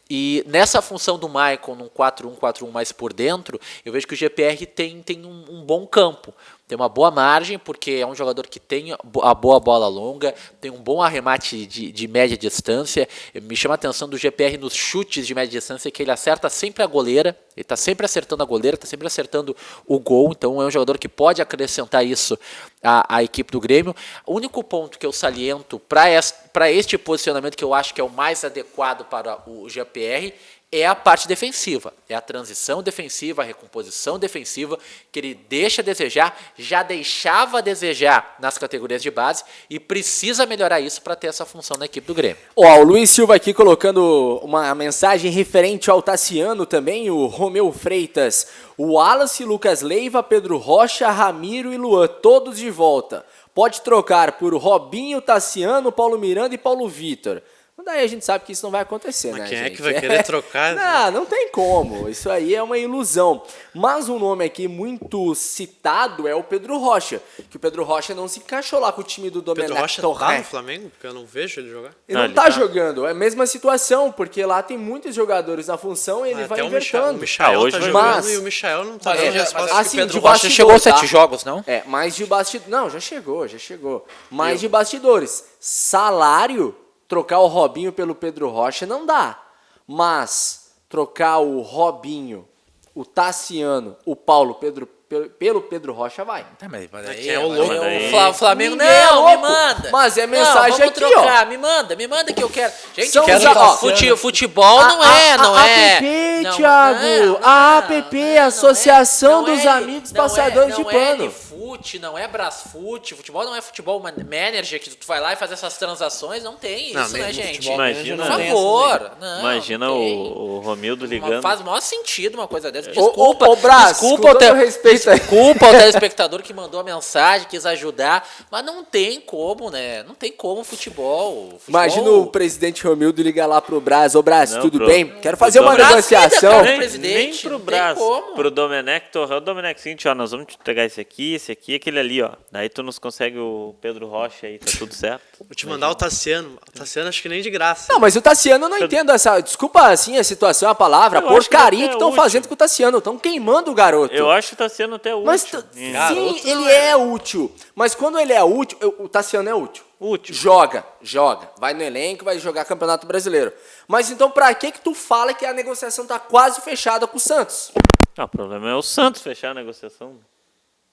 E nessa função do Maicon, num 4-1-4-1 mais por dentro, eu vejo que o GPR tem um bom campo. Tem uma boa margem, porque é um jogador que tem a boa bola longa, tem um bom arremate de média distância. Me chama a atenção do GPR nos chutes de média distância, que ele acerta sempre a goleira, ele está sempre acertando a goleira, está sempre acertando o gol, então é um jogador que pode acrescentar isso à equipe do Grêmio. O único ponto que eu saliento para este posicionamento, que eu acho que é o mais adequado para o GPR, é a parte defensiva, é a transição defensiva, a recomposição defensiva, que ele deixa a desejar, já deixava a desejar nas categorias de base e precisa melhorar isso para ter essa função na equipe do Grêmio. O Luiz Silva aqui colocando uma mensagem referente ao Tassiano também, o Romeu Freitas, o Wallace, Lucas Leiva, Pedro Rocha, Ramiro e Luan, todos de volta. pode trocar por Robinho, Tassiano, Paulo Miranda e Paulo Vitor. Daí a gente sabe que isso não vai acontecer, Mas né, quem gente? é que vai querer trocar? Não tem como. Isso aí é uma ilusão. Mas um nome aqui muito citado é o Pedro Rocha. Que o Pedro Rocha não se encaixou lá com o time do Domenech Pedro Rocha Torre. tá no Flamengo? Porque eu não vejo ele jogar. Ele não tá jogando. É a mesma situação, porque lá tem muitos jogadores na função e ele vai invertendo. O Michael hoje tá vai jogando mas- e o Michael não tá Mas, dando mas resposta. acho assim, que o Pedro de Rocha bastidor, chegou a 7 tá? jogos, não? Mas de bastidores... Não, já chegou. Mas de bastidores. Salário, trocar o Robinho pelo Pedro Rocha não dá. Mas trocar o Robinho, o Tassiano, o Paulo pelo Pedro Rocha vai. Tá, mas aí, quem é o louco? O Flamengo, Ninguém é não, me louco. manda. Mas é Não, mensagem vamos aqui, trocar, me manda que eu quero. Gente, São quero os- futebol não é. APP, Thiago. A APP, Associação dos Amigos Passadores de Pano. Não é fute, não é Brasfute. Futebol não é futebol manager que tu vai lá e faz essas transações. Não tem isso, né, gente? Imagina, Por favor. imagina o Romildo ligando. Faz o maior sentido uma coisa dessa. Ô, Brás, com todo respeito aí. Desculpa ao telespectador que mandou a mensagem, quis ajudar, mas não tem como, né? Não tem como futebol. Imagina o presidente Romildo ligar lá pro Brás. Ô, Brás, Não, tudo pro- bem? Quero fazer uma Brás negociação. vida, cara. Nem presidente, pro não tem braço, como. pro Domenech Torrão. Domenech, seguinte, ó, nós vamos te pegar esse aqui, aquele ali, ó. Daí tu nos consegue o Pedro Rocha aí, tá tudo certo. Vou te mandar o Tassiano. O Tassiano acho que nem de graça. Não, mas o Tassiano eu não entendo essa... Desculpa, assim, a situação, a palavra, Eu acho que porcaria até que estão útil. fazendo com o Tassiano. Estão queimando o garoto. Eu acho que tá sendo até útil. Mas, Sim. sim, ele é útil. Mas quando ele é útil, o Tassiano é útil. Útil. Joga. Vai no elenco, vai jogar Campeonato Brasileiro. Mas então pra que tu fala que a negociação tá quase fechada com o Santos? Ah, o problema é o Santos fechar a negociação.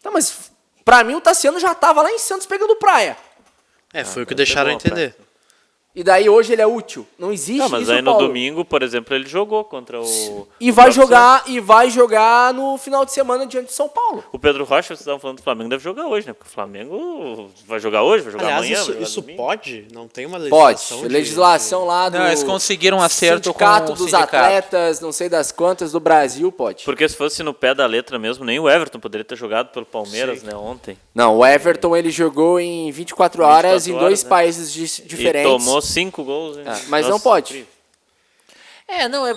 Tá, mas pra mim o Tassiano já tava lá em Santos pegando praia. Foi o que deixaram bom, entender. E daí hoje ele é útil. Não existe Não, mas isso, aí no Paulo. domingo, por exemplo, ele jogou contra o... E vai jogar no final de semana diante de São Paulo. O Pedro Rocha, vocês estavam falando do Flamengo, deve jogar hoje, né? Porque o Flamengo vai jogar hoje, vai jogar Aliás, amanhã. vai jogar isso domingo. pode? Não tem uma Pode. legislação? Legislação lá do... Não, eles conseguiram um acerto sindicato com o dos sindicato. atletas, não sei das quantas, do Brasil, pode. Porque se fosse no pé da letra mesmo, nem o Everton poderia ter jogado pelo Palmeiras, né, ontem. Não, o Everton ele jogou em 24 horas 24 em dois horas, né? países diferentes. E tomou 5 gols. Hein? Mas não pode. incrível.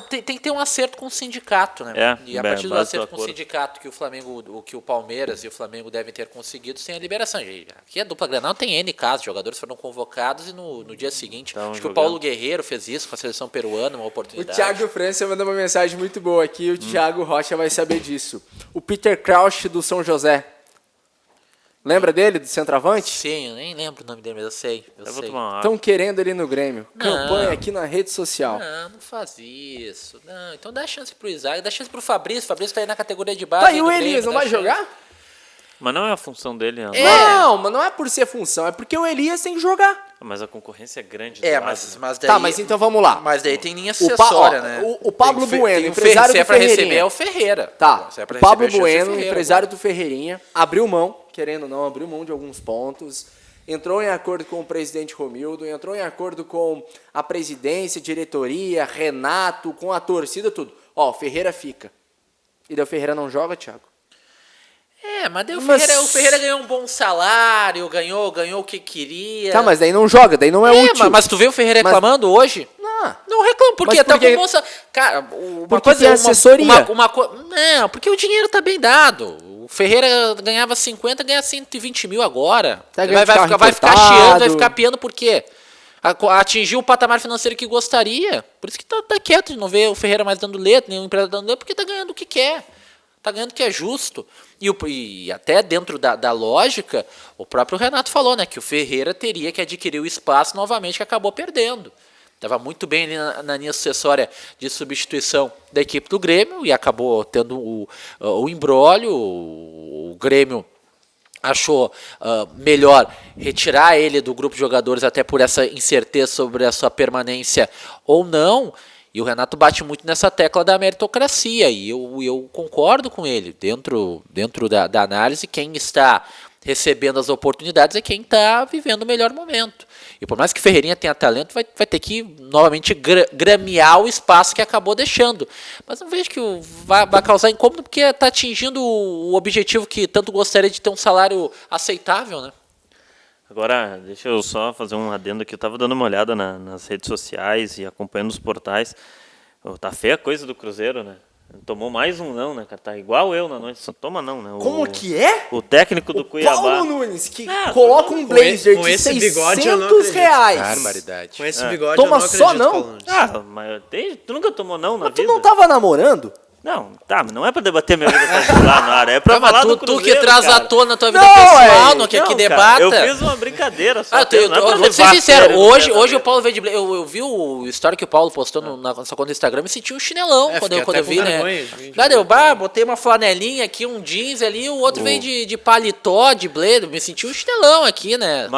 Tem que ter um acerto com o sindicato, né? E a partir do base acerto do com o acordo. sindicato que o Flamengo, que o Palmeiras e o Flamengo devem ter conseguido sem a liberação. Aqui a dupla Grenal tem N casos, jogadores foram convocados e no dia seguinte, Estavam acho que o jogando. Paulo Guerreiro fez isso com a seleção peruana, uma O oportunidade. Thiago França mandou uma mensagem muito boa aqui, o Thiago Rocha vai saber disso. O Peter Crouch do São José. Lembra dele, do centroavante? Sim, eu nem lembro o nome dele, mas eu sei. Eu vou sei. tomar uma água. Estão querendo ele no Grêmio. Não. Campanha aqui na rede social. Não faz isso. Não, então dá chance pro Isaac, dá chance pro Fabrício. O Fabrício tá aí na categoria de base. Tá, aí e do o Grêmio, Elias não dá vai chance. jogar? Mas não é a função dele, né? Não, mas não é por ser função, é porque o Elias tem que jogar. Mas a concorrência é grande. Mas daí... Tá, mas então vamos lá. Mas daí tem linha O Pa- sucessória, ó, né? o Pablo Tem Bueno, tem empresário se é do pra receber Ferreirinha. é o Ferreira. Tá, Se é pra o Pablo receber, é a chance do Bueno, Ferreira empresário agora. do Ferreirinha, abriu mão, querendo ou não, abriu mão de alguns pontos, entrou em acordo com o presidente Romildo, entrou em acordo com a presidência, diretoria, Renato, com a torcida, tudo. Ó, o Ferreira fica. E daí o Ferreira não joga, Thiago? Mas daí o Mas- Ferreira ganhou um bom salário, ganhou o que queria. Tá, mas daí não joga, daí não é útil. Mas tu vê o Ferreira Mas- reclamando hoje? Não reclama, porque Mas tá porque- com bom salário. Cara, uma Porque coisa tem é assessoria. Não, porque o dinheiro tá bem dado. O Ferreira ganhava 50, ganha 120 mil agora. Tá Ele ganhando carro vai ficar importado. chiando, vai ficar piando por quê? Atingiu o patamar financeiro que gostaria. Por isso que tá quieto de não ver o Ferreira mais dando letra, nem o empresário dando letra, porque tá ganhando o que quer. Tá ganhando o que é justo. E até dentro da lógica, o próprio Renato falou, né, que o Ferreira teria que adquirir o espaço novamente que acabou perdendo. Estava muito bem ali na linha sucessória de substituição da equipe do Grêmio e acabou tendo o imbróglio. O Grêmio achou melhor retirar ele do grupo de jogadores até por essa incerteza sobre a sua permanência ou não. E o Renato bate muito nessa tecla da meritocracia, e eu concordo com ele. Dentro da análise, quem está recebendo as oportunidades é quem está vivendo o melhor momento. E por mais que Ferreirinha tenha talento, vai ter que novamente gramear o espaço que acabou deixando. Mas não vejo que vai causar incômodo, porque está atingindo o objetivo que tanto gostaria de ter um salário aceitável, né? Agora, deixa eu só fazer um adendo aqui. Eu estava dando uma olhada nas redes sociais e acompanhando os portais. Tá feia a coisa do Cruzeiro, né? Tomou mais um não, né, cara? Tá igual eu na noite, só toma não, né? Como que é? O técnico do Cuiabá. Paulo Nunes, que coloca um blazer com de esse bigode, R$600. Barbaridade. Com esse bigode Toma eu não só acredito, não? Paulo Nunes. Mas tu nunca tomou não na Mas tu vida? não tava namorando? Não, tá, mas não é pra debater minha vida particular na área, é pra falar do Cruzeiro, tu que traz cara. à tona a tua vida Não, pessoal, é. não quer Não, que cara, debata. eu fiz uma brincadeira só. Eu vou ser sincero, hoje o Paulo veio de blazer. Eu vi o story que o Paulo postou na sua conta do Instagram e senti um chinelão quando eu vi, né? Nada, eu botei uma flanelinha aqui, um jeans ali, o outro veio de paletó, de blazer, me senti um chinelão aqui, né?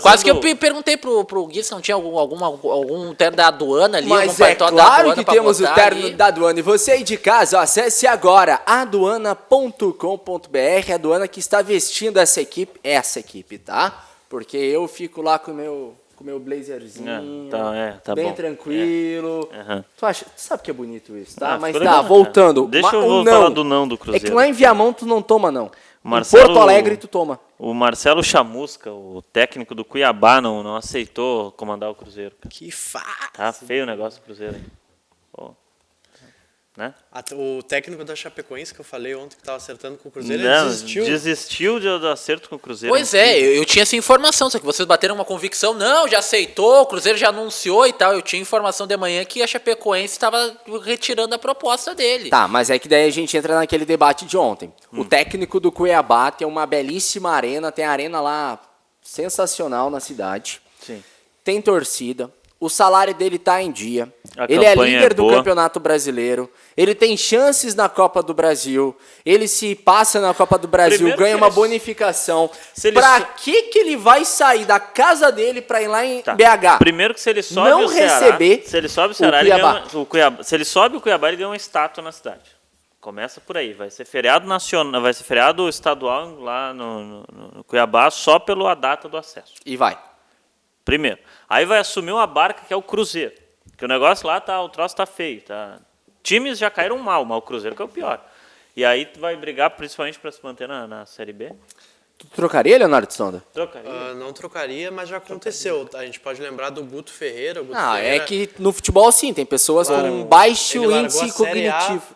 Quase que eu perguntei pro Gui se não tinha algum terno da aduana ali, algum Mas é paletó da claro aduana que pra temos o botar terno ali. da aduana. E você aí de casa, ó, acesse agora aduana.com.br, a aduana que está vestindo essa equipe, tá? Porque eu fico lá com o meu blazerzinho, tá bem bom. tranquilo. Uhum. Tu sabe que é bonito isso, tá? Mas ficou tá, legal, voltando. Deixa eu não. falar do não do É Cruzeiro. que lá em Viamão tu não toma, não. Marcelo- Em Porto Alegre tu toma. O Marcelo Chamusca, o técnico do Cuiabá, não aceitou comandar o Cruzeiro. Cara. Que fato. Tá feio o negócio do Cruzeiro aí. Pô. Né? O técnico da Chapecoense que eu falei ontem que estava acertando com o Cruzeiro, Não, ele desistiu do acerto com o Cruzeiro. Pois é, eu tinha essa informação, só que vocês bateram uma convicção, não, já aceitou, o Cruzeiro já anunciou e tal. Eu tinha informação de manhã que a Chapecoense estava retirando a proposta dele. Tá, mas é que daí a gente entra naquele debate de ontem. O técnico do Cuiabá tem uma belíssima arena, tem a arena lá sensacional na cidade. Sim. Tem torcida. O salário dele tá em dia. A Ele é campanha líder é do boa. Campeonato Brasileiro. Ele tem chances na Copa do Brasil. Ele se passa na Copa do Brasil, Primeiro ganha que uma ele- bonificação. Se ele Pra so- que ele vai sair da casa dele pra ir lá em Tá. BH? Primeiro que se ele sobe Não o Ceará, receber se ele sobe o o Ceará, ele ganha Cuiabá. o Cuiabá. Se ele sobe o Cuiabá, ele ganha uma estátua na cidade. Começa por aí, vai ser feriado nacional, vai ser feriado estadual lá no Cuiabá só pela data do acesso. E vai. Primeiro. Aí vai assumir uma barca que é o Cruzeiro. Que o negócio lá o troço tá feio, tá. Times já caíram mal, mas o Cruzeiro que é o pior. E aí tu vai brigar principalmente para se manter na Série B. Tu trocaria, Leonardo Sonda? Trocaria. não trocaria, mas já aconteceu. A gente pode lembrar do Guto Ferreira. O Guto Ah, Ferreira, é que no futebol sim, tem pessoas com ele baixo largou índice a Série A, cognitivo.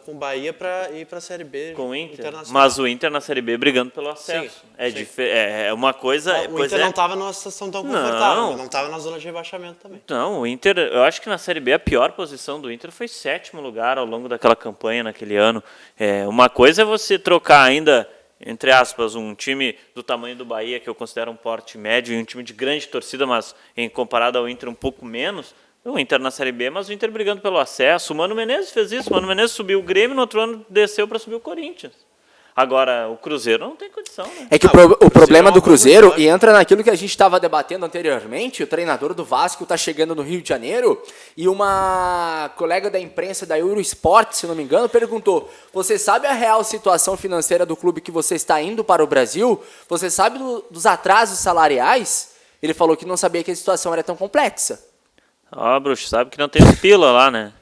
com o Bahia para ir para a Série B Com o Inter. internacional. Mas o Inter na Série B brigando pelo acesso. Sim, É, sim. é uma coisa. O pois Inter é. não estava numa situação tão confortável, não estava na zona de rebaixamento também. Não, o Inter, eu acho que na Série B a pior posição do Inter foi 7º lugar ao longo daquela campanha naquele ano. Uma coisa é você trocar ainda, entre aspas, um time do tamanho do Bahia, que eu considero um porte médio, e um time de grande torcida, mas em comparado ao Inter um pouco menos. O Inter na Série B, mas o Inter brigando pelo acesso. O Mano Menezes fez isso. O Mano Menezes subiu o Grêmio, no outro ano desceu para subir o Corinthians. Agora, o Cruzeiro não tem condição, né? É que o problema do Cruzeiro, e entra naquilo que a gente estava debatendo anteriormente, o treinador do Vasco está chegando no Rio de Janeiro e uma colega da imprensa da Eurosport, se não me engano, perguntou: você sabe a real situação financeira do clube que você está indo para o Brasil? Você sabe dos atrasos salariais? Ele falou que não sabia que a situação era tão complexa. Ó, bruxo, sabe que não tem pila lá, né?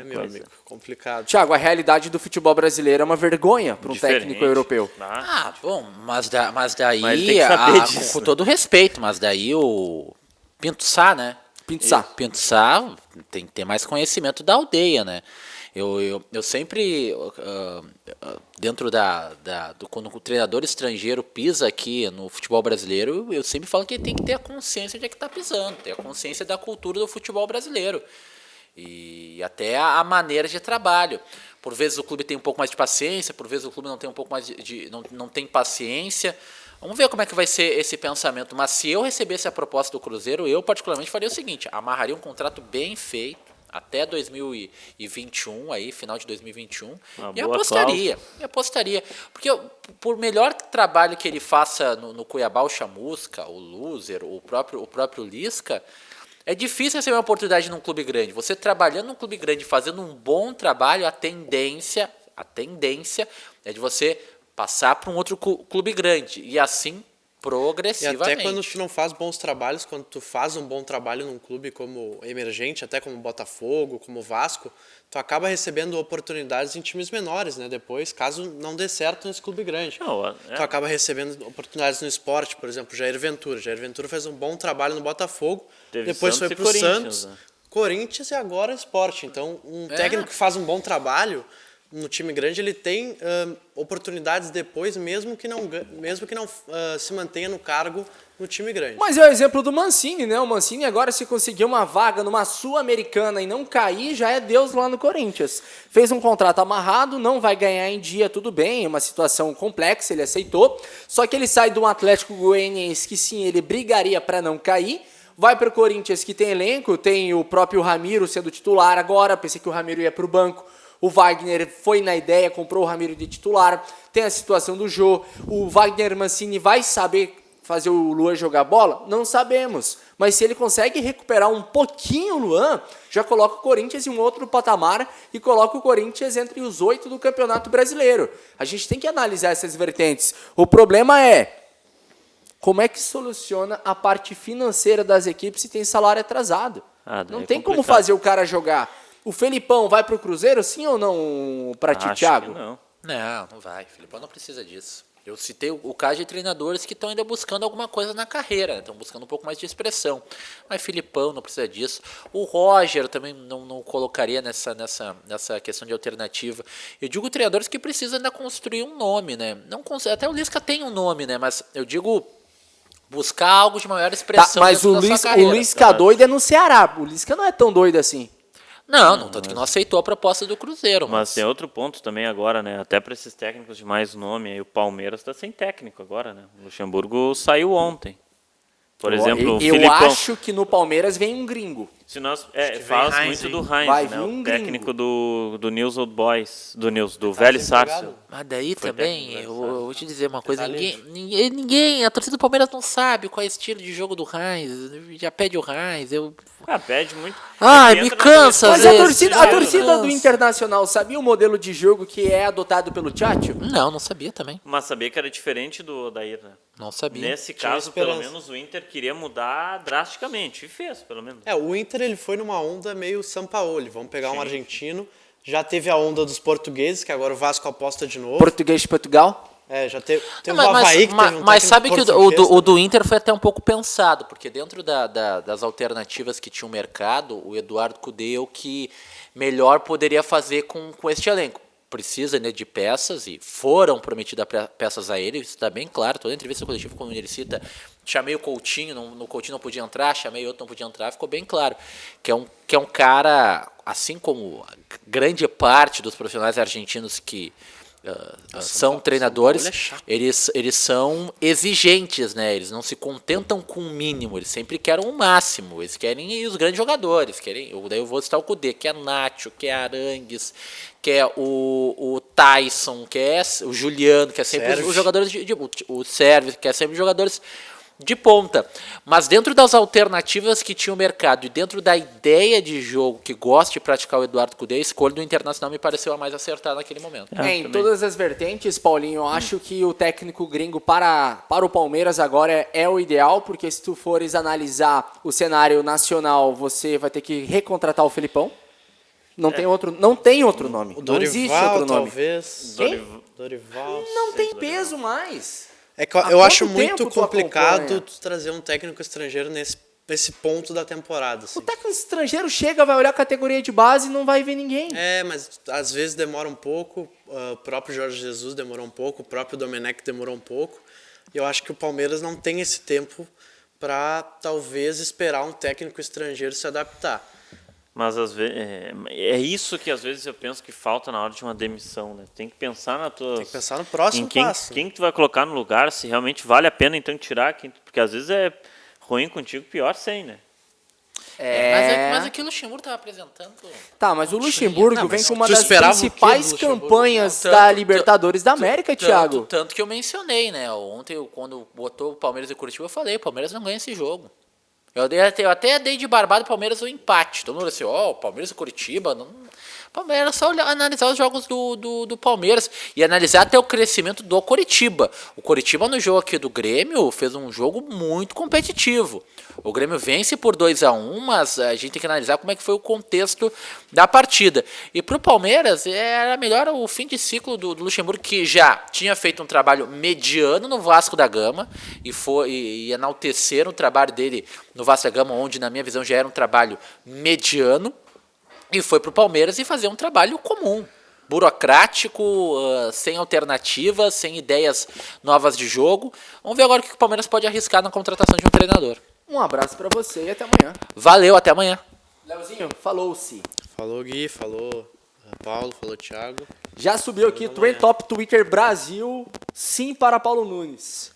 Meu amigo, complicado. Tiago, a realidade do futebol brasileiro é uma vergonha para um Diferente. técnico europeu. Ah, bom, mas daí, Mas ele tem que saber disso, com né? todo respeito, mas daí o Pinto Sá, né? Pinto Sá. Pinto Sá tem que ter mais conhecimento da aldeia, né? Eu sempre, dentro quando o treinador estrangeiro pisa aqui no futebol brasileiro, eu sempre falo que ele tem que ter a consciência de que está pisando, ter a consciência da cultura do futebol brasileiro. E até a maneira de trabalho. Por vezes o clube tem um pouco mais de paciência, por vezes o clube não tem um pouco mais não tem paciência. Vamos ver como é que vai ser esse pensamento. Mas se eu recebesse a proposta do Cruzeiro, eu particularmente faria o seguinte: amarraria um contrato bem feito até 2021, aí, final de 2021, e apostaria. Porque por melhor trabalho que ele faça no Cuiabá, o Chamusca, o Loser, o próprio Lisca, é difícil receber uma oportunidade num clube grande. Você trabalhando num clube grande, fazendo um bom trabalho, a tendência é de você passar para um outro clube grande e assim Progressivamente. E até quando tu não faz bons trabalhos, quando tu faz um bom trabalho num clube como emergente, até como Botafogo, como Vasco, tu acaba recebendo oportunidades em times menores, né? Depois, caso não dê certo nesse clube grande. Tu acaba recebendo oportunidades no esporte, por exemplo, Jair Ventura. Jair Ventura fez um bom trabalho no Botafogo, depois foi pro Santos, né? Corinthians e agora Sport. Então, um técnico que faz um bom trabalho no time grande, ele tem oportunidades depois, mesmo que não se mantenha no cargo no time grande. Mas é o exemplo do Mancini, né? O Mancini agora, se conseguir uma vaga numa Sul-Americana e não cair, já é Deus lá no Corinthians. Fez um contrato amarrado, não vai ganhar em dia, tudo bem, é uma situação complexa, ele aceitou. Só que ele sai de um Atlético Goianiense que sim, ele brigaria para não cair. Vai para o Corinthians, que tem elenco, tem o próprio Ramiro sendo titular agora, pensei que o Ramiro ia para o banco. O Wagner foi na ideia, comprou o Ramiro de titular. Tem a situação do Jô. O Wagner Mancini vai saber fazer o Luan jogar bola? Não sabemos. Mas se ele consegue recuperar um pouquinho o Luan, já coloca o Corinthians em um outro patamar e coloca o Corinthians entre os 8 do Campeonato Brasileiro. A gente tem que analisar essas vertentes. O problema é como é que soluciona a parte financeira das equipes se tem salário atrasado. Não tem como fazer o cara jogar. O Felipão vai pro Cruzeiro, sim ou não, para ti, Thiago? Não, não vai. O Felipão não precisa disso. Eu citei o caso de treinadores que estão ainda buscando alguma coisa na carreira, estão buscando um pouco mais de expressão. Mas Felipão não precisa disso. O Roger também não colocaria nessa questão de alternativa. Eu digo treinadores que precisam ainda construir um nome, né? Até o Lisca tem um nome, né? Mas eu digo buscar algo de maior expressão. Mas o Lisca doido é no Ceará. O Lisca não é tão doido assim. Não, tanto que não aceitou a proposta do Cruzeiro. Mas tem outro ponto também agora, né? Até para esses técnicos de mais nome, aí o Palmeiras está sem técnico agora, né? O Luxemburgo saiu ontem. Por exemplo, o Filipão. Eu acho que no Palmeiras vem um gringo. Se nós fala muito do Heinz, né? O técnico do News Old Boys, do Velho Sarsfield. Mas daí também, eu vou te dizer uma coisa, ninguém, a torcida do Palmeiras não sabe qual é o estilo de jogo do Heinz, já pede o Heinz, pede muito. Me cansa, mas a torcida do Internacional sabia o modelo de jogo que é adotado pelo Tchatcho? Não sabia também. Mas sabia que era diferente do Odair, né? Não sabia. Nesse caso, pelo menos o Inter queria mudar drasticamente, e fez, pelo menos. O Inter ele foi numa onda meio Sampaoli, vamos pegar um argentino, já teve a onda dos portugueses, que agora o Vasco aposta de novo. Português de Portugal? Já teve o Avaí que teve um mas sabe que o do Inter foi até um pouco pensado, porque dentro das alternativas que tinha o mercado, o Eduardo Cudê é o que melhor poderia fazer com este elenco. Precisa, né, de peças, e foram prometidas peças a ele, isso está bem claro, toda entrevista coletiva, quando ele cita, chamei o Coutinho, no Coutinho não podia entrar, chamei outro, não podia entrar, ficou bem claro, que é um cara, assim como grande parte dos profissionais argentinos que são treinadores, eles são exigentes, né? Eles não se contentam com o mínimo, eles sempre querem o máximo, eles querem os grandes jogadores, daí eu vou citar o Cudê, que é Nacho, que é Arangues, que é o Tyson, que é o Juliano, que é sempre os jogadores o Sérvio, que é sempre os jogadores de ponta, mas dentro das alternativas que tinha o mercado e dentro da ideia de jogo que gosta de praticar o Eduardo Cudê, a escolha do Internacional me pareceu a mais acertada naquele momento. Em todas as vertentes, Paulinho, eu acho que o técnico gringo para o Palmeiras agora é o ideal, porque se tu fores analisar o cenário nacional, você vai ter que recontratar o Felipão. Não tem outro nome. O Dorival, não existe outro nome. Talvez. Dorival. Não tem peso mais. Eu acho muito complicado trazer um técnico estrangeiro nesse ponto da temporada. Assim. O técnico estrangeiro chega, vai olhar a categoria de base e não vai ver ninguém. Mas às vezes demora um pouco. O próprio Jorge Jesus demorou um pouco. O próprio Domenech demorou um pouco. E eu acho que o Palmeiras não tem esse tempo para talvez esperar um técnico estrangeiro se adaptar. Mas às vezes é isso que às vezes eu penso que falta na hora de uma demissão, né? Tem que pensar Tem que pensar no próximo passo. Quem que tu vai colocar no lugar, se realmente vale a pena então tirar, porque às vezes é ruim contigo, pior sem, né? Mas aqui o Luxemburgo estava apresentando. Tá, mas o Luxemburgo vem com uma das principais campanhas da Libertadores da América, Thiago. Tanto que eu mencionei, né? Ontem, quando botou o Palmeiras e o Curitiba, eu falei, o Palmeiras não ganha esse jogo. Eu até dei de barbado o Palmeiras o empate. Todo mundo assim, o Palmeiras e o Curitiba. Não... Palmeiras, só analisar os jogos do Palmeiras e analisar até o crescimento do Coritiba. O Coritiba no jogo aqui do Grêmio fez um jogo muito competitivo. O Grêmio vence por 2-1, mas a gente tem que analisar como é que foi o contexto da partida. E para o Palmeiras era melhor o fim de ciclo do Luxemburgo, que já tinha feito um trabalho mediano no Vasco da Gama e enaltecer o trabalho dele no Vasco da Gama, onde na minha visão já era um trabalho mediano. E foi para o Palmeiras e fazer um trabalho comum, burocrático, sem alternativas, sem ideias novas de jogo. Vamos ver agora o que o Palmeiras pode arriscar na contratação de um treinador. Um abraço pra você e até amanhã. Valeu, até amanhã. Leozinho, falou-se. Falou Gui, falou Paulo, falou Thiago. Já subiu aqui, Trend Top Twitter Brasil, sim para Paulo Nunes.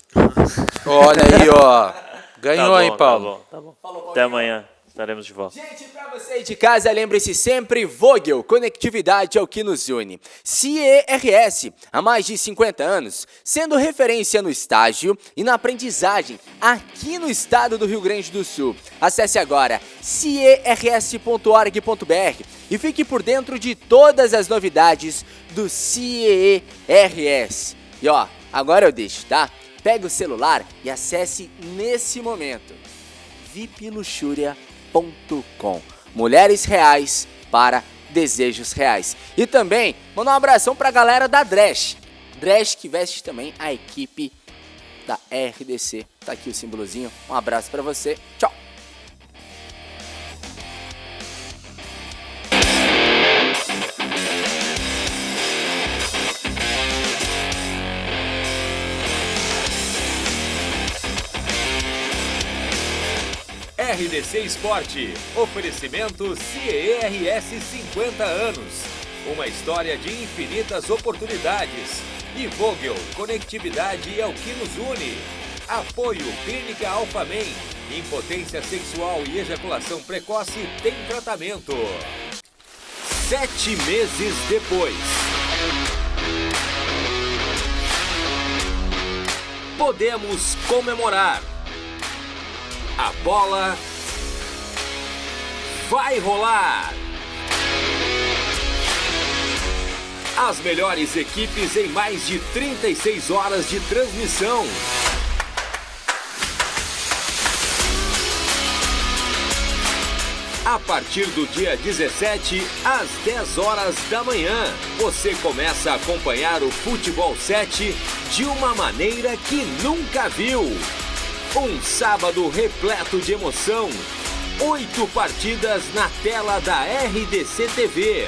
Olha aí, ó. Ganhou, tá bom, hein, Paulo? Tá bom. Falou, Até amanhã. Estaremos de volta. Gente, pra você aí de casa, lembre-se sempre, Vogel, conectividade é o que nos une. CIERS, há mais de 50 anos, sendo referência no estágio e na aprendizagem aqui no estado do Rio Grande do Sul. Acesse agora ciers.org.br e fique por dentro de todas as novidades do CIERS. E ó, agora eu deixo, tá? Pega o celular e acesse nesse momento vipluxuria.com. Mulheres reais para desejos reais. E também mandar um abração pra galera da Dresch. Dresch que veste também a equipe da RDC. Tá aqui o símbolozinho. Um abraço pra você. Tchau. RDC Esporte, oferecimento CIERS 50 anos, uma história de infinitas oportunidades. E Vogel, conectividade é o que nos une. Apoio Clínica Alphamen, impotência sexual e ejaculação precoce tem tratamento. 7 meses depois. Podemos comemorar. A bola vai rolar. As melhores equipes em mais de 36 horas de transmissão. A partir do dia 17, às 10 horas da manhã, você começa a acompanhar o Futebol 7 de uma maneira que nunca viu. Um sábado repleto de emoção. 8 partidas na tela da RDC TV.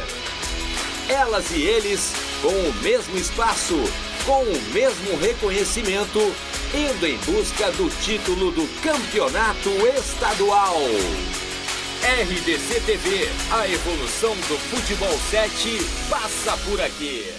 Elas e eles com o mesmo espaço, com o mesmo reconhecimento, indo em busca do título do campeonato estadual. RDC TV, a evolução do Futebol 7 passa por aqui.